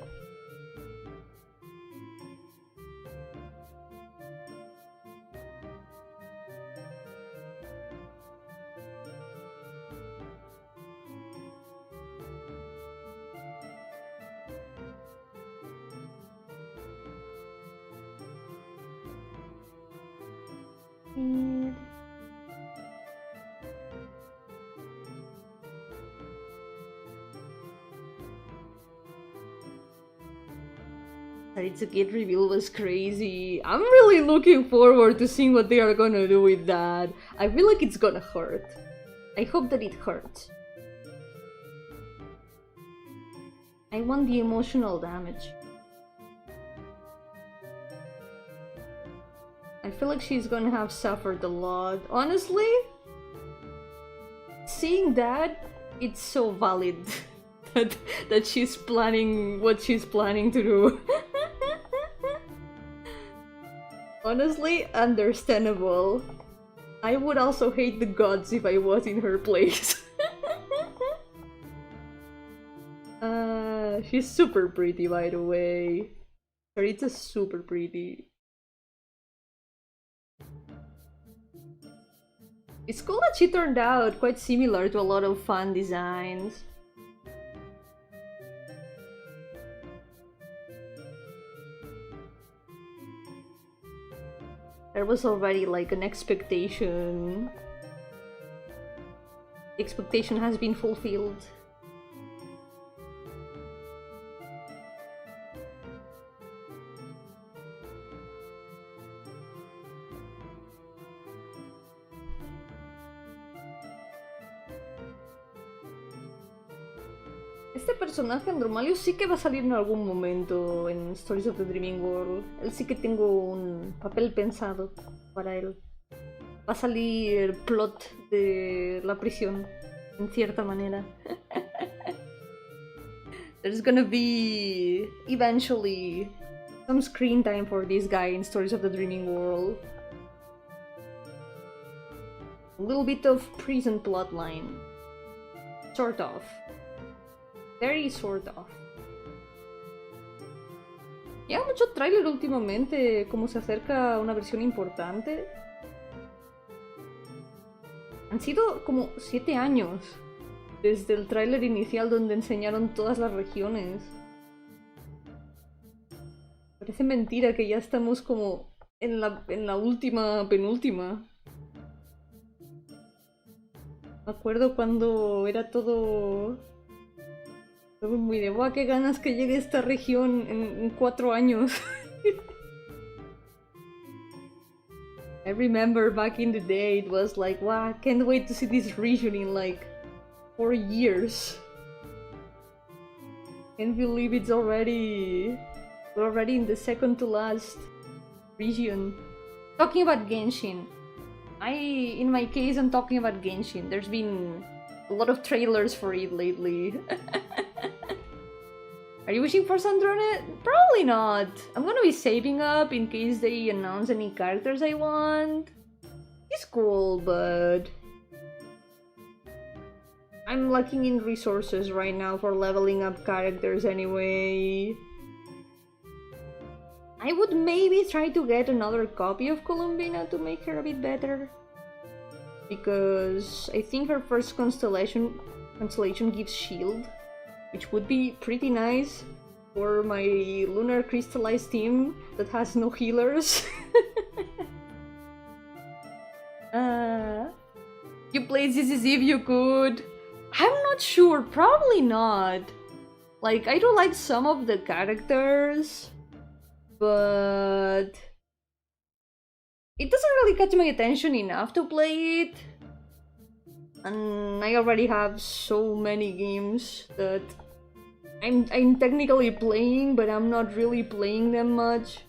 It's a kid reveal was crazy. I'm really looking forward to seeing what they are gonna do with that. I feel like it's gonna hurt. I hope that it hurts. I want the emotional damage. I feel like she's gonna have suffered a lot. Honestly, seeing that, it's so valid that she's planning what she's planning to do. Honestly, understandable. I would also hate the gods if I was in her place. She's super pretty, by the way. Sarita's super pretty. It's cool that she turned out quite similar to a lot of fan designs. There was already like an expectation. The expectation has been fulfilled. Este personaje Andromalio sí que va a salir en algún momento en Stories of the Dreaming World. Él sí que tengo un papel pensado para él. Va a salir plot de la prisión, en cierta manera. There's gonna be eventually some screen time for this guy in Stories of the Dreaming World. A little bit of prison plotline. Sort of. Very sort of. Lleva mucho tráiler últimamente, como se acerca una versión importante. Han sido como 7 años desde el tráiler inicial donde enseñaron todas las regiones. Parece mentira que ya estamos como en la última, penúltima. Me acuerdo cuando era todo muy de ¡buah, qué ganas que llegue esta región en 4 años! I remember back in the day it was like, wow, I can't wait to see this region in like 4 years. Can't believe we're already in the second to last region. Talking about Genshin. In my case, I'm talking about Genshin. There's been a lot of trailers for it lately. Are you wishing for Sandrone? Probably not. I'm gonna be saving up in case they announce any characters I want. It's cool, but I'm lacking in resources right now for leveling up characters anyway. I would maybe try to get another copy of Columbina to make her a bit better. Because I think her first constellation gives shield, which would be pretty nice for my lunar crystallized team that has no healers. You played this as if you could. I'm not sure, probably not. Like, I don't like some of the characters, but it doesn't really catch my attention enough to play it. And I already have so many games that I'm technically playing, but I'm not really playing them much.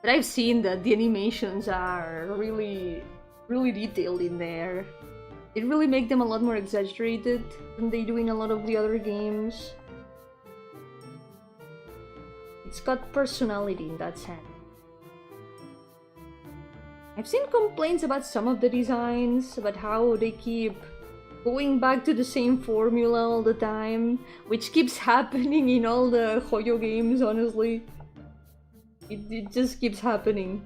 But I've seen that the animations are really detailed in there. It really make them a lot more exaggerated than they do in a lot of the other games. It's got personality in that sense. I've seen complaints about some of the designs, about how they keep going back to the same formula all the time, which keeps happening in all the Joyo games, honestly. It just keeps happening.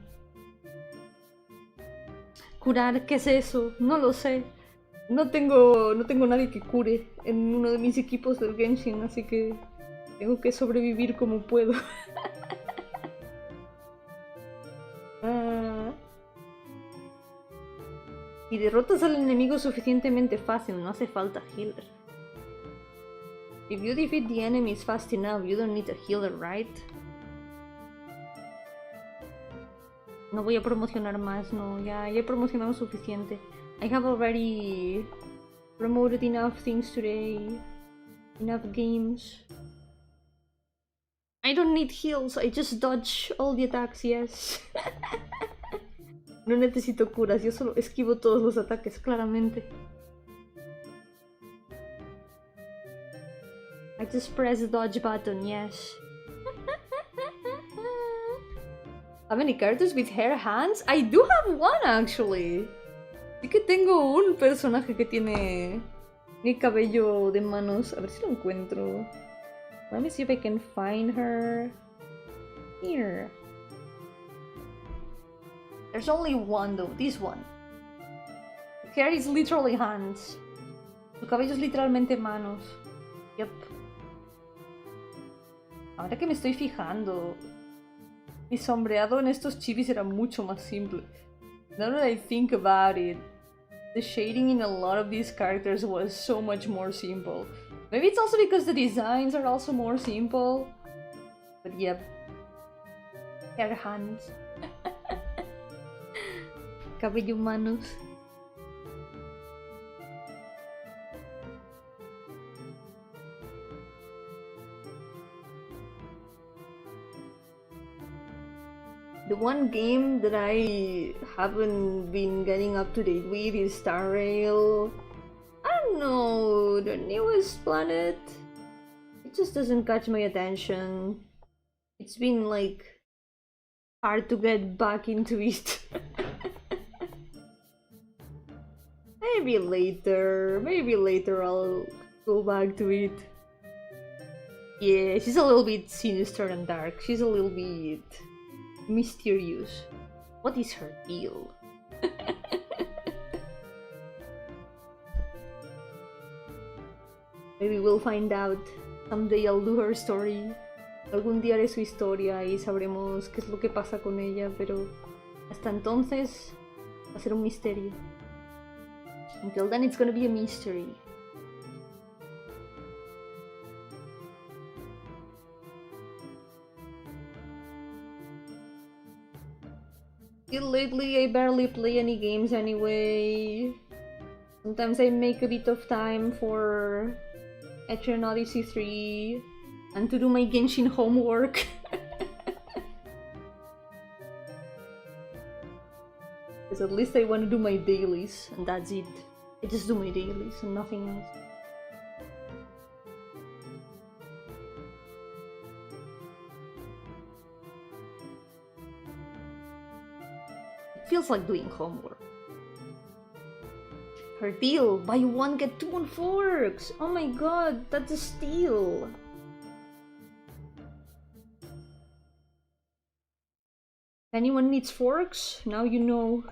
Curar, ¿qué es eso? No lo sé. No tengo nadie que cure en uno de mis equipos del Genshin, así que tengo que sobrevivir como puedo. Si derrotas al enemigo suficientemente fácil, no hace falta healer. If you defeat the enemies fast enough, you don't need a healer, right? No voy a promocionar más, no, ya he promocionado suficiente. I have already promoted enough things today, enough games. I don't need heals, I just dodge all the attacks, yes. No necesito curas, yo solo esquivo todos los ataques, claramente. I just press the dodge button, yes. How many characters with hair hands? I do have one, actually. Sí que tengo un personaje que tiene cabello de manos. A ver si lo encuentro. Let me see if I can find her. Here. There's only one though, this one. The hair is literally hands. Su cabello es literalmente manos. Yep. Ahora que me estoy fijando, mi sombreado en estos chibis era mucho más simple. Now that I think about it, the shading in a lot of these characters was so much more simple. Maybe it's also because the designs are also more simple. But yep. Hair hands. Cabello manos. The one game that I haven't been getting up to date with is Star Rail. I don't know, the newest planet. It just doesn't catch my attention. It's been like hard to get back into it. Maybe later I'll go back to it. Yeah, she's a little bit sinister and dark. She's a little bit mysterious. What is her deal? Maybe we'll find out. Someday I'll do her story. Algún día haré su historia y sabremos qué es lo que pasa con ella, pero hasta entonces va a ser un misterio. Until then it's gonna be a mystery. Till lately I barely play any games anyway. Sometimes I make a bit of time for Etrian Odyssey 3 and to do my Genshin homework. Because at least I want to do my dailies and that's it. I just do my dailies and nothing else. It feels like doing homework. Her deal, buy one get two on forks! Oh my god, that's a steal! Anyone needs forks? Now you know.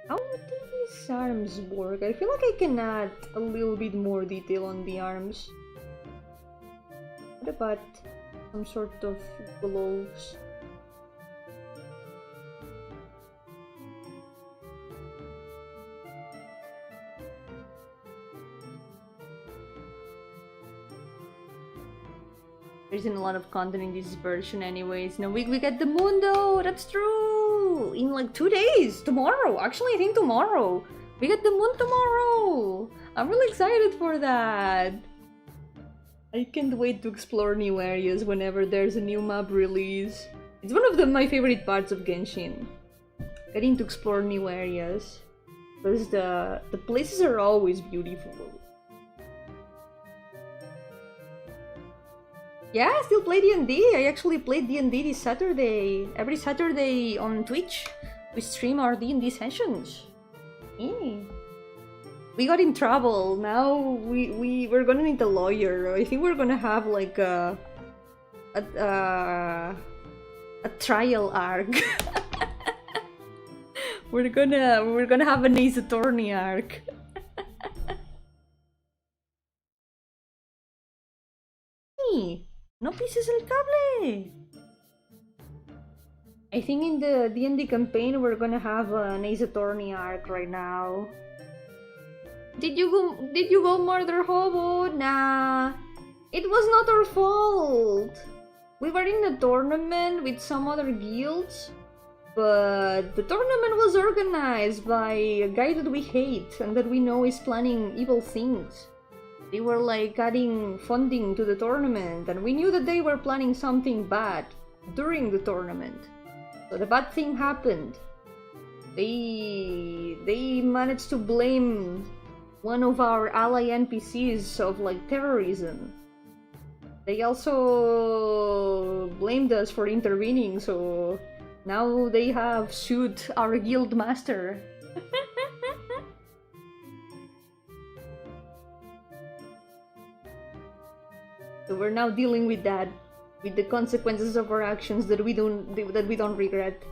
How do these arms work? I feel like I can add a little bit more detail on the arms. What about some sort of gloves? There isn't a lot of content in this version anyways. In a week we get the mundo! That's true! In like 2 days! Tomorrow! Actually I think tomorrow! We get the moon tomorrow! I'm really excited for that! I can't wait to explore new areas whenever there's a new map release. It's one of my favorite parts of Genshin. Getting to explore new areas. Because the places are always beautiful. Yeah, I still play D&D. I actually played D&D this Saturday. Every Saturday on Twitch, we stream our D&D sessions. Yeah. We got in trouble. Now we're gonna need a lawyer. I think we're gonna have like a trial arc. we're gonna have an Ace Attorney arc. No pises el cable! I think in the D&D campaign we're gonna have an Ace Attorney arc right now. Did you go murder Hobo? Nah. It was not our fault! We were in a tournament with some other guilds, but the tournament was organized by a guy that we hate and that we know is planning evil things. They were like adding funding to the tournament, and we knew that they were planning something bad during the tournament. So the bad thing happened. They managed to blame one of our ally NPCs of like terrorism. They also blamed us for intervening, so now they have sued our guild master. So we're now dealing with that, with the consequences of our actions that we don't regret.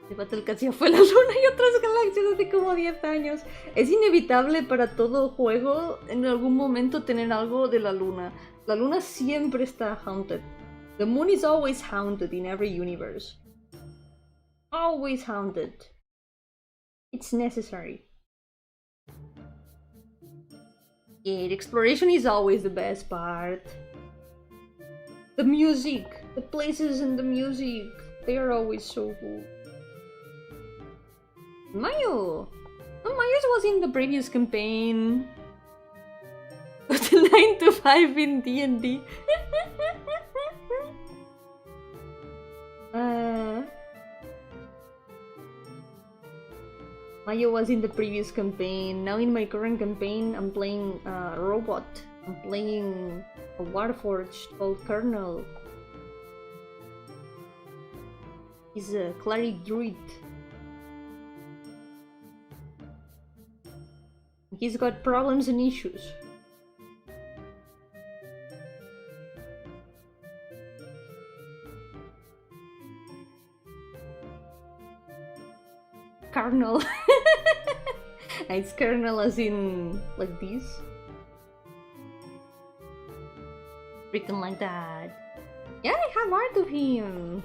El battle casi fue la luna y otras galaxias hace como 10 años. Es inevitable para todo juego en algún momento tener algo de la luna. La luna siempre está haunted. The moon is always haunted in every universe. Always haunted. It's necessary. Yeah, the exploration is always the best part. The music, the places and the music. They are always so cool. Mayo! Oh, Mayo's was in the previous campaign. The 9 to 5 in D&D. Mayo was in the previous campaign. Now in my current campaign, I'm playing a robot. I'm playing a warforged called Colonel. He's a cleric druid. He's got problems and issues. Colonel. It's Colonel as in like this. Written like that. Yeah, I have art of him.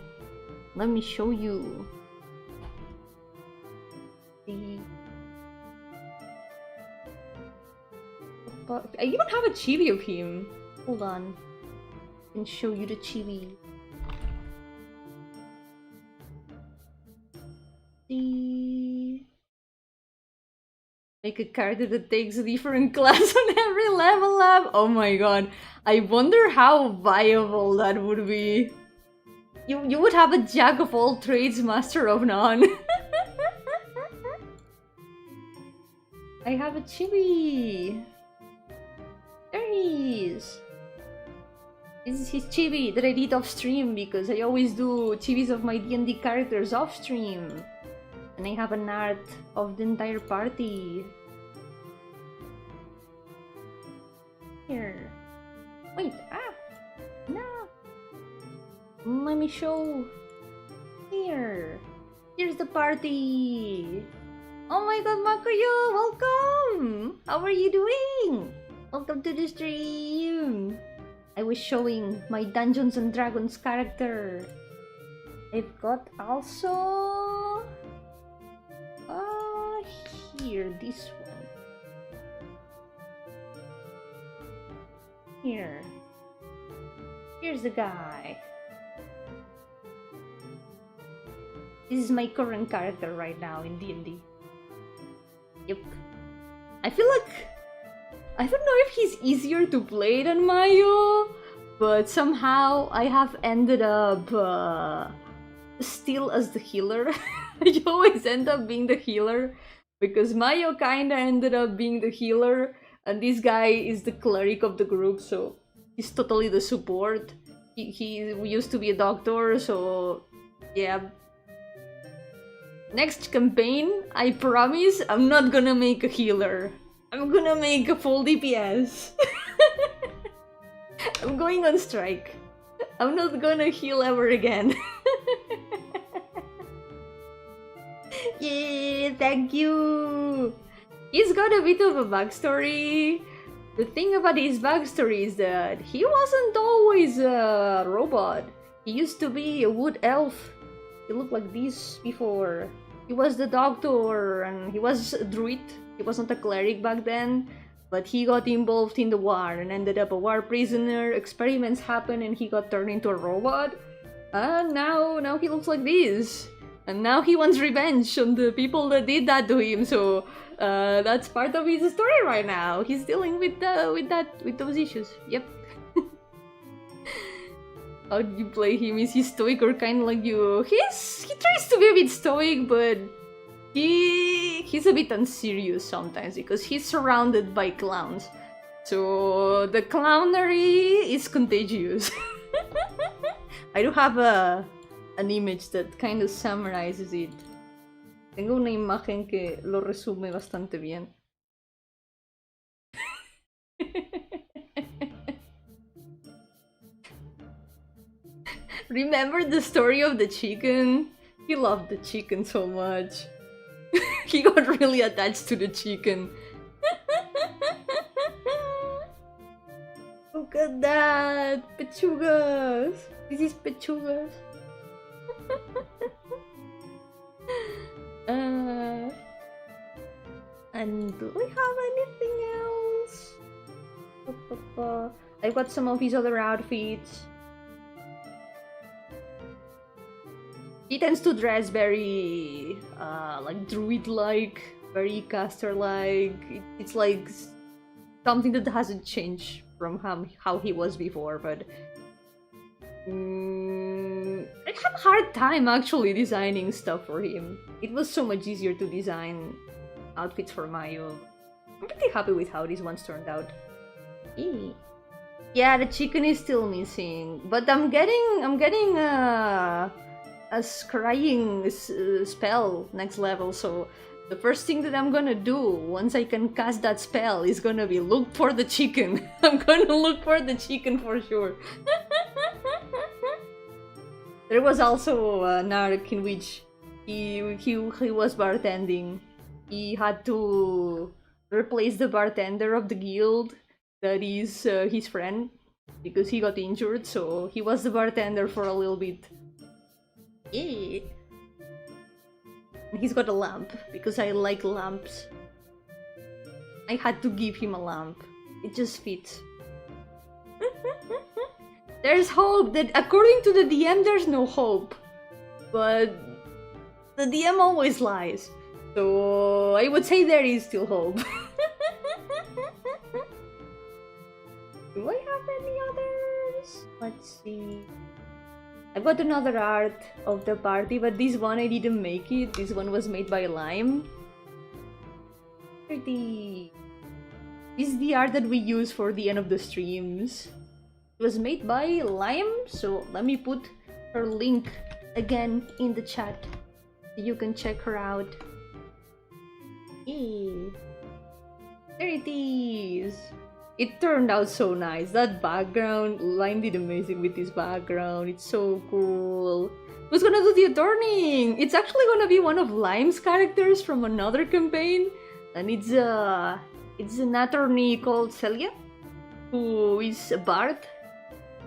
Let me show you. See. I even have a chibi of him. Hold on. I can show you the chibi. See. Make a character that takes a different class on every level up. Oh my god. I wonder how viable that would be. You would have a jack of all trades, master of none. I have a chibi. There he is. This is his chibi that I did off stream because I always do chibis of my D&D characters off stream. And I have an art of the entire party. Here. Wait, no. Let me show. Here. Here's the party. Oh my god, Makuyo, welcome! How are you doing? Welcome to the stream. I was showing my Dungeons and Dragons character. I've got also... here, this one. Here. Here's the guy. This is my current character right now in D&D. Yep. I feel like... I don't know if he's easier to play than Mayo, but somehow I have ended up still as the healer. I always end up being the healer because Mayo kinda ended up being the healer and this guy is the cleric of the group, so he's totally the support. He used to be a doctor, so yeah. Next campaign, I promise I'm not gonna make a healer. I'm gonna make a full DPS. I'm going on strike. I'm not gonna heal ever again. Yeah, thank you! He's got a bit of a backstory. The thing about his backstory is that he wasn't always a robot. He used to be a wood elf. He looked like this before. He was the doctor and he was a druid. He wasn't a cleric back then, but he got involved in the war and ended up a war prisoner. Experiments happened and he got turned into a robot. And now he looks like this. And now he wants revenge on the people that did that to him. So that's part of his story right now. He's dealing with those issues. Yep. How do you play him? Is he stoic or kind of like you? He tries to be a bit stoic, but he's a bit unserious sometimes because he's surrounded by clowns. So the clownery is contagious. I do have an image that kind of summarizes it. Tengo una imagen que lo resume bastante bien. Remember the story of the chicken? He loved the chicken so much. He got really attached to the chicken. Look at that! Pechugas! This is pechugas. And do we have anything else? I've got some of his other outfits. He tends to dress very like druid-like, very caster-like. It's like something that hasn't changed from how he was before, but I have a hard time actually designing stuff for him. It was so much easier to design outfits for Mayo. I'm pretty happy with how these ones turned out. Eee. Yeah, the chicken is still missing, but I'm getting a scrying spell next level, so the first thing that I'm gonna do once I can cast that spell is gonna be look for the chicken. I'm gonna look for the chicken for sure. There was also an arc in which he was bartending. He had to replace the bartender of the guild that is his friend because he got injured, so he was the bartender for a little bit. Yeah. And he's got a lamp because I like lamps. I had to give him a lamp. It just fits. There's hope that according to the DM there's no hope, but the DM always lies, so I would say there is still hope. Do I have any others? Let's see. I've got another art of the party, but this one I didn't make it. This one was made by Lime. Pretty. This is the art that we use for the end of the streams. It was made by Lime, so let me put her link again in the chat so you can check her out. Hey. There it is. It turned out so nice. That background, Lime did amazing with this background. It's so cool. Who's gonna do the adorning? It's actually gonna be one of Lime's characters from another campaign, and it's an attorney called Celia, who is a bard.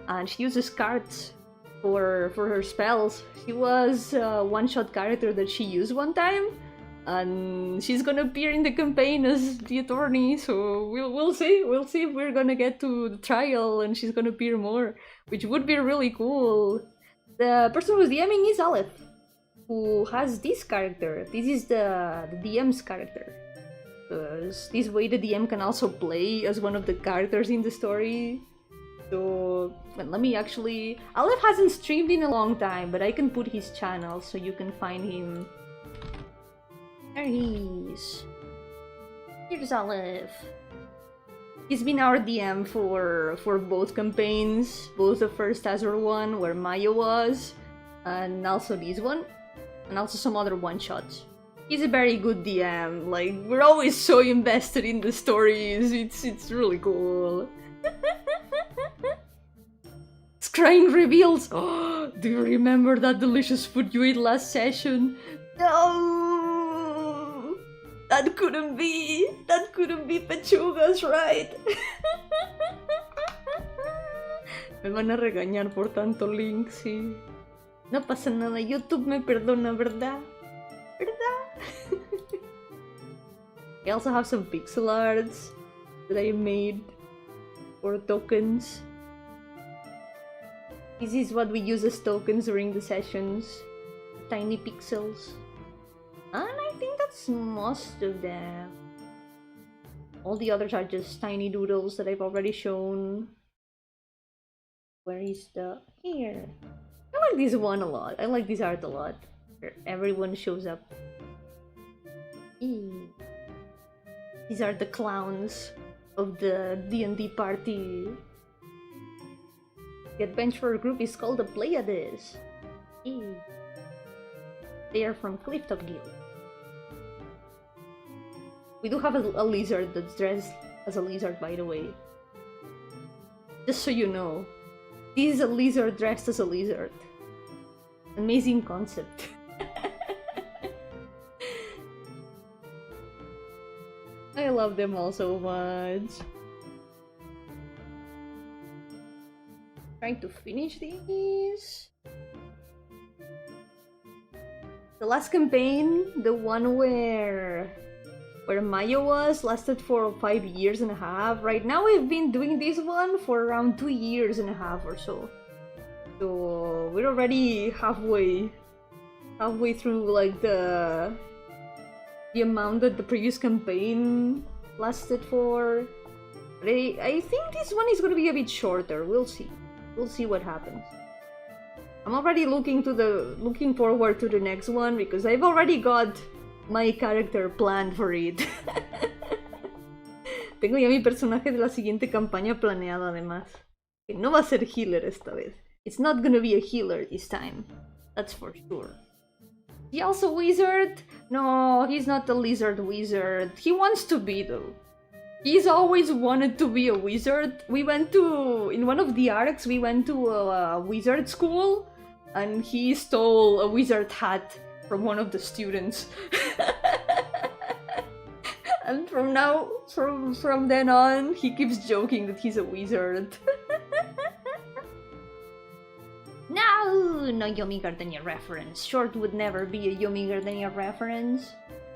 And she uses cards for her spells. She was a one-shot character that she used one time, and she's gonna appear in the campaign as the attorney. So we'll see if we're gonna get to the trial and she's gonna appear more, which would be really cool. The person who's DMing is Aleph, who has this character. This is the DM's character. Because this way the DM can also play as one of the characters in the story. So let me actually... Aleph hasn't streamed in a long time, but I can put his channel so you can find him. There he is. Here's Aleph. He's been our DM for both campaigns, both the first Azure one where Maya was, and also this one, and also some other one-shots. He's a very good DM, like, we're always so invested in the stories, it's really cool. Scrying reveals! Oh, do you remember that delicious food you ate last session? No! That couldn't be pechugas, right? Me van a regañar por tanto link, sí. No pasa nada, YouTube me perdona, ¿verdad? ¿Verdad? I also have some pixel arts that I made for tokens. This is what we use as tokens during the sessions. Tiny pixels. And I think that's most of them. All the others are just tiny doodles that I've already shown. Where is the... Here. I like this one a lot. I like this art a lot. Where everyone shows up. Eee. These are the clowns of the D&D party. The adventurer group is called the Pleiades. Eee. They are from Clifftop Guild. We do have a lizard that's dressed as a lizard, by the way. Just so you know. This is a lizard dressed as a lizard. Amazing concept. I love them all so much. Trying to finish these. The last campaign, the one where Maya was, lasted for 5 years and a half. Right now we've been doing this one for around 2 years and a half or so. So we're already halfway halfway through like the amount that the previous campaign lasted for. But I think this one is gonna be a bit shorter. We'll see. We'll see what happens. I'm already looking forward to the next one because I've already got my character planned for it. Tengo ya mi personaje de la siguiente campaña planeado además. Que no va a ser healer esta vez. It's not gonna be a healer this time. That's for sure. He also wizard? No, he's not a lizard wizard. He wants to be though. He's always wanted to be a wizard. We went to, in one of the arcs, we went to a wizard school and he stole a wizard hat from one of the students. And from then on, he keeps joking that he's a wizard. No Yomi Gardenia reference. Short would never be a Yomi Gardenia reference.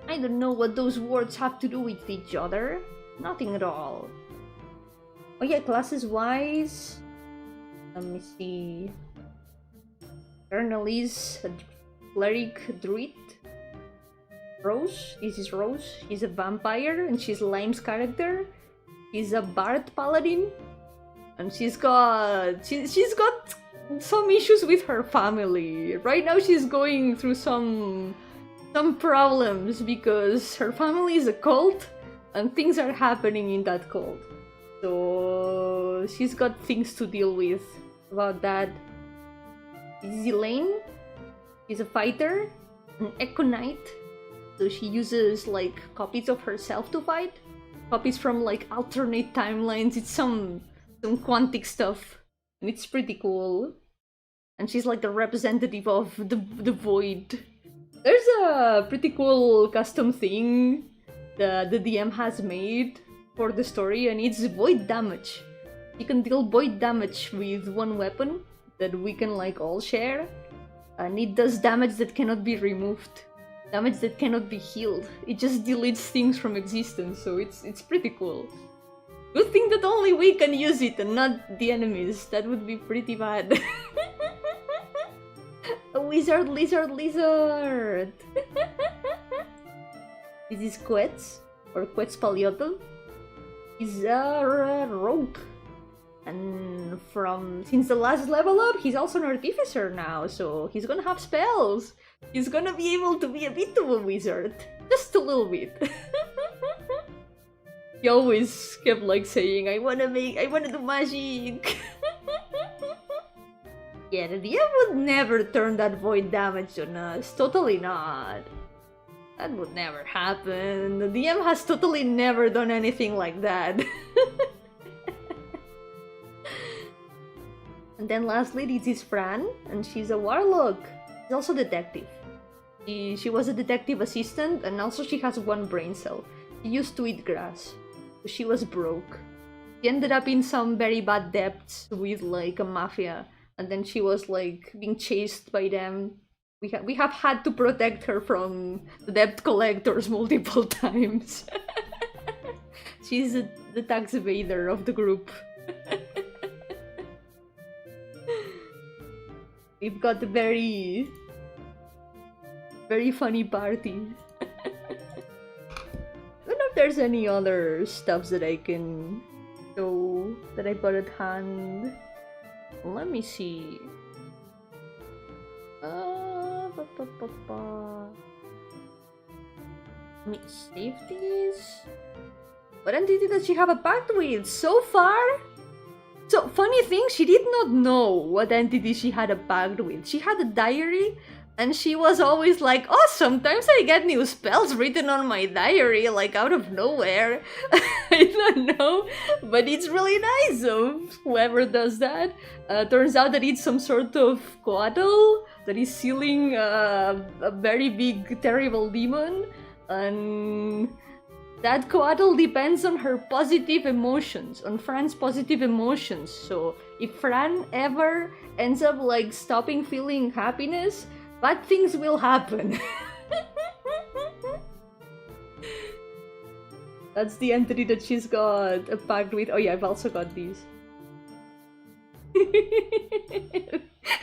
I don't know what those words have to do with each other. Nothing at all. Oh yeah, classes-wise... Let me see... Journalist, cleric, druid. Rose, this is Rose. She's a vampire and she's Lime's character. She's a bard paladin. And she's got some issues with her family. Right now she's going through some problems because her family is a cult and things are happening in that cult. So she's got things to deal with about that. This is Elaine. She's a fighter, an Echo Knight. So she uses like copies of herself to fight. Copies from like alternate timelines. It's some quantic stuff. And it's pretty cool. And she's like a representative of the void. There's a pretty cool custom thing that the DM has made for the story, and it's void damage. You can deal void damage with one weapon that we can like all share, and it does damage that cannot be removed. Damage that cannot be healed. It just deletes things from existence, so it's pretty cool. Good thing that only we can use it and not the enemies. That would be pretty bad. A wizard, lizard. This is Quetz, or Quetzalcoatl. He's a rogue. And since the last level up, he's also an artificer now, so he's gonna have spells. He's gonna be able to be a bit of a wizard. Just a little bit. He always kept like saying, I wanna do magic. Yeah, the DM would never turn that void damage on us. Totally not. That would never happen. The DM has totally never done anything like that. And then lastly, this is Fran, and she's a warlock. She's also a detective. She was a detective assistant, and also she has one brain cell. She used to eat grass. She was broke. She ended up in some very bad debts with like a mafia, and then she was like being chased by them. We have had to protect her from the debt collectors multiple times. She's the tax evader of the group. We've got a very funny party. I don't know if there's any other stuffs that I can show that I got at hand. Let me see. Let me save these. What entity does she have a pact with so far? So, funny thing, she did not know what entity she had a pact with. She had a diary, and she was always like, oh, sometimes I get new spells written on my diary, like out of nowhere. I don't know, but it's really nice of whoever does that. Turns out that it's some sort of coatl that is sealing a very big, terrible demon, and that coatl depends on her positive emotions, on Fran's positive emotions. So if Fran ever ends up like stopping feeling happiness, bad things will happen. That's the entity that she's got a pact with. Oh yeah, I've also got these.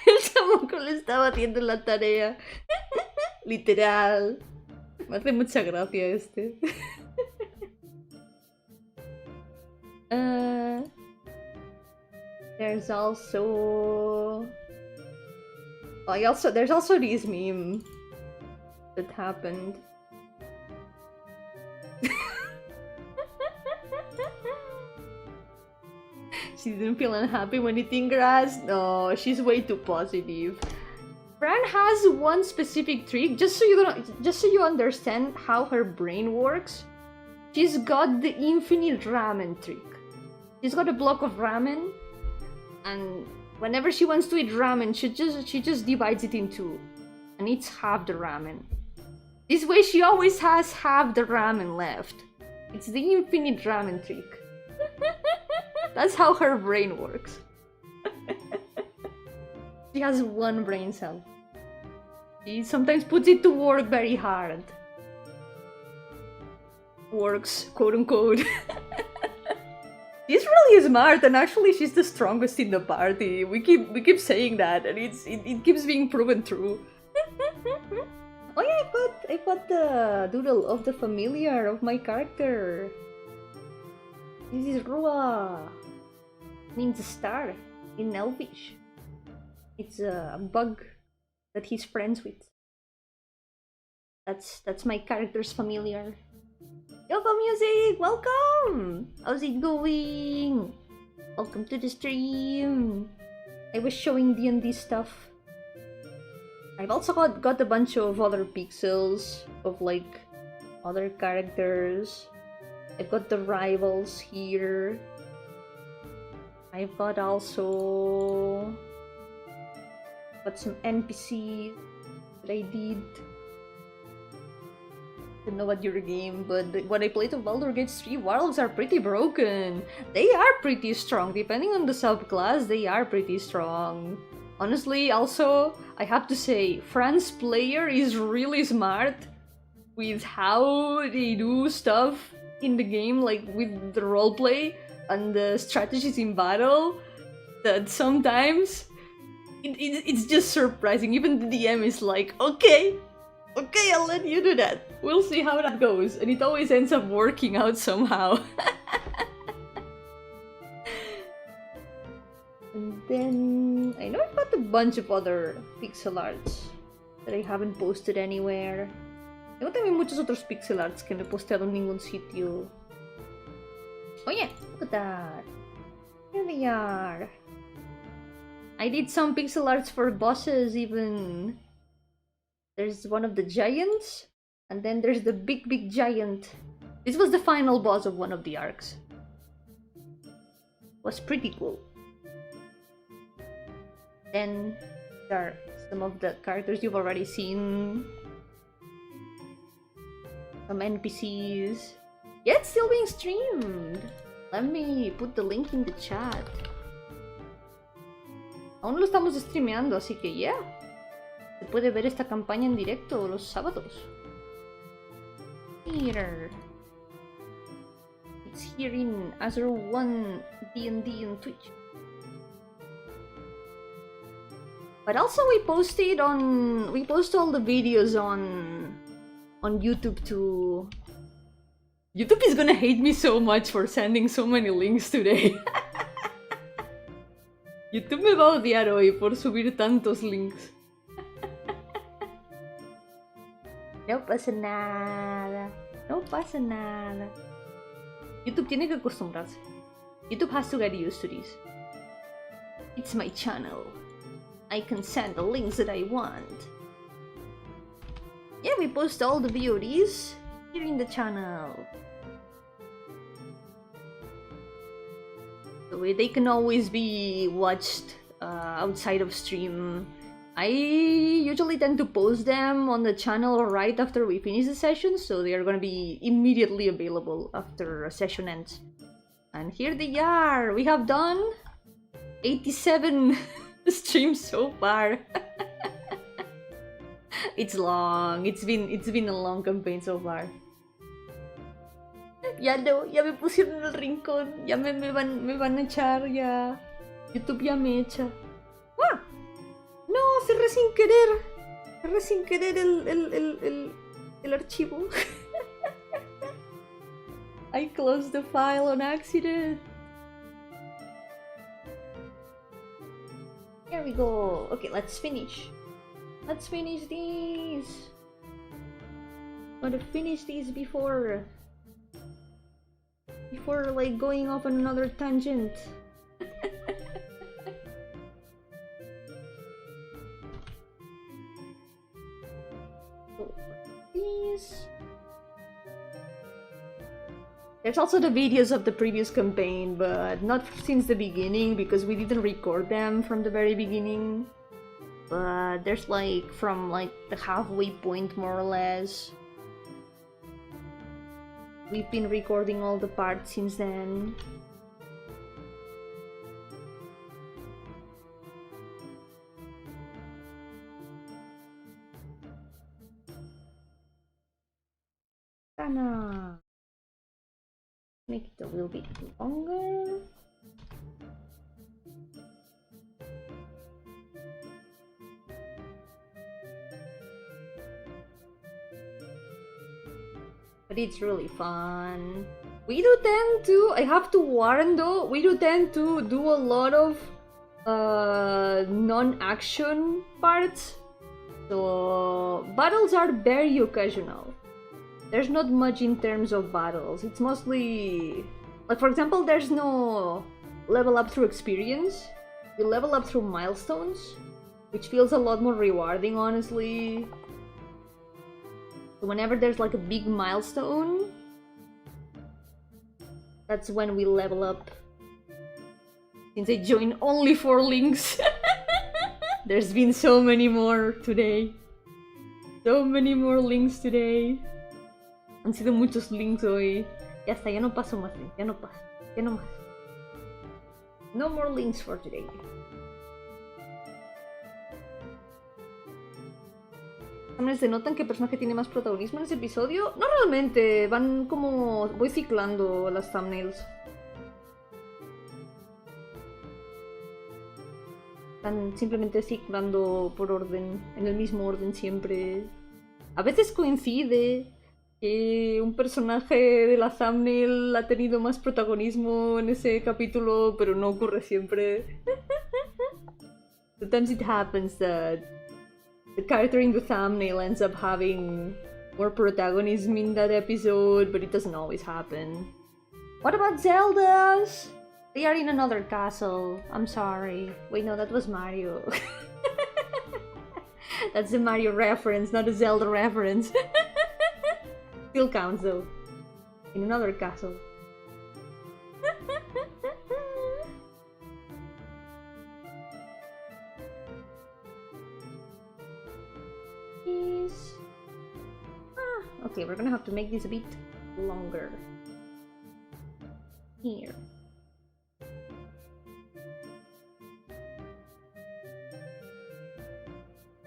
El chamaco le estaba haciendo la tarea. Literal. Me hace mucha gracia este. There's also... there's also this meme that happened. She didn't feel unhappy when eating grass. No, she's way too positive. Fran has one specific trick, just so you understand how her brain works. She's got the infinite ramen trick. She's got a block of ramen, and whenever she wants to eat ramen, she just divides it in two and eats half the ramen. This way she always has half the ramen left. It's the infinite ramen trick. That's how her brain works. She has one brain cell. She sometimes puts it to work very hard. Works, quote unquote. She's really smart, and actually she's the strongest in the party. We keep saying that, and it keeps being proven true. Oh yeah, I got the doodle of the familiar of my character. This is Rua. Means star in Elvish. It's a bug that he's friends with. That's my character's familiar. Yo-hooo music, welcome! How's it going? Welcome to the stream. I was showing D&D stuff. I've also got a bunch of other pixels of like other characters. I've got the rivals here. I've got also some NPCs that I did. Don't know about your game, but when I played of Baldur's Gate 3, warlocks are pretty broken. They are pretty strong, depending on the subclass, they are pretty strong. Honestly, also, I have to say, Fran's player is really smart with how they do stuff in the game, like with the roleplay and the strategies in battle, that sometimes it's just surprising. Even the DM is like, okay, I'll let you do that. We'll see how that goes. And it always ends up working out somehow. And then I know I've got a bunch of other pixel arts that I haven't posted anywhere. Tengo también muchos otros pixel arts que no he posteado en ningún sitio. Oh yeah, look at that. Here they are. I did some pixel arts for bosses even. There's one of the giants, and then there's the big giant. This was the final boss of one of the arcs. Was pretty cool. Then there are some of the characters you've already seen. Some NPCs. Yeah, it's still being streamed. Let me put the link in the chat. Aún lo estamos streameando, así que yeah. Se puede ver esta campaña en directo los sábados. Here. It's here in Azure 1 D&D on Twitch. But also we post all the videos on YouTube too. YouTube is gonna hate me so much for sending so many links today. YouTube me va a odiar hoy por subir tantos links. No pasa nada. No pasa nada. YouTube tiene que acostumbrarse. YouTube has to get used to this. It's my channel. I can send the links that I want. Yeah, we post all the VODs here in the channel. So they can always be watched outside of stream. I usually tend to post them on the channel right after we finish the session, so they are gonna be immediately available after a session ends. And here they are! We have done 87 streams so far. It's long. It's been a long campaign so far. Ya no, ya me pusieron en el rincón. Ya me van a echar, ya. YouTube ya me echa. ¡Ah! No, cerré sin querer. Cerré sin querer el archivo. I closed the file on accident. Here we go. Okay, let's finish. Let's finish these. Gotta finish these before like going off on another tangent. These. There's also the videos of the previous campaign, but not since the beginning because we didn't record them from the very beginning. But there's like from like the halfway point more or less. We've been recording all the parts since then. Gonna make it a little bit longer. But it's really fun. We do tend to, I have to warn though, we do tend to do a lot of non-action parts. So battles are very occasional. There's not much in terms of battles. It's mostly, like for example, there's no level up through experience. You level up through milestones, which feels a lot more rewarding, honestly. So whenever there's like a big milestone, that's when we level up. Since I joined only 4 links, there's been so many more today. So many more links today. Han sido muchos links hoy. Ya está, ya no paso más links, ya no paso, ya no más. No more links for today. ¿Se notan qué personaje tiene más protagonismo en ese episodio? No realmente, van como... voy ciclando las thumbnails. Están simplemente ciclando por orden, en el mismo orden siempre. A veces coincide que un personaje de la thumbnail ha tenido más protagonismo en ese capítulo, pero no ocurre siempre. Sometimes it happens that the character in the thumbnail ends up having more protagonism in that episode, but it doesn't always happen. What about Zeldas? They are in another castle. I'm sorry. Wait, no, that was Mario. That's a Mario reference, not a Zelda reference. Still counts though. In another castle. Okay, we're gonna have to make this a bit longer. Here.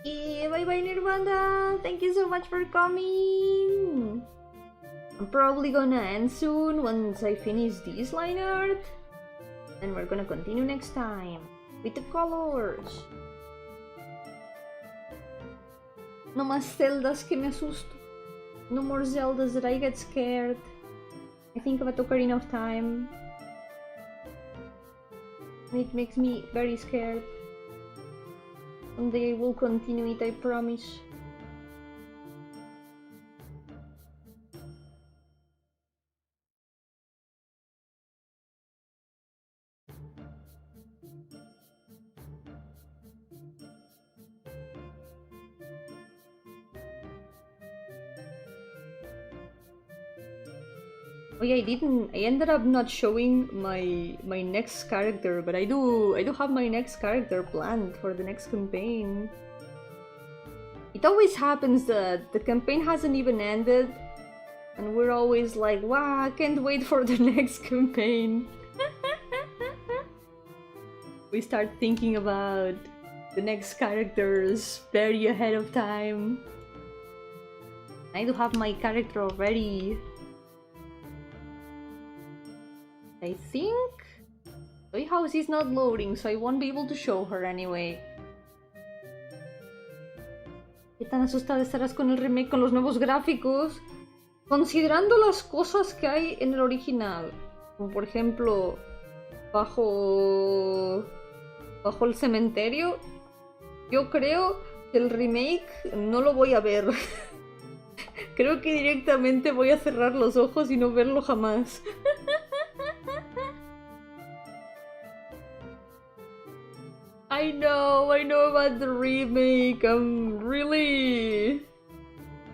Yeah, bye bye Nirvana! Thank you so much for coming! I'm probably gonna end soon once I finish this line art. And we're gonna continue next time with the colors. No más Zeldas que me asusto. No more Zeldas that I get scared. I think I've took enough time. It makes me very scared. Someday I will continue it, I promise. Oh yeah, I ended up not showing my next character, but I do have my next character planned for the next campaign. It always happens that the campaign hasn't even ended, and we're always like, wow, I can't wait for the next campaign. We start thinking about the next characters very ahead of time. I do have my character already. I think Toy House is not loading, so I won't be able to show her anyway. ¿Qué tan asustada estarás con el remake, con los nuevos gráficos? Considerando las cosas que hay en el original, como por ejemplo, bajo el cementerio, yo creo que el remake no lo voy a ver. Creo que directamente voy a cerrar los ojos y no verlo jamás. I know about the remake. I'm really...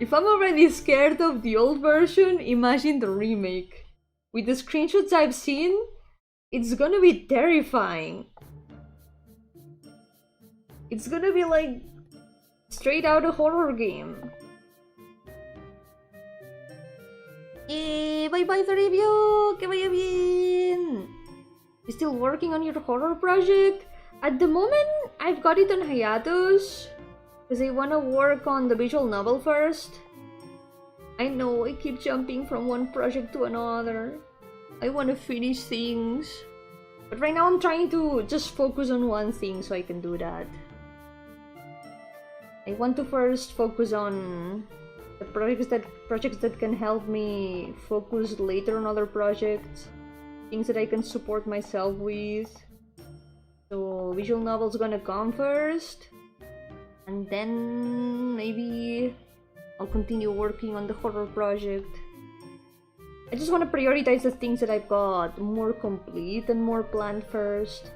If I'm already scared of the old version, imagine the remake. With the screenshots I've seen, it's gonna be terrifying. It's gonna be like straight out a horror game. Bye bye Toribio, que vaya bien. You still working on your horror project? At the moment, I've got it on hiatus because I want to work on the visual novel first. I know I keep jumping from one project to another. I want to finish things. But right now I'm trying to just focus on one thing so I can do that. I want to first focus on the projects that can help me focus later on other projects. Things that I can support myself with. So visual novel's gonna come first. And then maybe I'll continue working on the horror project. I just want to prioritize the things that I've got more complete and more planned first.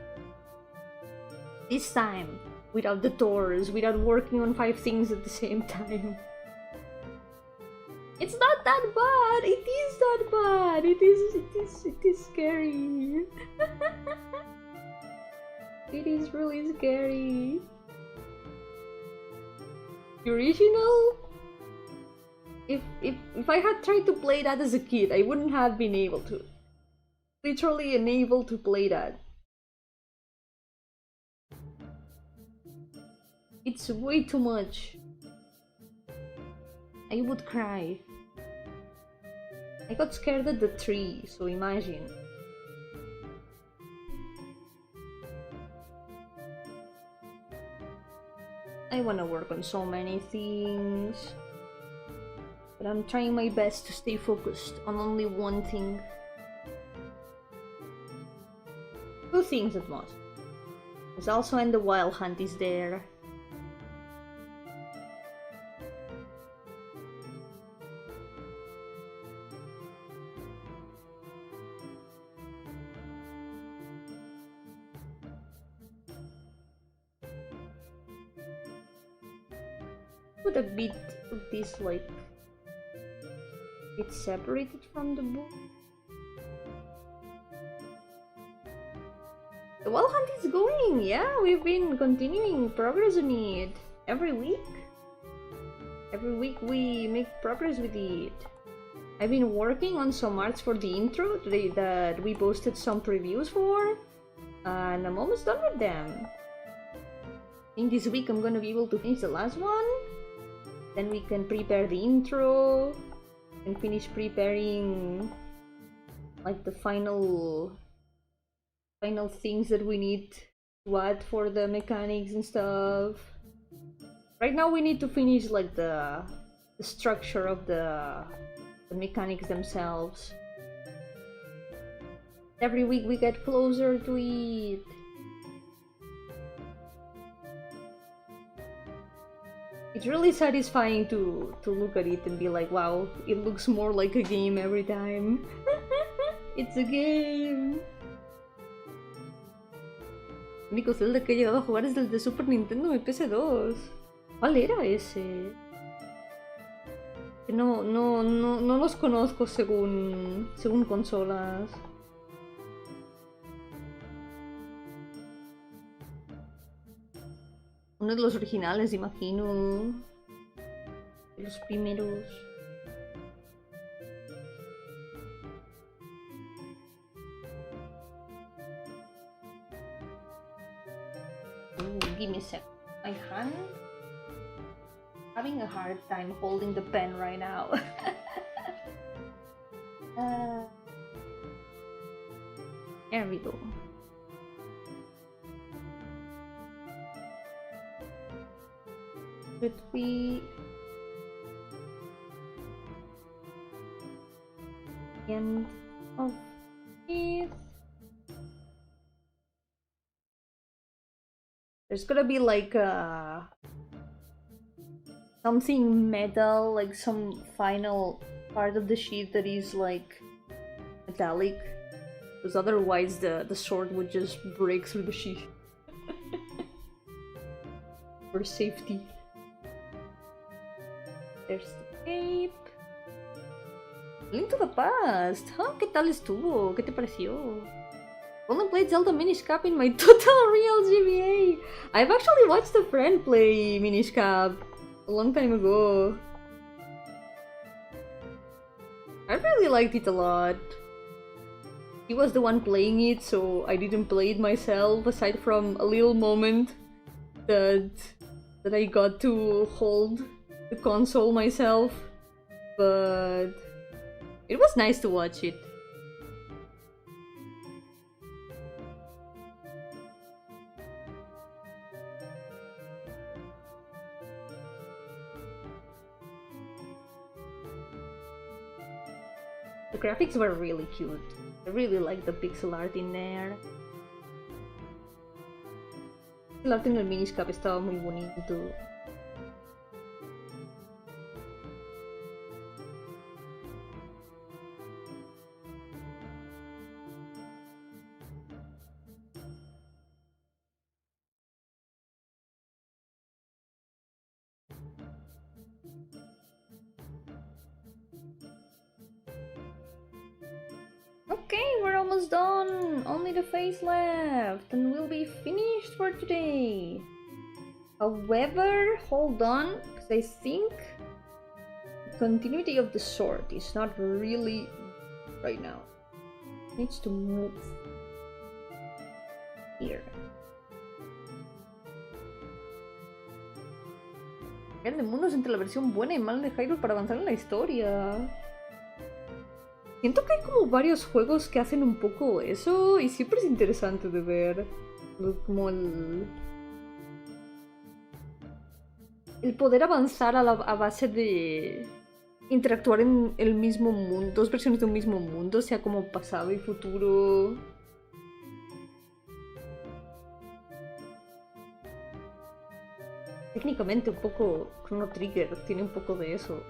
This time, without the tours, without working on 5 things at the same time. It's not that bad! It is not bad! It is scary. It is really scary. The original? If I had tried to play that as a kid, I wouldn't have been able to. Literally unable to play that. It's way too much. I would cry. I got scared at the tree, so imagine. I wanna work on so many things. But I'm trying my best to stay focused on only one thing. 2 things at most. Because also and the wild hunt is there. Put a bit of this like it's separated from the book. The wild hunt is going, yeah, we've been continuing progress on it every week. Every week we make progress with it. I've been working on some arts for the intro that we posted some previews for, and I'm almost done with them. I think this week I'm gonna be able to finish the last one. Then we can prepare the intro and finish preparing like the final things that we need to add for the mechanics and stuff. Right now we need to finish like the structure of the mechanics themselves. Every week we get closer to it. It's really satisfying to look at it and be like, wow, it looks more like a game every time. It's a game. El único Zelda que he llegado a jugar es el de Super Nintendo y PS2. ¿Cuál era ese? No los conozco según consolas. Uno de los originales, imagino. De los primeros. Give me a sec. My hand? Having a hard time holding the pen right now. There we go. Should we... end of it? There's gonna be like something metal, like some final part of the sheet that is like metallic, because otherwise the sword would just break through the sheet. For safety. There's the tape. Link to the past. Huh? ¿Qué tal estuvo? ¿Qué te pareció? Only played Zelda Minish Cap in my total real GBA. I've actually watched a friend play Minish Cap a long time ago. I really liked it a lot. He was the one playing it, so I didn't play it myself, aside from a little moment that I got to hold the console myself. But it was nice to watch it. The graphics were really cute. I really like the pixel art in there. El arte en el Minish Cap estaba muy bonito. Okay, we're almost done! Only the face left, and we'll be finished for today. However, hold on, because I think the continuity of the sword is not really right now. It needs to move here. El mundo es entre la versión buena y mala de Hyrule para avanzar en la historia. Siento que hay como varios juegos que hacen un poco eso y siempre es interesante de ver. Como el poder avanzar a base de interactuar en el mismo mundo, dos versiones de un mismo mundo, sea como pasado y futuro. Técnicamente un poco Chrono Trigger tiene un poco de eso.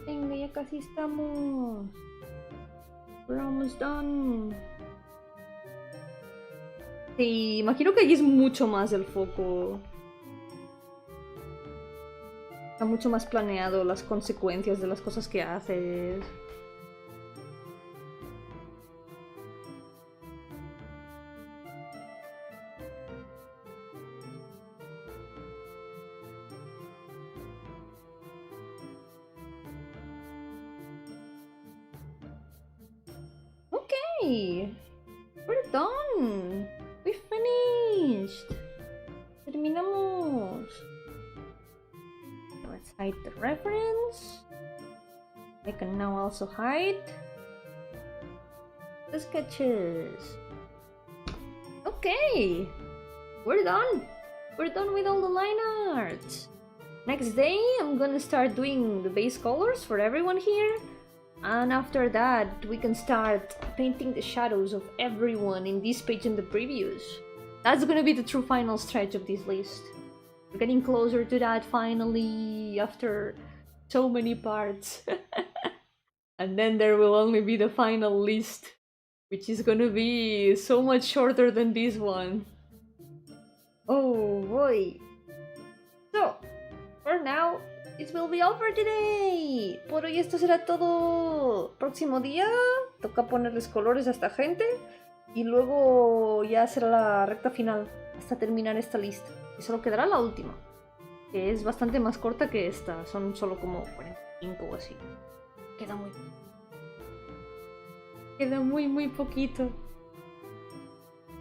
Venga, ya casi estamos. We're almost done. Sí, imagino que allí es mucho más el foco. Está mucho más planeado las consecuencias de las cosas que haces. Okay, we're done. We finished. Terminamos. Let's hide the reference. I can now also hide the sketches. Okay, we're done. We're done with all the line arts. Next day, I'm gonna start doing the base colors for everyone here. And after that, we can start painting the shadows of everyone in this page and the previous. That's gonna be the true final stretch of this list. We're getting closer to that finally, after so many parts. And then there will only be the final list, which is gonna be so much shorter than this one. Oh boy. So, for now, It will be over today. Por hoy esto será todo. Próximo día toca ponerles colores a esta gente y luego ya será la recta final hasta terminar esta lista. Y solo quedará la última, que es bastante más corta que esta. Son solo como 45 o así. Queda muy poquito.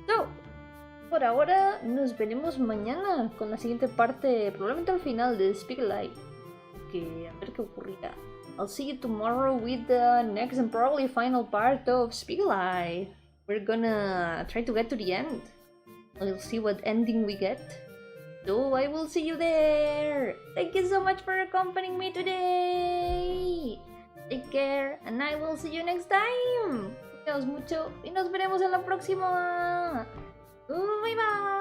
So, por ahora nos veremos mañana con la siguiente parte, probablemente al final de Speak Live. Que a ver qué ocurrirá. I'll see you tomorrow with the next and probably final part of Speak Live. We're gonna try to get to the end. We'll see what ending we get. So I will see you there. Thank you so much for accompanying me today. Take care and I will see you next time. Cuidaos mucho y nos veremos en la próxima. Bye bye.